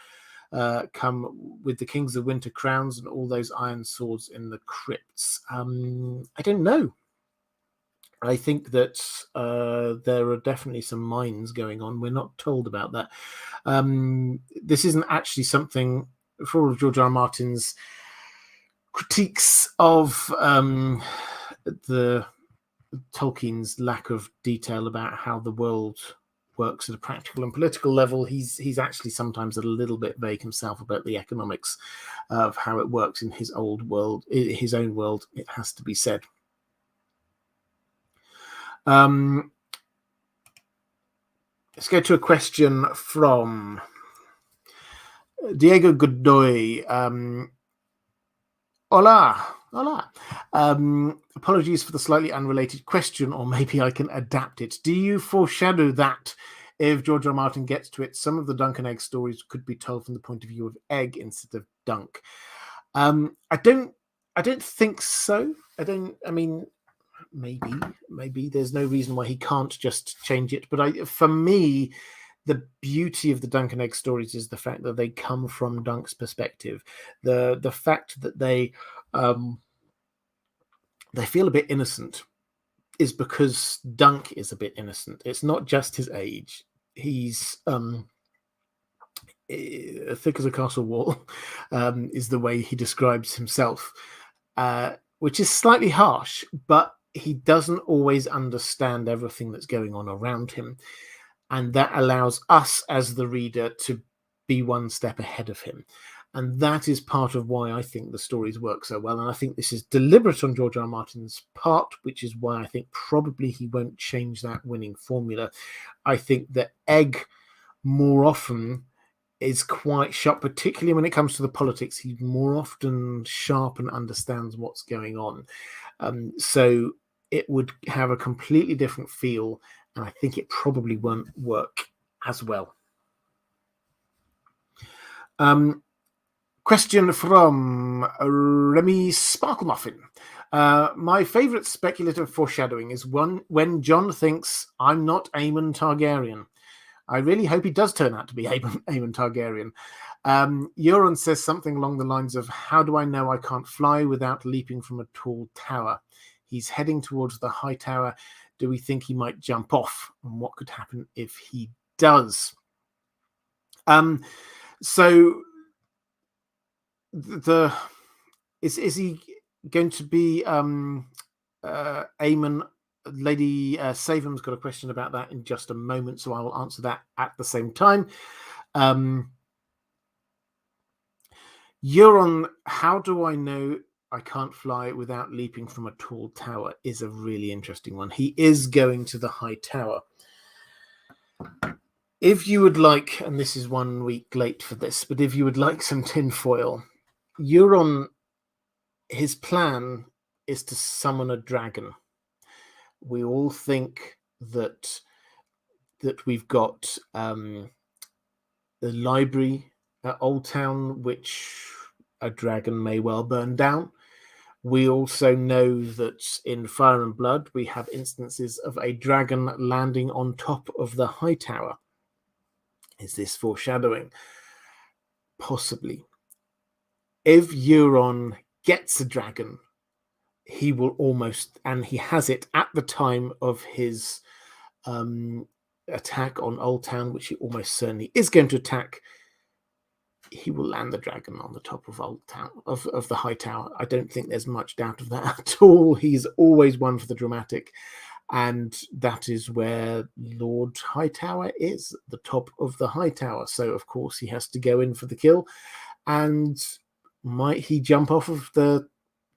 with the Kings of Winter crowns and all those iron swords in the crypts? I don't know. I think that there are definitely some mines going on. We're not told about that. This isn't actually something, for all of George R. R. Martin's critiques of the Tolkien's lack of detail about how the world works at a practical and political level. He's actually sometimes a little bit vague himself about the economics of how it works in his own world, it has to be said. Let's go to a question from Diego Godoy. Hola, hola. Apologies for the slightly unrelated question, or maybe I can adapt it. Do you foreshadow that if George R. R. Martin gets to it, some of the Dunk and Egg stories could be told from the point of view of Egg instead of Dunk? I don't think so. I mean, maybe there's no reason why he can't just change it. But for me, the beauty of the Dunk and Egg stories is the fact that they come from Dunk's perspective. The fact that they feel a bit innocent is because Dunk is a bit innocent. It's not just his age. He's thick as a castle wall, is the way he describes himself, which is slightly harsh, but he doesn't always understand everything that's going on around him. And that allows us as the reader to be one step ahead of him. And that is part of why I think the stories work so well. And I think this is deliberate on George R. R. Martin's part, which is why I think probably he won't change that winning formula. I think that Egg more often is quite sharp, particularly when it comes to the politics. He's more often sharp and understands what's going on. So it would have a completely different feel, and I think it probably won't work as well. Question from Remy Sparkle Muffin. My favourite speculative foreshadowing is when Jon thinks, I'm not Aemon Targaryen. I really hope he does turn out to be Aemon Targaryen. Euron says something along the lines of, how do I know I can't fly without leaping from a tall tower? He's heading towards the high tower. Do we think he might jump off? And what could happen if he does? So is he going to be Aemon? Lady Savum's got a question about that in just a moment, so I will answer that at the same time. Euron, how do I know I can't fly without leaping from a tall tower, is a really interesting one. He is going to the high tower. If you would like, and this is 1 week late for this, but if you would like some tinfoil, Euron, his plan is to summon a dragon. We all think that we've got the library at Old Town, which a dragon may well burn down. We also know that in Fire and Blood, we have instances of a dragon landing on top of the high tower. Is this foreshadowing? Possibly. If Euron gets a dragon, he will almost, and he has it at the time of his attack on Old Town, which he almost certainly is going to attack. He will land the dragon on the top of Old Town, of the high tower. I don't think there's much doubt of that at all. He's always one for the dramatic, and that is where Lord Hightower is, the top of the high tower. So of course he has to go in for the kill. And might he jump off of the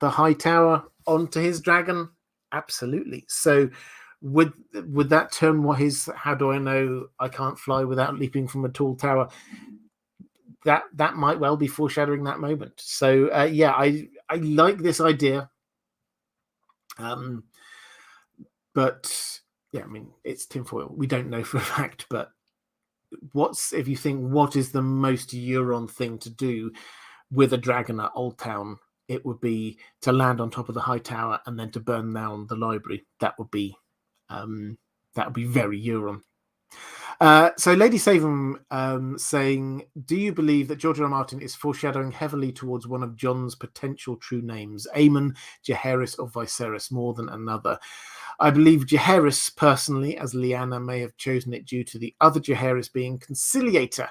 high tower onto his dragon? Absolutely. So would that turn what his how do I know I can't fly without leaping from a tall tower? That might well be foreshadowing that moment. So yeah, I like this idea. But yeah, I mean, it's tinfoil. We don't know for a fact, but if you think what is the most Euron thing to do with a dragon at Old Town, it would be to land on top of the high tower and then to burn down the library. That would be very Euron. So Lady Savum saying, do you believe that George R. R. Martin is foreshadowing heavily towards one of Jon's potential true names, Aemon, Jaehaerys, or Viserys, more than another? I believe Jaehaerys personally, as Lyanna may have chosen it due to the other Jaehaerys being conciliator,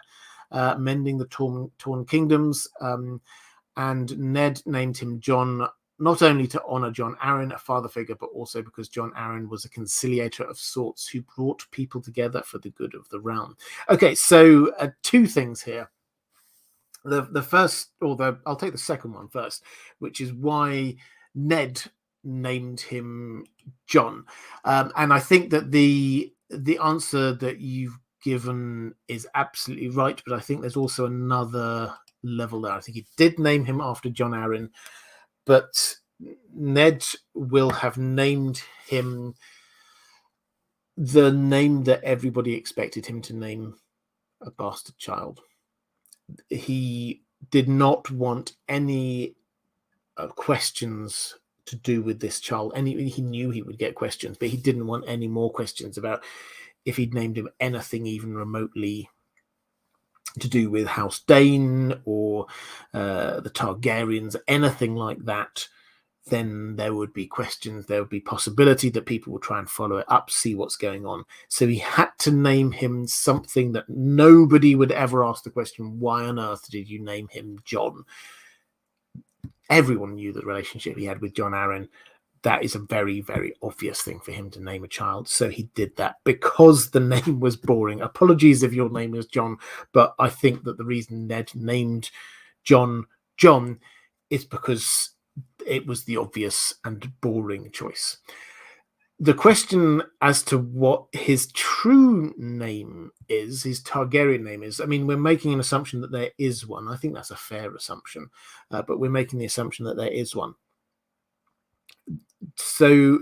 mending the torn kingdoms, and Ned named him Jon not only to honor Jon Arryn, a father figure, but also because Jon Arryn was a conciliator of sorts who brought people together for the good of the realm. Okay, so two things here. The first, I'll take the second one first, which is why Ned named him Jon. And I think that the answer that you've given is absolutely right, but I think there's also another level there. I think he did name him after John Arryn, but Ned will have named him the name that everybody expected him to name a bastard child. He did not want any questions to do with this child. He knew he would get questions, but he didn't want any more questions about if he'd named him anything even remotely to do with House Dane or the Targaryens, anything like that. Then there would be questions, there would be possibility that people would try and follow it up, see what's going on. So he had to name him something that nobody would ever ask the question, why on earth did you name him John? Everyone knew the relationship he had with John Arryn. That is a very, very obvious thing for him to name a child. So he did that because the name was boring. Apologies if your name is John, but I think that the reason Ned named John is because it was the obvious and boring choice. The question as to what his true name is, his Targaryen name is, I mean, we're making an assumption that there is one. I think that's a fair assumption, but we're making the assumption that there is one. So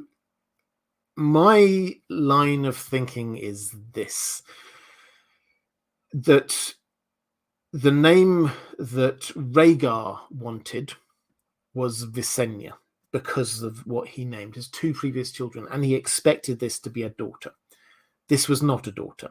my line of thinking is this, that the name that Rhaegar wanted was Visenya, because of what he named his two previous children, and he expected this to be a daughter. This was not a daughter.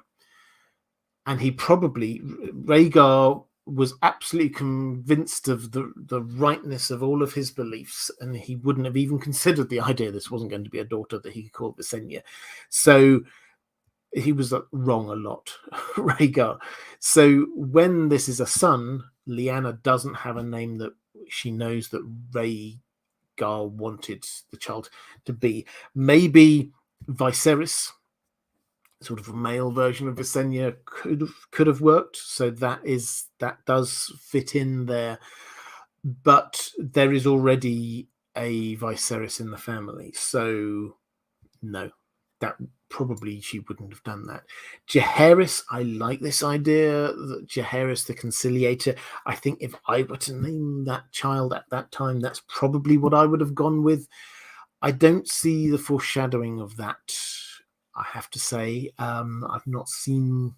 And Rhaegar was absolutely convinced of the rightness of all of his beliefs, and he wouldn't have even considered the idea this wasn't going to be a daughter that he could call Visenya. So he was wrong a lot, Rhaegar. So when this is a son, Lyanna doesn't have a name that she knows that Rhaegar wanted the child to be. Maybe Viserys, sort of a male version of Visenya, could have worked. So that does fit in there. But there is already a Viserys in the family, so no, that probably she wouldn't have done that. Jaehaerys, I like this idea that Jaehaerys the Conciliator. I think if I were to name that child at that time, that's probably what I would have gone with. I don't see the foreshadowing of that, I have to say. I've not seen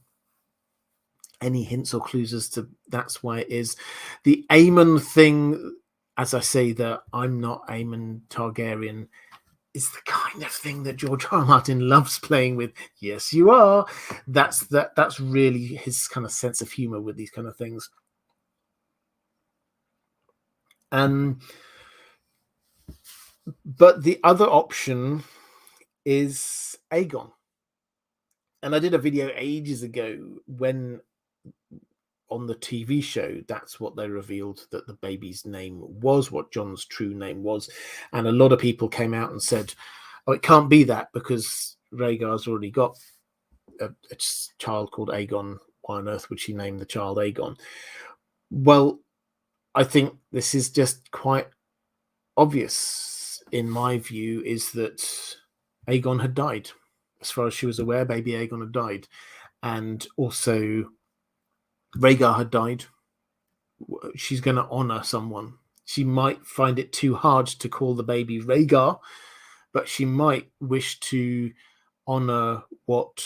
any hints or clues as to that's why it is. The Aemon thing, as I say, that I'm not Aemon Targaryen, is the kind of thing that George R. R. Martin loves playing with. Yes, you are. That's really his kind of sense of humor with these kind of things. But the other option is Aegon. And I did a video ages ago when on the TV show, that's what they revealed, that the baby's name was, what Jon's true name was. And a lot of people came out and said, oh, it can't be that because Rhaegar's already got a child called Aegon. Why on earth would she name the child Aegon? Well, I think this is just quite obvious, in my view, is that Aegon had died. As far as she was aware, baby Aegon had died. And also Rhaegar had died. She's going to honor someone. She might find it too hard to call the baby Rhaegar, but she might wish to honor what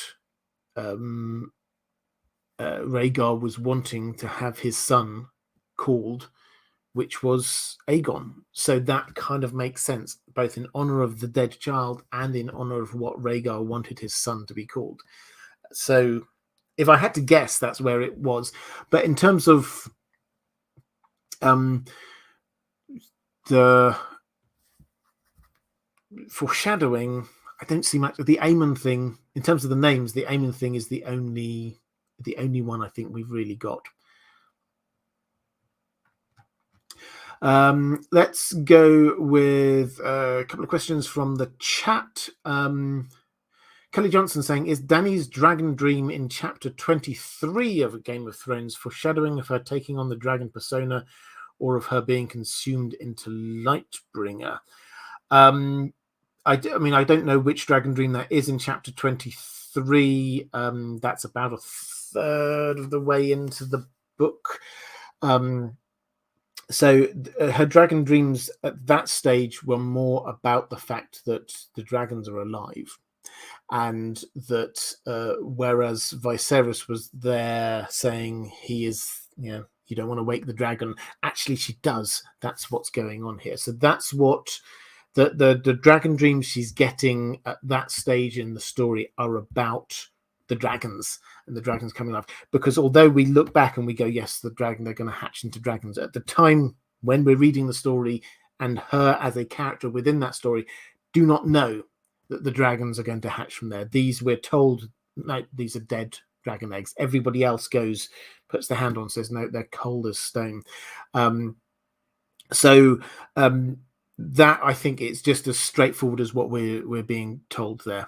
Rhaegar was wanting to have his son called, which was Aegon. So that kind of makes sense, both in honor of the dead child and in honor of what Rhaegar wanted his son to be called. So if I had to guess, that's where it was. But in terms of the foreshadowing, I don't see much. The Aemon thing, in terms of the names, the Aemon thing is the only one I think we've really got. Let's go with a couple of questions from the chat. Kelly Johnson saying, is Dany's dragon dream in chapter 23 of Game of Thrones foreshadowing of her taking on the dragon persona or of her being consumed into Lightbringer? I mean, I don't know which dragon dream that is in chapter 23. 3. That's about a third of the way into the book. So her dragon dreams at that stage were more about the fact that the dragons are alive, and that whereas Viserys was there saying he is, you don't want to wake the dragon, actually she does. That's what's going on here. So that's what the dragon dreams she's getting at that stage in the story are about, the dragons and the dragons coming alive. Because although we look back and we go, yes, they're going to hatch into dragons, at the time when we're reading the story and her as a character within that story do not know that the dragons are going to hatch from there. These, we're told, like, these are dead dragon eggs. Everybody else goes, puts their hand on, says no, they're cold as stone. That, I think, it's just as straightforward as what we're being told there.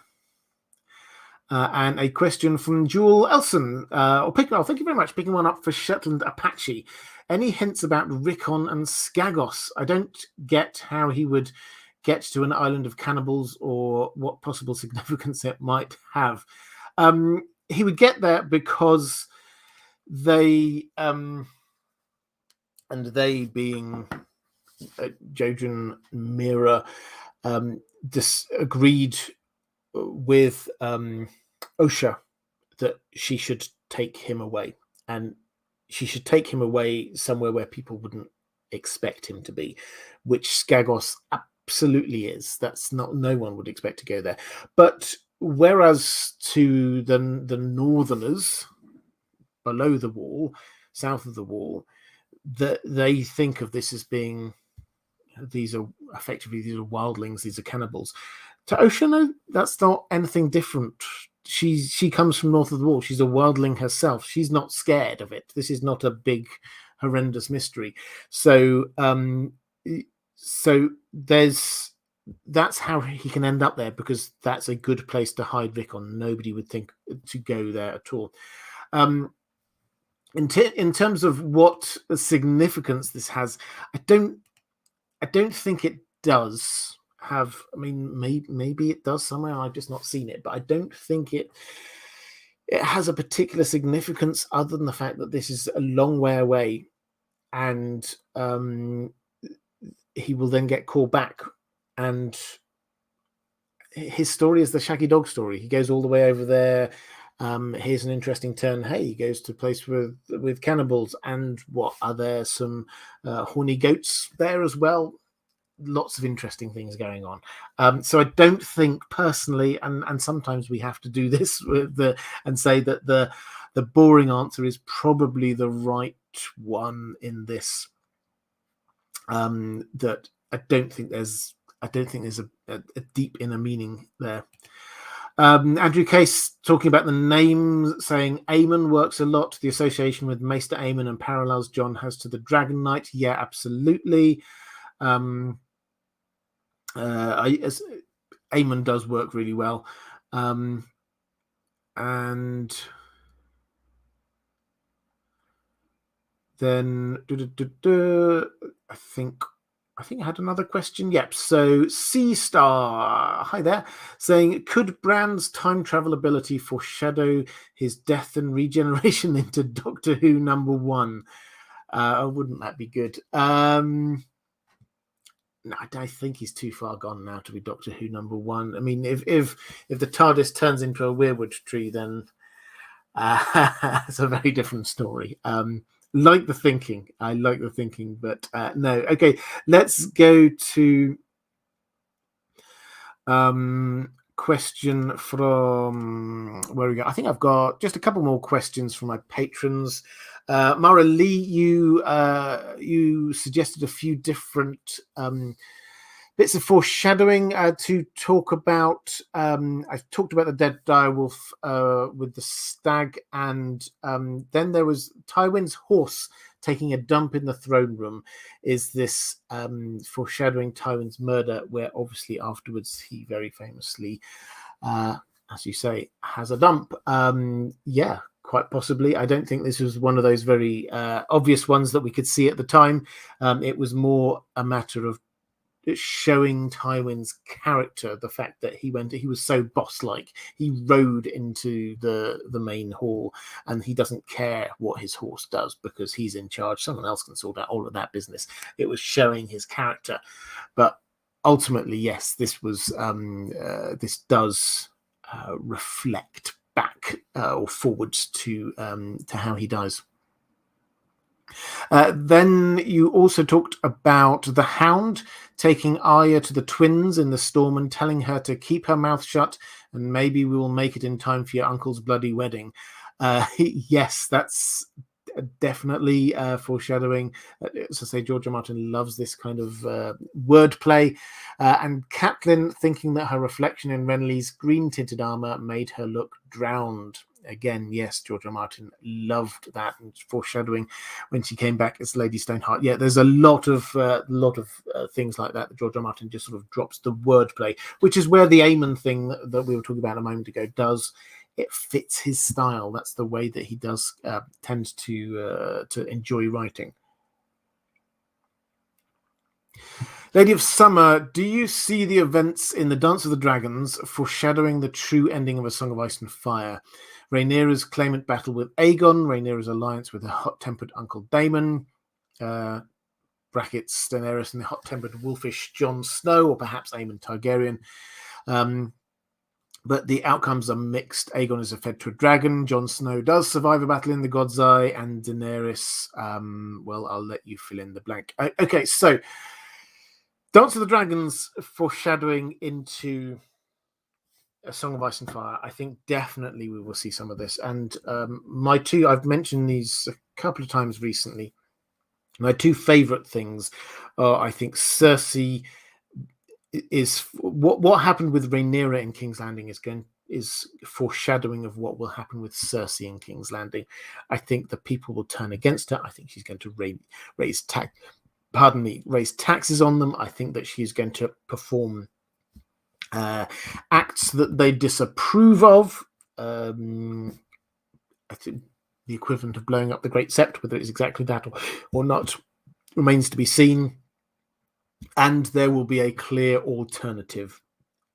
And a question from Jewel Elson. Thank you very much. Picking one up for Shetland Apache. Any hints about Rickon and Skagos? I don't get how he would get to an island of cannibals, or what possible significance it might have. He would get there because they, and they being Jojen Mira, disagreed with Osha that she should take him away, and she should take him away somewhere where people wouldn't expect him to be, which Skagos absolutely is. That's not, no one would expect to go there. But whereas to the northerners below the wall, south of the wall, they think of this as being, these are wildlings, these are cannibals. To Osha, no, that's not anything different. She comes from north of the wall. She's a wildling herself. She's not scared of it. This is not a big, horrendous mystery. So that's how he can end up there, because that's a good place to hide Rickon. Nobody would think to go there at all. In terms of what significance this has, I don't think it does have. I mean, maybe it does somewhere. I've just not seen it, but I don't think it has a particular significance other than the fact that this is a long way away, and he will then get called back, and his story is the Shaggy Dog story. He goes all the way over there. Here's an interesting turn. Hey, he goes to a place with cannibals, and what, are there some horny goats there as well? Lots of interesting things going on. So I don't think personally, and sometimes we have to do this and say that the boring answer is probably the right one in this. That I don't think there's a deep inner meaning there. Andrew Case talking about the name, saying Aemon works a lot. The association with Maester Aemon and parallels Jon has to the Dragon Knight. Yeah, absolutely. Aemon does work really well. And then I think I had another question. Yep. So Sea Star, hi there, saying, could Bran's time travel ability foreshadow his death and regeneration into Doctor Who #1? Wouldn't that be good? No, I think he's too far gone now to be Doctor Who #1. I mean, if the TARDIS turns into a weirwood tree, then it's a very different story. Like the thinking, but no. Okay, let's go to question from where we go. I think I've got just a couple more questions from my patrons. Mara Lee, you suggested a few different bits of foreshadowing to talk about. I've talked about the dead direwolf with the stag, and then there was Tywin's horse taking a dump in the throne room. Is this foreshadowing Tywin's murder, where obviously afterwards he very famously, as you say, has a dump? Yeah, quite possibly. I don't think this was one of those very obvious ones that we could see at the time. It was more a matter of it's showing Tywin's character, the fact that he was so boss-like. He rode into the main hall, and he doesn't care what his horse does because he's in charge. Someone else can sort out all of that business. It was showing his character, but ultimately, yes, this was this does reflect back or forwards to how he dies. Then you also talked about the Hound taking Arya to the twins in the storm and telling her to keep her mouth shut, and maybe we will make it in time for your uncle's bloody wedding. Yes, that's definitely foreshadowing. As I say, George R. Martin loves this kind of wordplay. And Catelyn thinking that her reflection in Renly's green-tinted armor made her look drowned. Again, yes, George R. Martin loved that, and foreshadowing when she came back as Lady Stoneheart. Yeah, there's a lot of things like that George R. Martin just sort of drops the wordplay, which is where the Aemon thing that we were talking about a moment ago does. It fits his style. That's the way that he does tend to enjoy writing. Lady of Summer, do you see the events in the Dance of the Dragons foreshadowing the true ending of A Song of Ice and Fire? Rhaenyra's claimant battle with Aegon, Rhaenyra's alliance with her hot-tempered uncle Daemon, brackets Daenerys and the hot-tempered wolfish Jon Snow, or perhaps Aemon Targaryen. But the outcomes are mixed. Aegon is fed to a dragon. Jon Snow does survive a battle in the God's Eye, and Daenerys, well, I'll let you fill in the blank. Okay, so Dance of the Dragons foreshadowing into A Song of Ice and Fire. I think definitely we will see some of this. And I've mentioned these a couple of times recently. My two favorite things are, I think, Cersei is what happened with Rhaenyra in King's Landing is foreshadowing of what will happen with Cersei in King's Landing. I think the people will turn against her. I think she's going to raise taxes on them. I think that she's going to perform acts that they disapprove of. I think the equivalent of blowing up the Great Sept, whether it's exactly that or not, remains to be seen. And there will be a clear alternative.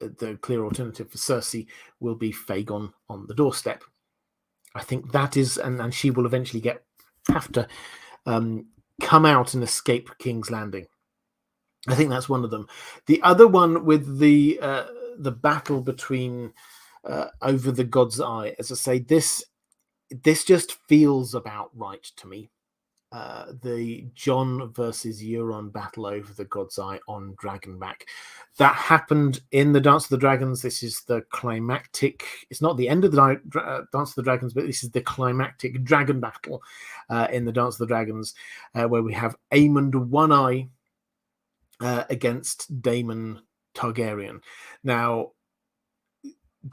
The clear alternative for Cersei will be Fagon on the doorstep. I think that is, and she will eventually have to come out and escape King's Landing. I think that's one of them. The other one with the battle between over the God's Eye, as I say, this just feels about right to me. The Jon versus Euron battle over the God's Eye on Dragonback. That happened in the Dance of the Dragons. This is the climactic. It's not the end of the Dance of the Dragons, but this is the climactic dragon battle in the Dance of the Dragons, where we have Aemond One Eye against Daemon Targaryen. Now,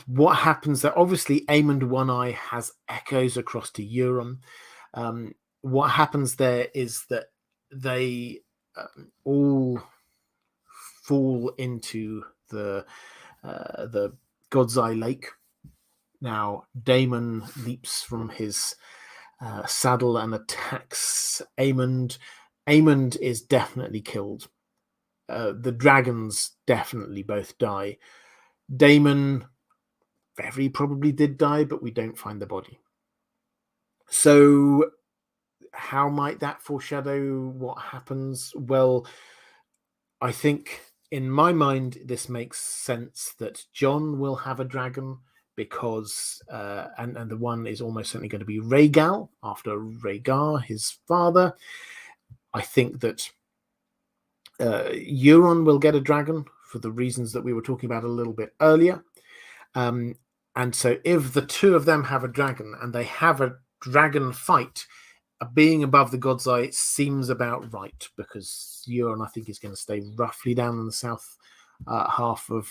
what happens there? Obviously, Aemond One Eye has echoes across to Euron. What happens there is that they all fall into the God's Eye Lake. Now, Daemon leaps from his saddle and attacks Aemond. Aemond is definitely killed. The dragons definitely both die. Daemon very probably did die, but we don't find the body. So how might that foreshadow what happens? Well, I think in my mind, this makes sense that Jon will have a dragon because, and the one is almost certainly going to be Rhaegal after Rhaegar, his father. I think that Euron will get a dragon for the reasons that we were talking about a little bit earlier. And so if the two of them have a dragon and they have a dragon fight, being above the God's Eye, it seems about right, because Euron, I think, is going to stay roughly down in the south half of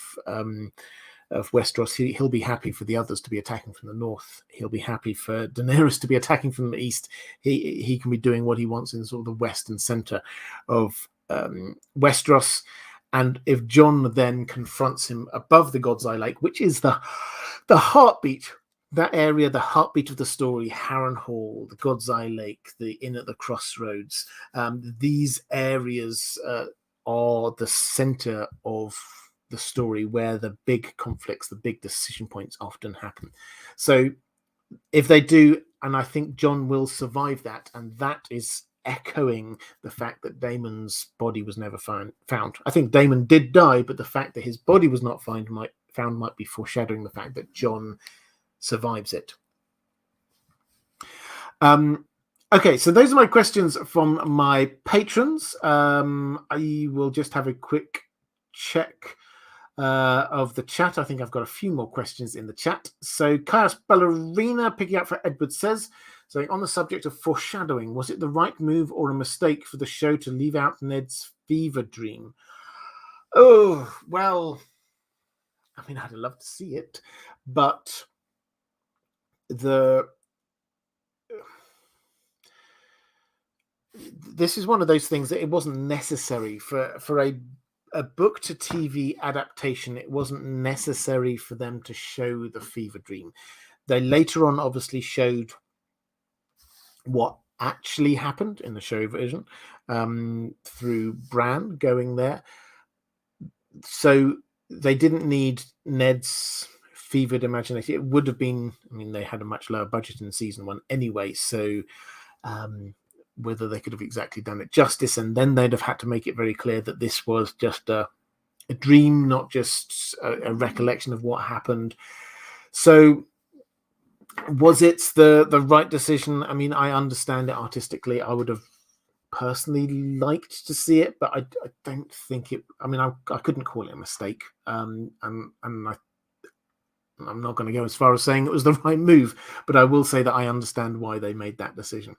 Westeros. He'll be happy for the others to be attacking from the north. He'll be happy for Daenerys to be attacking from the east. He can be doing what he wants in sort of the west and center of Westeros. And if Jon then confronts him above the God's Eye Lake, which is the heartbeat, that area, the heartbeat of the story, Harrenhal, the God's Eye Lake, the Inn at the Crossroads, these areas are the center of the story, where the big conflicts, the big decision points often happen. So if they do, and I think John will survive that, and that is echoing the fact that Damon's body was never found. I think Damon did die, but the fact that his body was not found might be foreshadowing the fact that John survives it. Okay, so those are my questions from my patrons. I will just have a quick check of the chat. I think I've got a few more questions in the chat. So Chaos Ballerina, picking up for Edward, says, so on the subject of foreshadowing, was it the right move or a mistake for the show to leave out Ned's fever dream? Oh, well, I mean, I'd love to see it, but this is one of those things that it wasn't necessary for a book to TV adaptation. It wasn't necessary for them to show the fever dream. They later on obviously showed what actually happened in the show version through Bran going there. So they didn't need Ned's fevered imagination. It would have been, I mean, they had a much lower budget in season 1 anyway, so whether they could have exactly done it justice, and then they'd have had to make it very clear that this was just a dream, not just a recollection of what happened. So was it the right decision? I mean, I understand it artistically. I would have personally liked to see it, but I don't think it. I mean, I couldn't call it a mistake, and I'm not going to go as far as saying it was the right move, but I will say that I understand why they made that decision.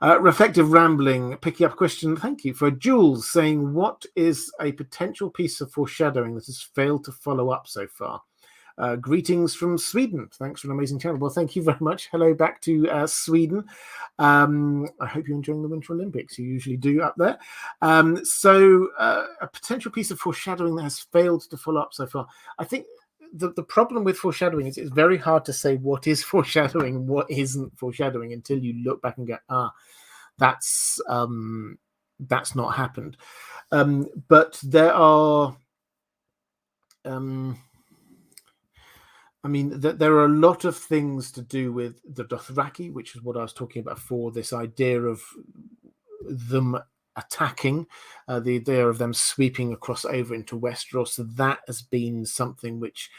Reflective Rambling, picking up a question, thank you, for Jules, saying, what is a potential piece of foreshadowing that has failed to follow up so far? Greetings from Sweden. Thanks for an amazing channel. Well, thank you very much. Hello back to Sweden. I hope you're enjoying the Winter Olympics. You usually do up there. So a potential piece of foreshadowing that has failed to follow up so far. I think the problem with foreshadowing is it's very hard to say what is foreshadowing and what isn't foreshadowing until you look back and go, that's not happened. But there are I mean, there are a lot of things to do with the Dothraki, which is what I was talking about before, this idea of them attacking, the idea of them sweeping across over into Westeros. So that has been something which,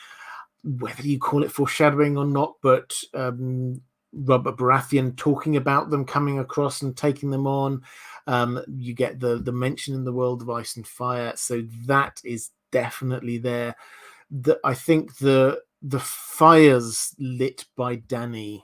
whether you call it foreshadowing or not, but Robert Baratheon talking about them coming across and taking them on. You get the mention in the World of Ice and Fire. So that is definitely there. I think the fires lit by Dany,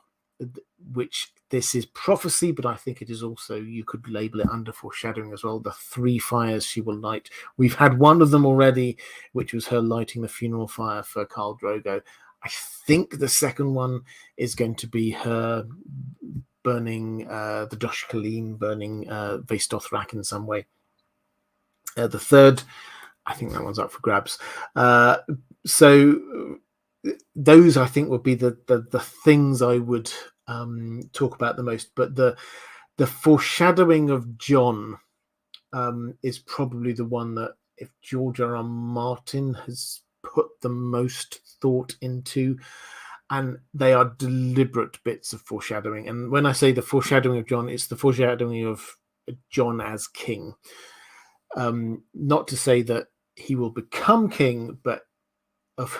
which this is prophecy, but I think it is also, you could label it under foreshadowing as well. The 3 fires she will light. We've had one of them already, which was her lighting the funeral fire for Khal Drogo. I think the second one is going to be her burning the Dosh Khaleen, burning Vaes Dothrak in some way. The third, I think that one's up for grabs. So those, I think, would be the things I would talk about the most. But the foreshadowing of Jon is probably the one that, if George R.R. Martin has put the most thought into, and they are deliberate bits of foreshadowing. And when I say the foreshadowing of Jon, it's the foreshadowing of Jon as king. Not to say that he will become king, but of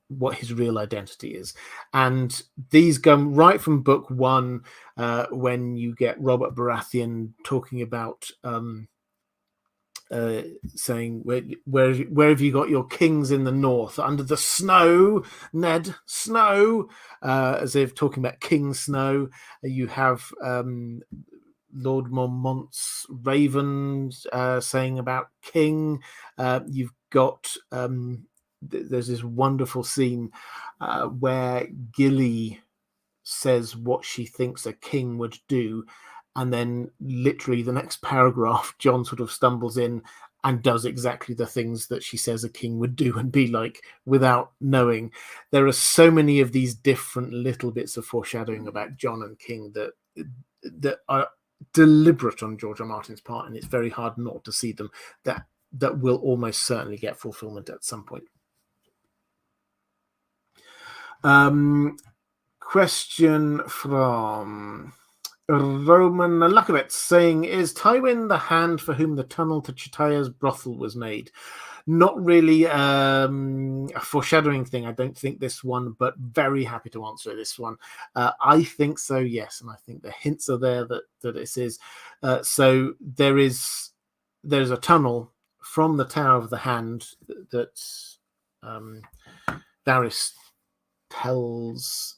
what his real identity is. And these go right from book 1, when you get Robert Baratheon talking about saying, where have you got your kings in the north? Under the snow, Ned, snow, as if talking about King Snow. You have Lord Mormont's Raven saying about King. You've got there's this wonderful scene where Gilly says what she thinks a king would do, and then literally the next paragraph, Jon sort of stumbles in and does exactly the things that she says a king would do and be like, without knowing. There are so many of these different little bits of foreshadowing about Jon and King that are deliberate on George R. Martin's part, and it's very hard not to see them. That that will almost certainly get fulfillment at some point. Question from Roman Lakovets saying, is Tywin the hand for whom the tunnel to Chitaya's brothel was made? Not really a foreshadowing thing, I don't think, this one, but very happy to answer this one. I think so, yes, and I think the hints are there that this is. So there's a tunnel from the Tower of the Hand that Varys tells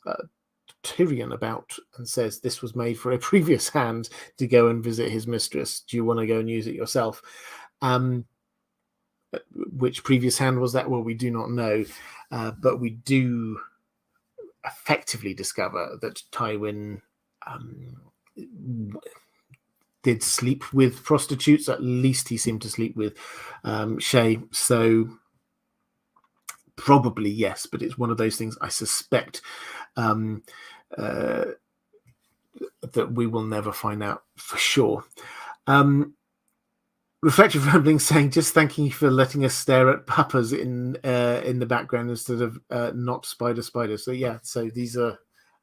Tyrion about and says this was made for a previous hand to go and visit his mistress. Do you want to go and use it yourself? Which previous hand was that? Well, we do not know, but we do effectively discover that Tywin did sleep with prostitutes. At least he seemed to sleep with Shay. So probably yes, but it's one of those things I suspect that we will never find out for sure. Reflective Rambling saying, just thanking you for letting us stare at papas in the background instead of not spider. So yeah, so these are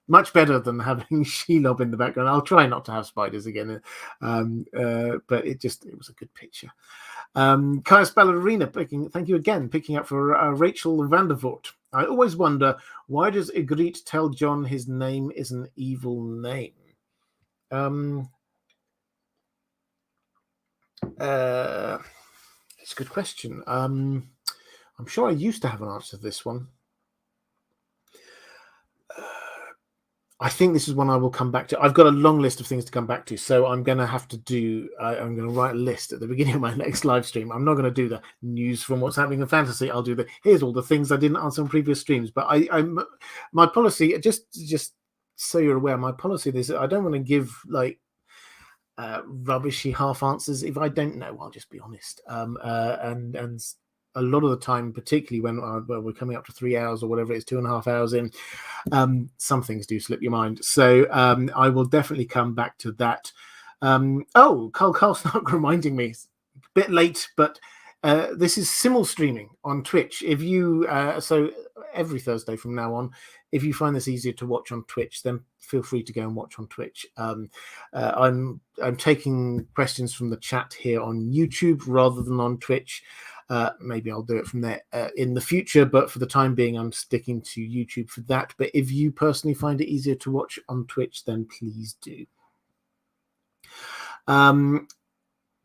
much better than having Shelob in the background. I'll try not to have spiders again, but it was a good picture. Caius Ballerina, thank you again, picking up for Rachel Vandervoort. I always wonder, why does Ygritte tell Jon his name is an evil name? It's a good question. I'm sure I used to have an answer to this one. I think this is one I will come back to. I've got a long list of things to come back to, so I'm going to have to do. I'm going to write a list at the beginning of my next live stream. I'm not going to do the news from what's happening in fantasy. I'll do here's all the things I didn't answer on previous streams. But my policy, just so you're aware, my policy is I don't want to give rubbishy half answers. If I don't know, I'll just be honest. And a lot of the time, particularly when we're coming up to 3 hours or whatever it is, 2.5 hours in, some things do slip your mind. So I will definitely come back to that. Carl's not reminding me. A bit late, but this is simul streaming on Twitch. If you so every Thursday from now on, if you find this easier to watch on Twitch, then feel free to go and watch on Twitch. I'm taking questions from the chat here on YouTube rather than on Twitch. Maybe I'll do it from there in the future, but for the time being, I'm sticking to YouTube for that. But if you personally find it easier to watch on Twitch, then please do.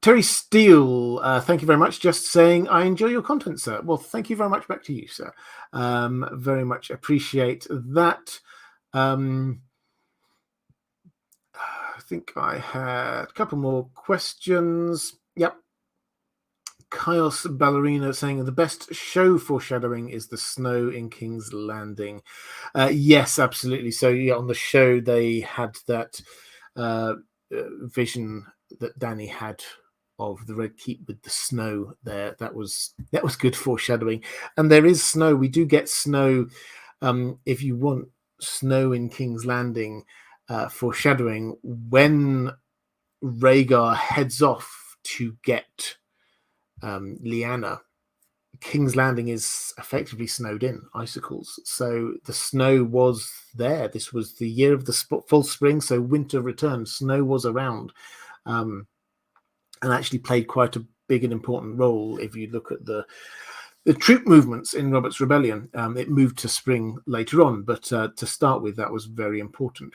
Terry Steele, thank you very much. Just saying, I enjoy your content, sir. Well, thank you very much. Back to you, sir. Very much appreciate that. I think I had a couple more questions. Yep. Caius Ballerina saying the best show foreshadowing is the snow in King's Landing. Yes, absolutely. So yeah, on the show they had that vision that Dany had of the Red Keep with the snow there. That was good foreshadowing. And there is snow. We do get snow. If you want snow in King's Landing foreshadowing, when Rhaegar heads off to get Lyanna, King's Landing is effectively snowed in, icicles. So the snow was there. This was the year of the full spring, so winter returned. Snow was around, and actually played quite a big and important role. If you look at the troop movements in Robert's Rebellion, it moved to spring later on, but to start with, that was very important.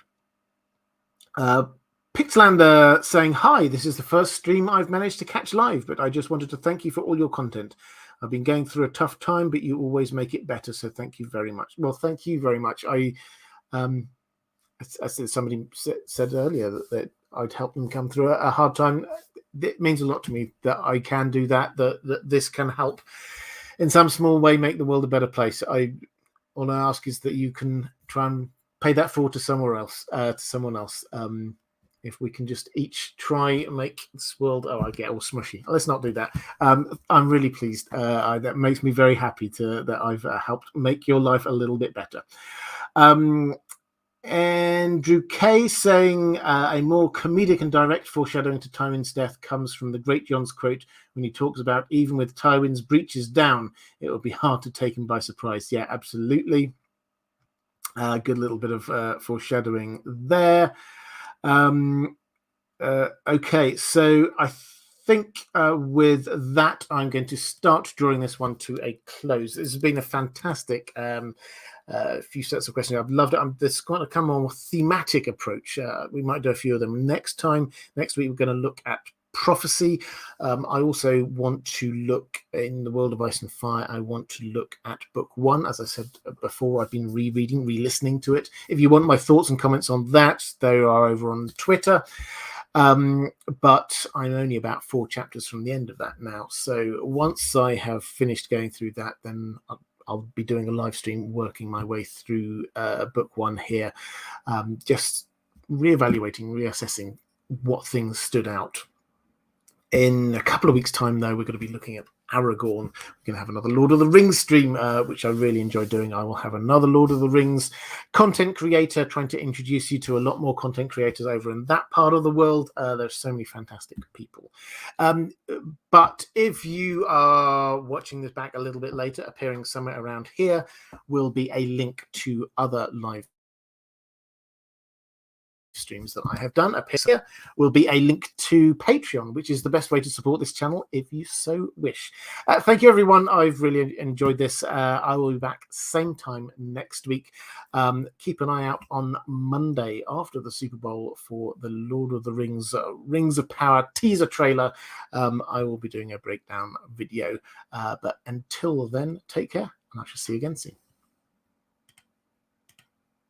Pixlander saying, hi, this is the first stream I've managed to catch live, but I just wanted to thank you for all your content. I've been going through a tough time, but you always make it better, so thank you very much. Well, thank you very much. As somebody said earlier, that I'd help them come through a hard time. It means a lot to me that I can do that this can help in some small way make the world a better place. All I ask is that you can try and pay that forward to someone else. If we can just each try and make this world, I get all smushy. Let's not do that. I'm really pleased. That makes me very happy that I've helped make your life a little bit better. Andrew K saying a more comedic and direct foreshadowing to Tywin's death comes from the Great John's quote when he talks about even with Tywin's breeches down, it will be hard to take him by surprise. Yeah, absolutely. Good little bit of foreshadowing there. Okay, so I think with that, I'm going to start drawing this one to a close. This has been a fantastic few sets of questions. I've loved it. There's going to come on a thematic approach. We might do a few of them next time. Next week, we're going to look at prophecy. I also want to look in the world of Ice and Fire. I want to look at book 1. As I said before, I've been rereading, re-listening to it. If you want my thoughts and comments on that, they are over on Twitter. But I'm only about 4 chapters from the end of that now. So once I have finished going through that, then I'll be doing a live stream, working my way through book 1 here, just reevaluating, reassessing what things stood out. In a couple of weeks' time, though, we're going to be looking at Aragorn. We're going to have another Lord of the Rings stream, which I really enjoy doing. I will have another Lord of the Rings content creator trying to introduce you to a lot more content creators over in that part of the world. There's so many fantastic people. But if you are watching this back a little bit later, appearing somewhere around here will be a link to other live streams that I have done. Up here will be a link to Patreon, which is the best way to support this channel if you so wish. Thank you, everyone. I've really enjoyed this. I will be back same time next week. Keep an eye out on Monday after the Super Bowl for the Lord of the Rings Rings of Power teaser trailer. I will be doing a breakdown video. But until then, take care, and I shall see you again soon.